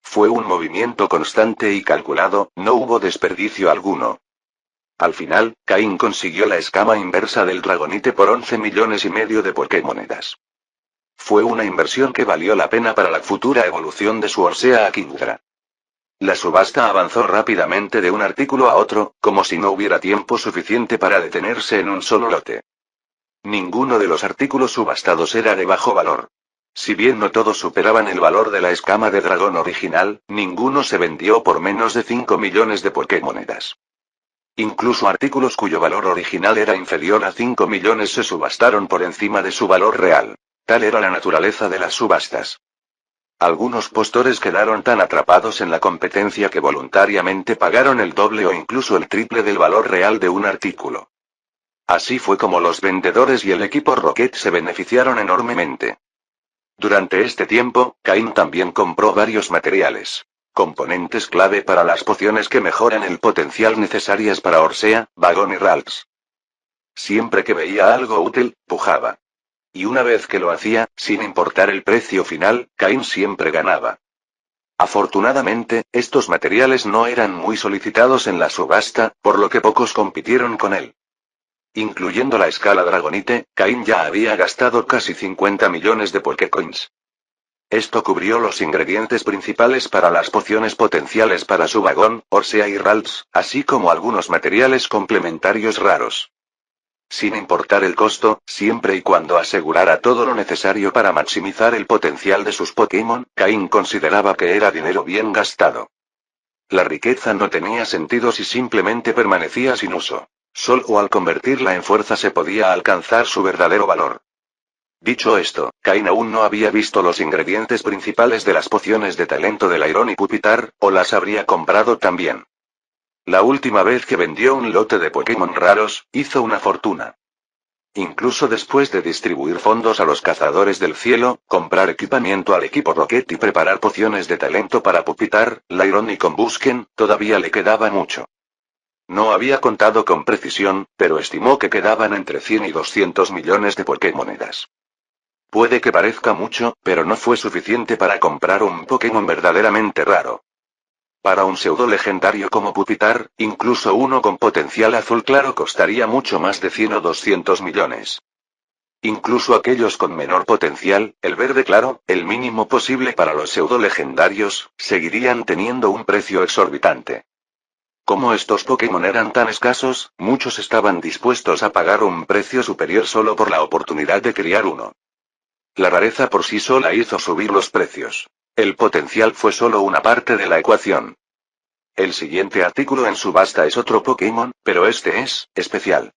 Fue un movimiento constante y calculado, no hubo desperdicio alguno. Al final, Caín consiguió la escama inversa del dragonite por 11 millones y medio de Pokémonedas. Fue una inversión que valió la pena para la futura evolución de su Orsea a Kingdra. La subasta avanzó rápidamente de un artículo a otro, como si no hubiera tiempo suficiente para detenerse en un solo lote. Ninguno de los artículos subastados era de bajo valor. Si bien no todos superaban el valor de la escama de dragón original, ninguno se vendió por menos de 5 millones de Pokémonedas. Incluso artículos cuyo valor original era inferior a 5 millones se subastaron por encima de su valor real. Tal era la naturaleza de las subastas. Algunos postores quedaron tan atrapados en la competencia que voluntariamente pagaron el doble o incluso el triple del valor real de un artículo. Así fue como los vendedores y el equipo Rocket se beneficiaron enormemente. Durante este tiempo, Caín también compró varios materiales. Componentes clave para las pociones que mejoran el potencial necesarias para Orsea, Vagón y Ralts. Siempre que veía algo útil, pujaba. Y una vez que lo hacía, sin importar el precio final, Caín siempre ganaba. Afortunadamente, estos materiales no eran muy solicitados en la subasta, por lo que pocos compitieron con él. Incluyendo la escala Dragonite, Caín ya había gastado casi 50 millones de Pokécoins. Esto cubrió los ingredientes principales para las pociones potenciales para su vagón, Orsea y Ralts, así como algunos materiales complementarios raros. Sin importar el costo, siempre y cuando asegurara todo lo necesario para maximizar el potencial de sus Pokémon, Cain consideraba que era dinero bien gastado. La riqueza no tenía sentido si simplemente permanecía sin uso. Solo al convertirla en fuerza se podía alcanzar su verdadero valor. Dicho esto, Cain aún no había visto los ingredientes principales de las pociones de talento de Lairon y Pupitar, o las habría comprado también. La última vez que vendió un lote de Pokémon raros, hizo una fortuna. Incluso después de distribuir fondos a los cazadores del cielo, comprar equipamiento al equipo Rocket y preparar pociones de talento para Pupitar, Lairon y Combusken, todavía le quedaba mucho. No había contado con precisión, pero estimó que quedaban entre 100 y 200 millones de Pokémonedas. Puede que parezca mucho, pero no fue suficiente para comprar un Pokémon verdaderamente raro. Para un pseudo legendario como Pupitar, incluso uno con potencial azul claro costaría mucho más de 100 o 200 millones. Incluso aquellos con menor potencial, el verde claro, el mínimo posible para los pseudo legendarios, seguirían teniendo un precio exorbitante. Como estos Pokémon eran tan escasos, muchos estaban dispuestos a pagar un precio superior solo por la oportunidad de criar uno. La rareza por sí sola hizo subir los precios. El potencial fue solo una parte de la ecuación. El siguiente artículo en subasta es otro Pokémon, pero este es especial.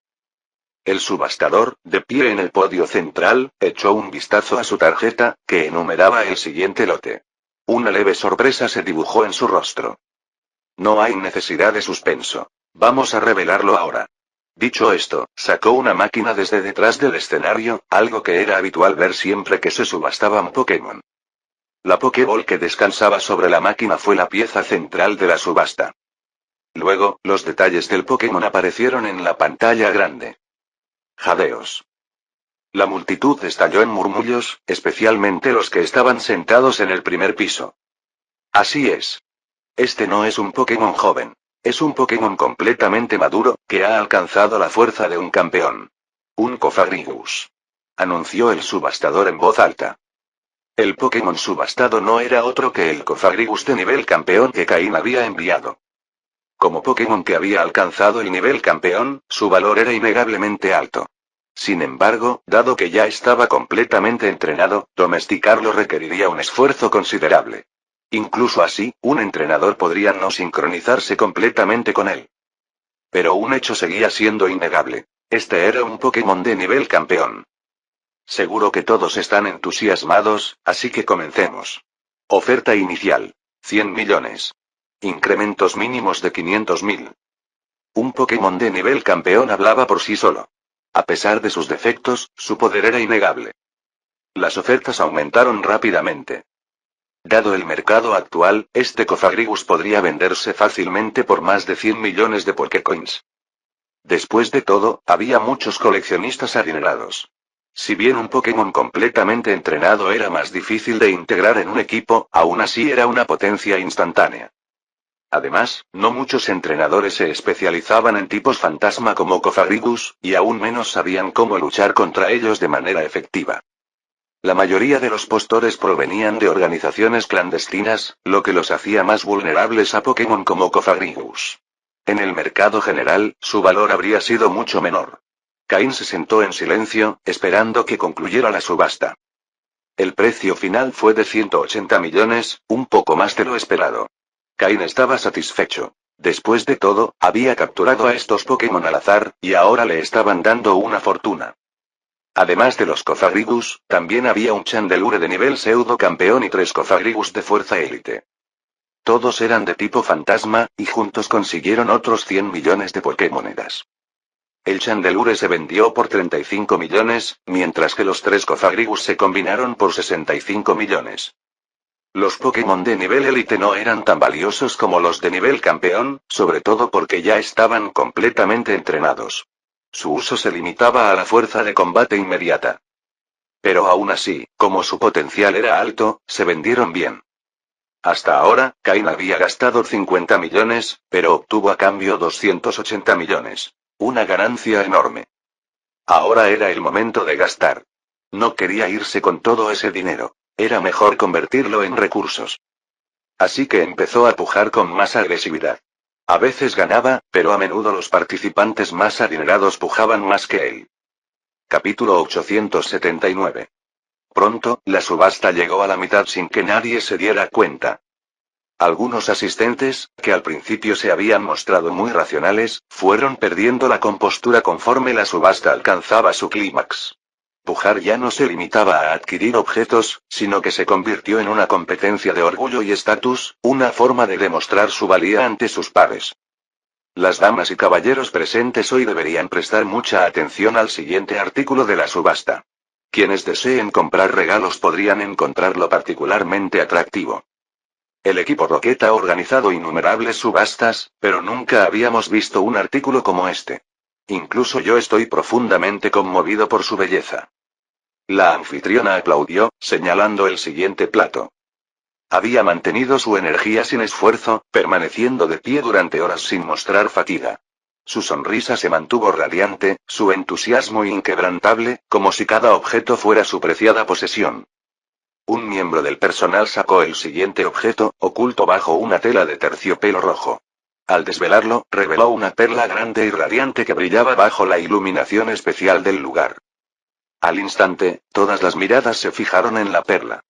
El subastador, de pie en el podio central, echó un vistazo a su tarjeta, que enumeraba el siguiente lote. Una leve sorpresa se dibujó en su rostro. No hay necesidad de suspenso. Vamos a revelarlo ahora. Dicho esto, sacó una máquina desde detrás del escenario, algo que era habitual ver siempre que se subastaban Pokémon. La Pokéball que descansaba sobre la máquina fue la pieza central de la subasta. Luego, los detalles del Pokémon aparecieron en la pantalla grande. Jadeos. La multitud estalló en murmullos, especialmente los que estaban sentados en el primer piso. Así es. Este no es un Pokémon joven. Es un Pokémon completamente maduro, que ha alcanzado la fuerza de un campeón. Un Cofagrigus. Anunció el subastador en voz alta. El Pokémon subastado no era otro que el Cofagrigus de nivel campeón que Cain había enviado. Como Pokémon que había alcanzado el nivel campeón, su valor era innegablemente alto. Sin embargo, dado que ya estaba completamente entrenado, domesticarlo requeriría un esfuerzo considerable. Incluso así, un entrenador podría no sincronizarse completamente con él. Pero un hecho seguía siendo innegable. Este era un Pokémon de nivel campeón. Seguro que todos están entusiasmados, así que comencemos. Oferta inicial. 100 millones. Incrementos mínimos de 500.000. Un Pokémon de nivel campeón hablaba por sí solo. A pesar de sus defectos, su poder era innegable. Las ofertas aumentaron rápidamente. Dado el mercado actual, este Cofagrigus podría venderse fácilmente por más de 100 millones de Pokécoins. Después de todo, había muchos coleccionistas adinerados. Si bien un Pokémon completamente entrenado era más difícil de integrar en un equipo, aún así era una potencia instantánea. Además, no muchos entrenadores se especializaban en tipos fantasma como Cofagrigus, y aún menos sabían cómo luchar contra ellos de manera efectiva. La mayoría de los postores provenían de organizaciones clandestinas, lo que los hacía más vulnerables a Pokémon como Cofagrigus. En el mercado general, su valor habría sido mucho menor. Cain se sentó en silencio, esperando que concluyera la subasta. El precio final fue de 180 millones, un poco más de lo esperado. Cain estaba satisfecho. Después de todo, había capturado a estos Pokémon al azar, y ahora le estaban dando una fortuna. Además de los Cofagrigus, también había un Chandelure de nivel pseudo campeón y 3 Cofagrigus de fuerza élite. Todos eran de tipo fantasma, y juntos consiguieron otros 100 millones de Pokémonedas. El Chandelure se vendió por 35 millones, mientras que los 3 Cofagrigus se combinaron por 65 millones. Los Pokémon de nivel élite no eran tan valiosos como los de nivel campeón, sobre todo porque ya estaban completamente entrenados. Su uso se limitaba a la fuerza de combate inmediata. Pero aún así, como su potencial era alto, se vendieron bien. Hasta ahora, Cain había gastado 50 millones, pero obtuvo a cambio 280 millones. Una ganancia enorme. Ahora era el momento de gastar. No quería irse con todo ese dinero. Era mejor convertirlo en recursos. Así que empezó a pujar con más agresividad. A veces ganaba, pero a menudo los participantes más adinerados pujaban más que él. Capítulo 879. Pronto, la subasta llegó a la mitad sin que nadie se diera cuenta. Algunos asistentes, que al principio se habían mostrado muy racionales, fueron perdiendo la compostura conforme la subasta alcanzaba su clímax. Pujar ya no se limitaba a adquirir objetos, sino que se convirtió en una competencia de orgullo y estatus, una forma de demostrar su valía ante sus pares. Las damas y caballeros presentes hoy deberían prestar mucha atención al siguiente artículo de la subasta. Quienes deseen comprar regalos podrían encontrarlo particularmente atractivo. El equipo Rocket ha organizado innumerables subastas, pero nunca habíamos visto un artículo como este. Incluso yo estoy profundamente conmovido por su belleza. La anfitriona aplaudió, señalando el siguiente plato. Había mantenido su energía sin esfuerzo, permaneciendo de pie durante horas sin mostrar fatiga. Su sonrisa se mantuvo radiante, su entusiasmo inquebrantable, como si cada objeto fuera su preciada posesión. Un miembro del personal sacó el siguiente objeto, oculto bajo una tela de terciopelo rojo. Al desvelarlo, reveló una perla grande y radiante que brillaba bajo la iluminación especial del lugar. Al instante, todas las miradas se fijaron en la perla.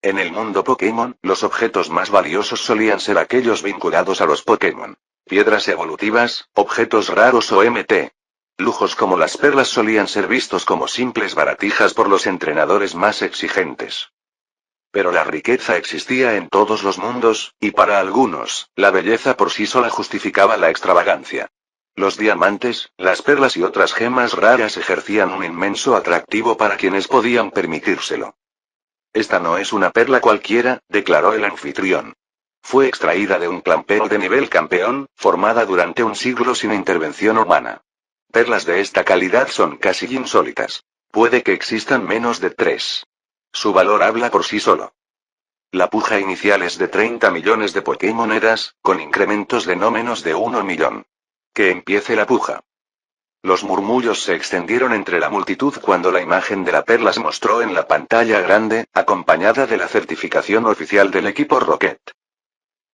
En el mundo Pokémon, los objetos más valiosos solían ser aquellos vinculados a los Pokémon. Piedras evolutivas, objetos raros o MT. Lujos como las perlas solían ser vistos como simples baratijas por los entrenadores más exigentes. Pero la riqueza existía en todos los mundos, y para algunos, la belleza por sí sola justificaba la extravagancia. Los diamantes, las perlas y otras gemas raras ejercían un inmenso atractivo para quienes podían permitírselo. Esta no es una perla cualquiera, declaró el anfitrión. Fue extraída de un clampeo de nivel campeón, formada durante un siglo sin intervención humana. Perlas de esta calidad son casi insólitas. Puede que existan menos de 3. Su valor habla por sí solo. La puja inicial es de 30 millones de Pokémonedas, con incrementos de no menos de 1 millón. Que empiece la puja. Los murmullos se extendieron entre la multitud cuando la imagen de la perla se mostró en la pantalla grande, acompañada de la certificación oficial del equipo Rocket.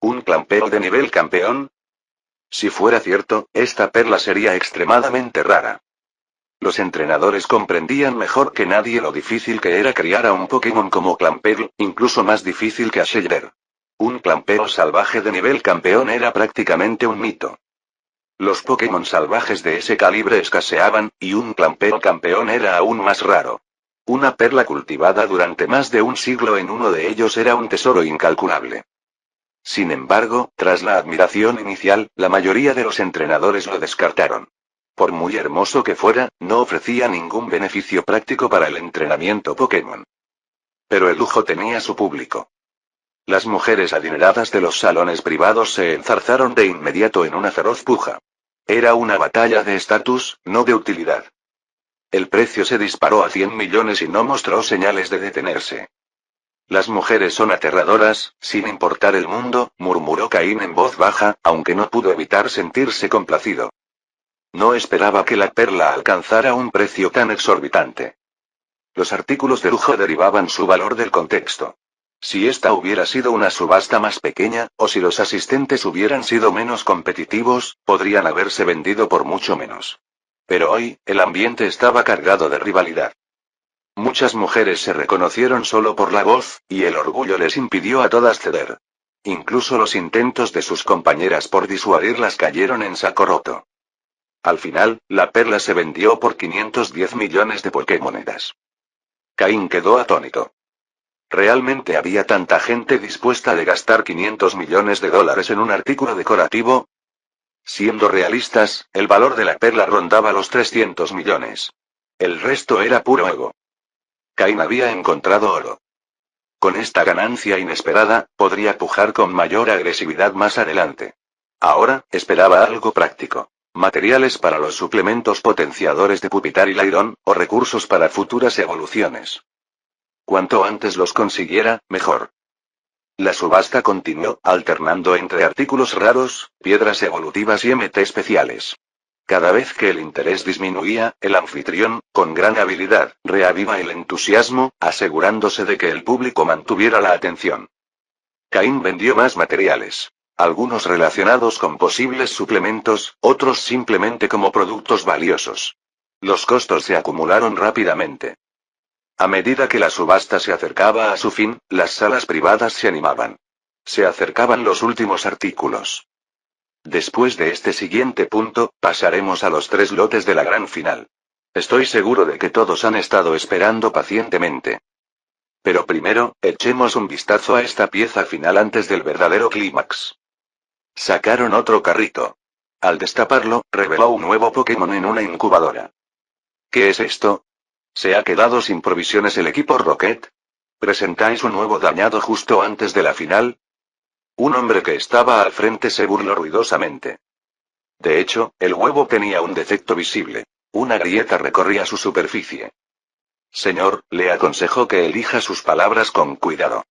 ¿Un clampeo de nivel campeón? Si fuera cierto, esta perla sería extremadamente rara. Los entrenadores comprendían mejor que nadie lo difícil que era criar a un Pokémon como Clamperl, incluso más difícil que a Shellder. Un Clampeo salvaje de nivel campeón era prácticamente un mito. Los Pokémon salvajes de ese calibre escaseaban, y un Clampeo campeón era aún más raro. Una perla cultivada durante más de un siglo en uno de ellos era un tesoro incalculable. Sin embargo, tras la admiración inicial, la mayoría de los entrenadores lo descartaron. Por muy hermoso que fuera, no ofrecía ningún beneficio práctico para el entrenamiento Pokémon. Pero el lujo tenía su público. Las mujeres adineradas de los salones privados se enzarzaron de inmediato en una feroz puja. Era una batalla de estatus, no de utilidad. El precio se disparó a 100 millones y no mostró señales de detenerse. Las mujeres son aterradoras, sin importar el mundo, murmuró Caín en voz baja, aunque no pudo evitar sentirse complacido. No esperaba que la perla alcanzara un precio tan exorbitante. Los artículos de lujo derivaban su valor del contexto. Si esta hubiera sido una subasta más pequeña, o si los asistentes hubieran sido menos competitivos, podrían haberse vendido por mucho menos. Pero hoy, el ambiente estaba cargado de rivalidad. Muchas mujeres se reconocieron solo por la voz, y el orgullo les impidió a todas ceder. Incluso los intentos de sus compañeras por disuadirlas cayeron en saco roto. Al final, la perla se vendió por 510 millones de Pokémonedas. Caín quedó atónito. ¿Realmente había tanta gente dispuesta de gastar 500 millones de dólares en un artículo decorativo? Siendo realistas, el valor de la perla rondaba los 300 millones. El resto era puro ego. Caín había encontrado oro. Con esta ganancia inesperada, podría pujar con mayor agresividad más adelante. Ahora, esperaba algo práctico. Materiales para los suplementos potenciadores de Pupitar y Lairon, o recursos para futuras evoluciones. Cuanto antes los consiguiera, mejor. La subasta continuó, alternando entre artículos raros, piedras evolutivas y MT especiales. Cada vez que el interés disminuía, el anfitrión, con gran habilidad, reaviva el entusiasmo, asegurándose de que el público mantuviera la atención. Caín vendió más materiales. Algunos relacionados con posibles suplementos, otros simplemente como productos valiosos. Los costos se acumularon rápidamente. A medida que la subasta se acercaba a su fin, las salas privadas se animaban. Se acercaban los últimos artículos. Después de este siguiente punto, pasaremos a los 3 lotes de la gran final. Estoy seguro de que todos han estado esperando pacientemente. Pero primero, echemos un vistazo a esta pieza final antes del verdadero clímax. Sacaron otro carrito. Al destaparlo, reveló un nuevo Pokémon en una incubadora. ¿Qué es esto? ¿Se ha quedado sin provisiones el equipo Rocket? ¿Presentáis un nuevo dañado justo antes de la final? Un hombre que estaba al frente se burló ruidosamente. De hecho, el huevo tenía un defecto visible. Una grieta recorría su superficie. Señor, le aconsejo que elija sus palabras con cuidado.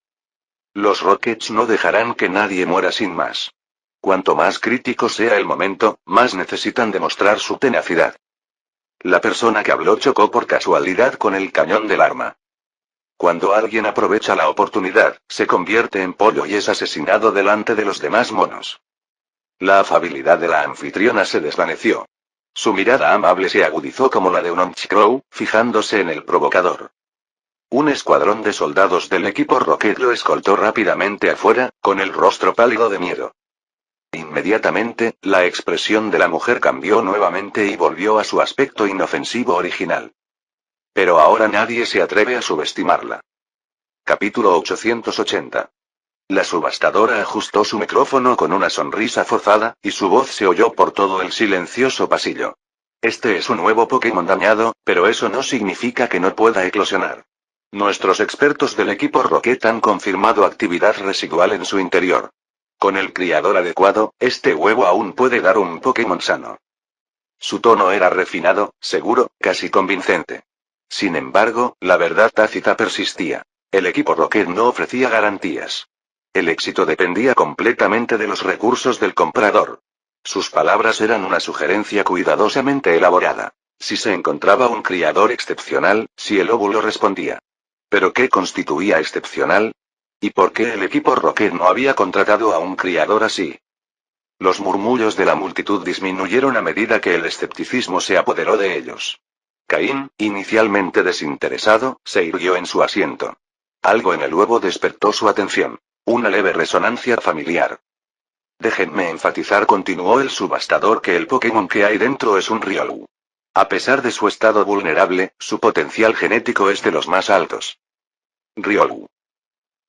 Los Rockets no dejarán que nadie muera sin más. Cuanto más crítico sea el momento, más necesitan demostrar su tenacidad. La persona que habló chocó por casualidad con el cañón del arma. Cuando alguien aprovecha la oportunidad, se convierte en pollo y es asesinado delante de los demás monos. La afabilidad de la anfitriona se desvaneció. Su mirada amable se agudizó como la de un Honchkrow, fijándose en el provocador. Un escuadrón de soldados del equipo Rocket lo escoltó rápidamente afuera, con el rostro pálido de miedo. Inmediatamente, la expresión de la mujer cambió nuevamente y volvió a su aspecto inofensivo original. Pero ahora nadie se atreve a subestimarla. Capítulo 880. La subastadora ajustó su micrófono con una sonrisa forzada, y su voz se oyó por todo el silencioso pasillo. Este es un nuevo Pokémon dañado, pero eso no significa que no pueda eclosionar. Nuestros expertos del equipo Rocket han confirmado actividad residual en su interior. Con el criador adecuado, este huevo aún puede dar un Pokémon sano. Su tono era refinado, seguro, casi convincente. Sin embargo, la verdad tácita persistía. El equipo Rocket no ofrecía garantías. El éxito dependía completamente de los recursos del comprador. Sus palabras eran una sugerencia cuidadosamente elaborada. Si se encontraba un criador excepcional, si el óvulo respondía. ¿Pero qué constituía excepcional? ¿Y por qué el equipo Rocket no había contratado a un criador así? Los murmullos de la multitud disminuyeron a medida que el escepticismo se apoderó de ellos. Caín, inicialmente desinteresado, se irguió en su asiento. Algo en el huevo despertó su atención. Una leve resonancia familiar. Déjenme enfatizar, continuó el subastador, que el Pokémon que hay dentro es un Riolu. A pesar de su estado vulnerable, su potencial genético es de los más altos. Riolu.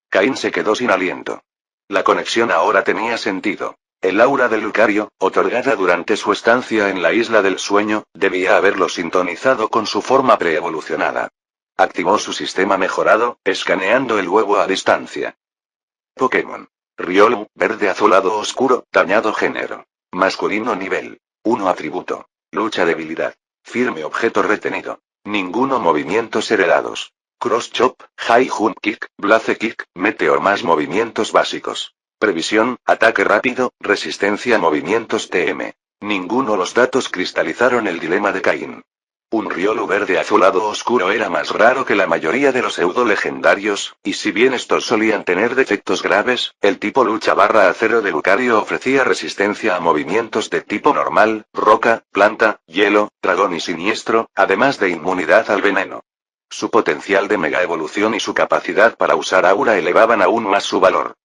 Caín se quedó sin aliento. La conexión ahora tenía sentido. El aura del Lucario, otorgada durante su estancia en la Isla del Sueño, debía haberlo sintonizado con su forma preevolucionada. Activó su sistema mejorado, escaneando el huevo a distancia. Pokémon. Riolu, verde azulado oscuro, dañado género. Masculino nivel 1 atributo. Lucha debilidad. Firme objeto retenido. Ninguno movimientos heredados. Cross Chop, High Jump Kick, Blaze Kick, Meteor más movimientos básicos. Previsión, ataque rápido, resistencia a movimientos TM. Ninguno. Los datos cristalizaron el dilema de Caín. Un Riolu verde azulado oscuro era más raro que la mayoría de los pseudo-legendarios, y si bien estos solían tener defectos graves, el tipo lucha/acero de Lucario ofrecía resistencia a movimientos de tipo normal, roca, planta, hielo, dragón y siniestro, además de inmunidad al veneno. Su potencial de mega evolución y su capacidad para usar aura elevaban aún más su valor.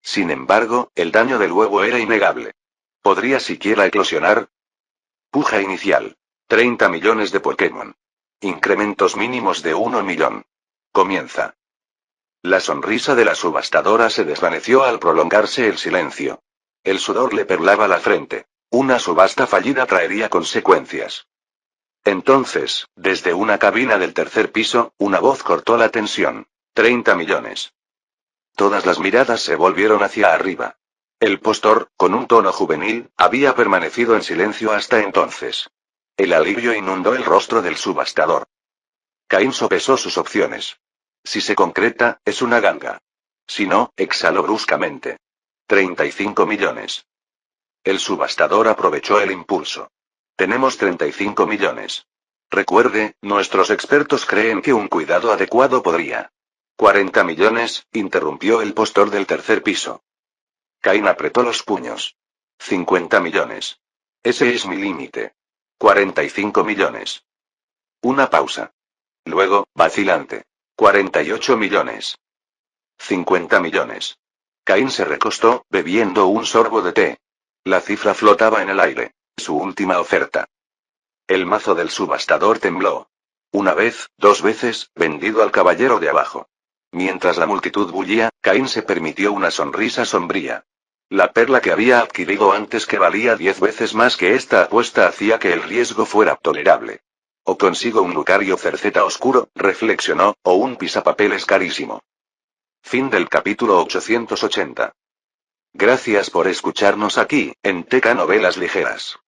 Sin embargo, el daño del huevo era innegable. ¿Podría siquiera eclosionar? Puja inicial. 30 millones de Pokémon. Incrementos mínimos de 1 millón. Comienza. La sonrisa de la subastadora se desvaneció al prolongarse el silencio. El sudor le perlaba la frente. Una subasta fallida traería consecuencias. Entonces, desde una cabina del tercer piso, una voz cortó la tensión. 30 millones. Todas las miradas se volvieron hacia arriba. El postor, con un tono juvenil, había permanecido en silencio hasta entonces. El alivio inundó el rostro del subastador. Caín sopesó sus opciones. Si se concreta, es una ganga. Si no, exhaló bruscamente. 35 millones. El subastador aprovechó el impulso. Tenemos 35 millones. Recuerde, nuestros expertos creen que un cuidado adecuado podría. 40 millones, interrumpió el postor del tercer piso. Cain apretó los puños. 50 millones. Ese es mi límite. 45 millones. Una pausa. Luego, vacilante. 48 millones. 50 millones. Cain se recostó, bebiendo un sorbo de té. La cifra flotaba en el aire. Su última oferta. El mazo del subastador tembló. Una vez, 2 veces, vendido al caballero de abajo. Mientras la multitud bullía, Cain se permitió una sonrisa sombría. La perla que había adquirido antes, que valía 10 veces más que esta apuesta, hacía que el riesgo fuera tolerable. O consigo un Lucario Cerceta oscuro, reflexionó, o un pisapapeles carísimo. Fin del capítulo 880. Gracias por escucharnos aquí, en TK Novelas Ligeras.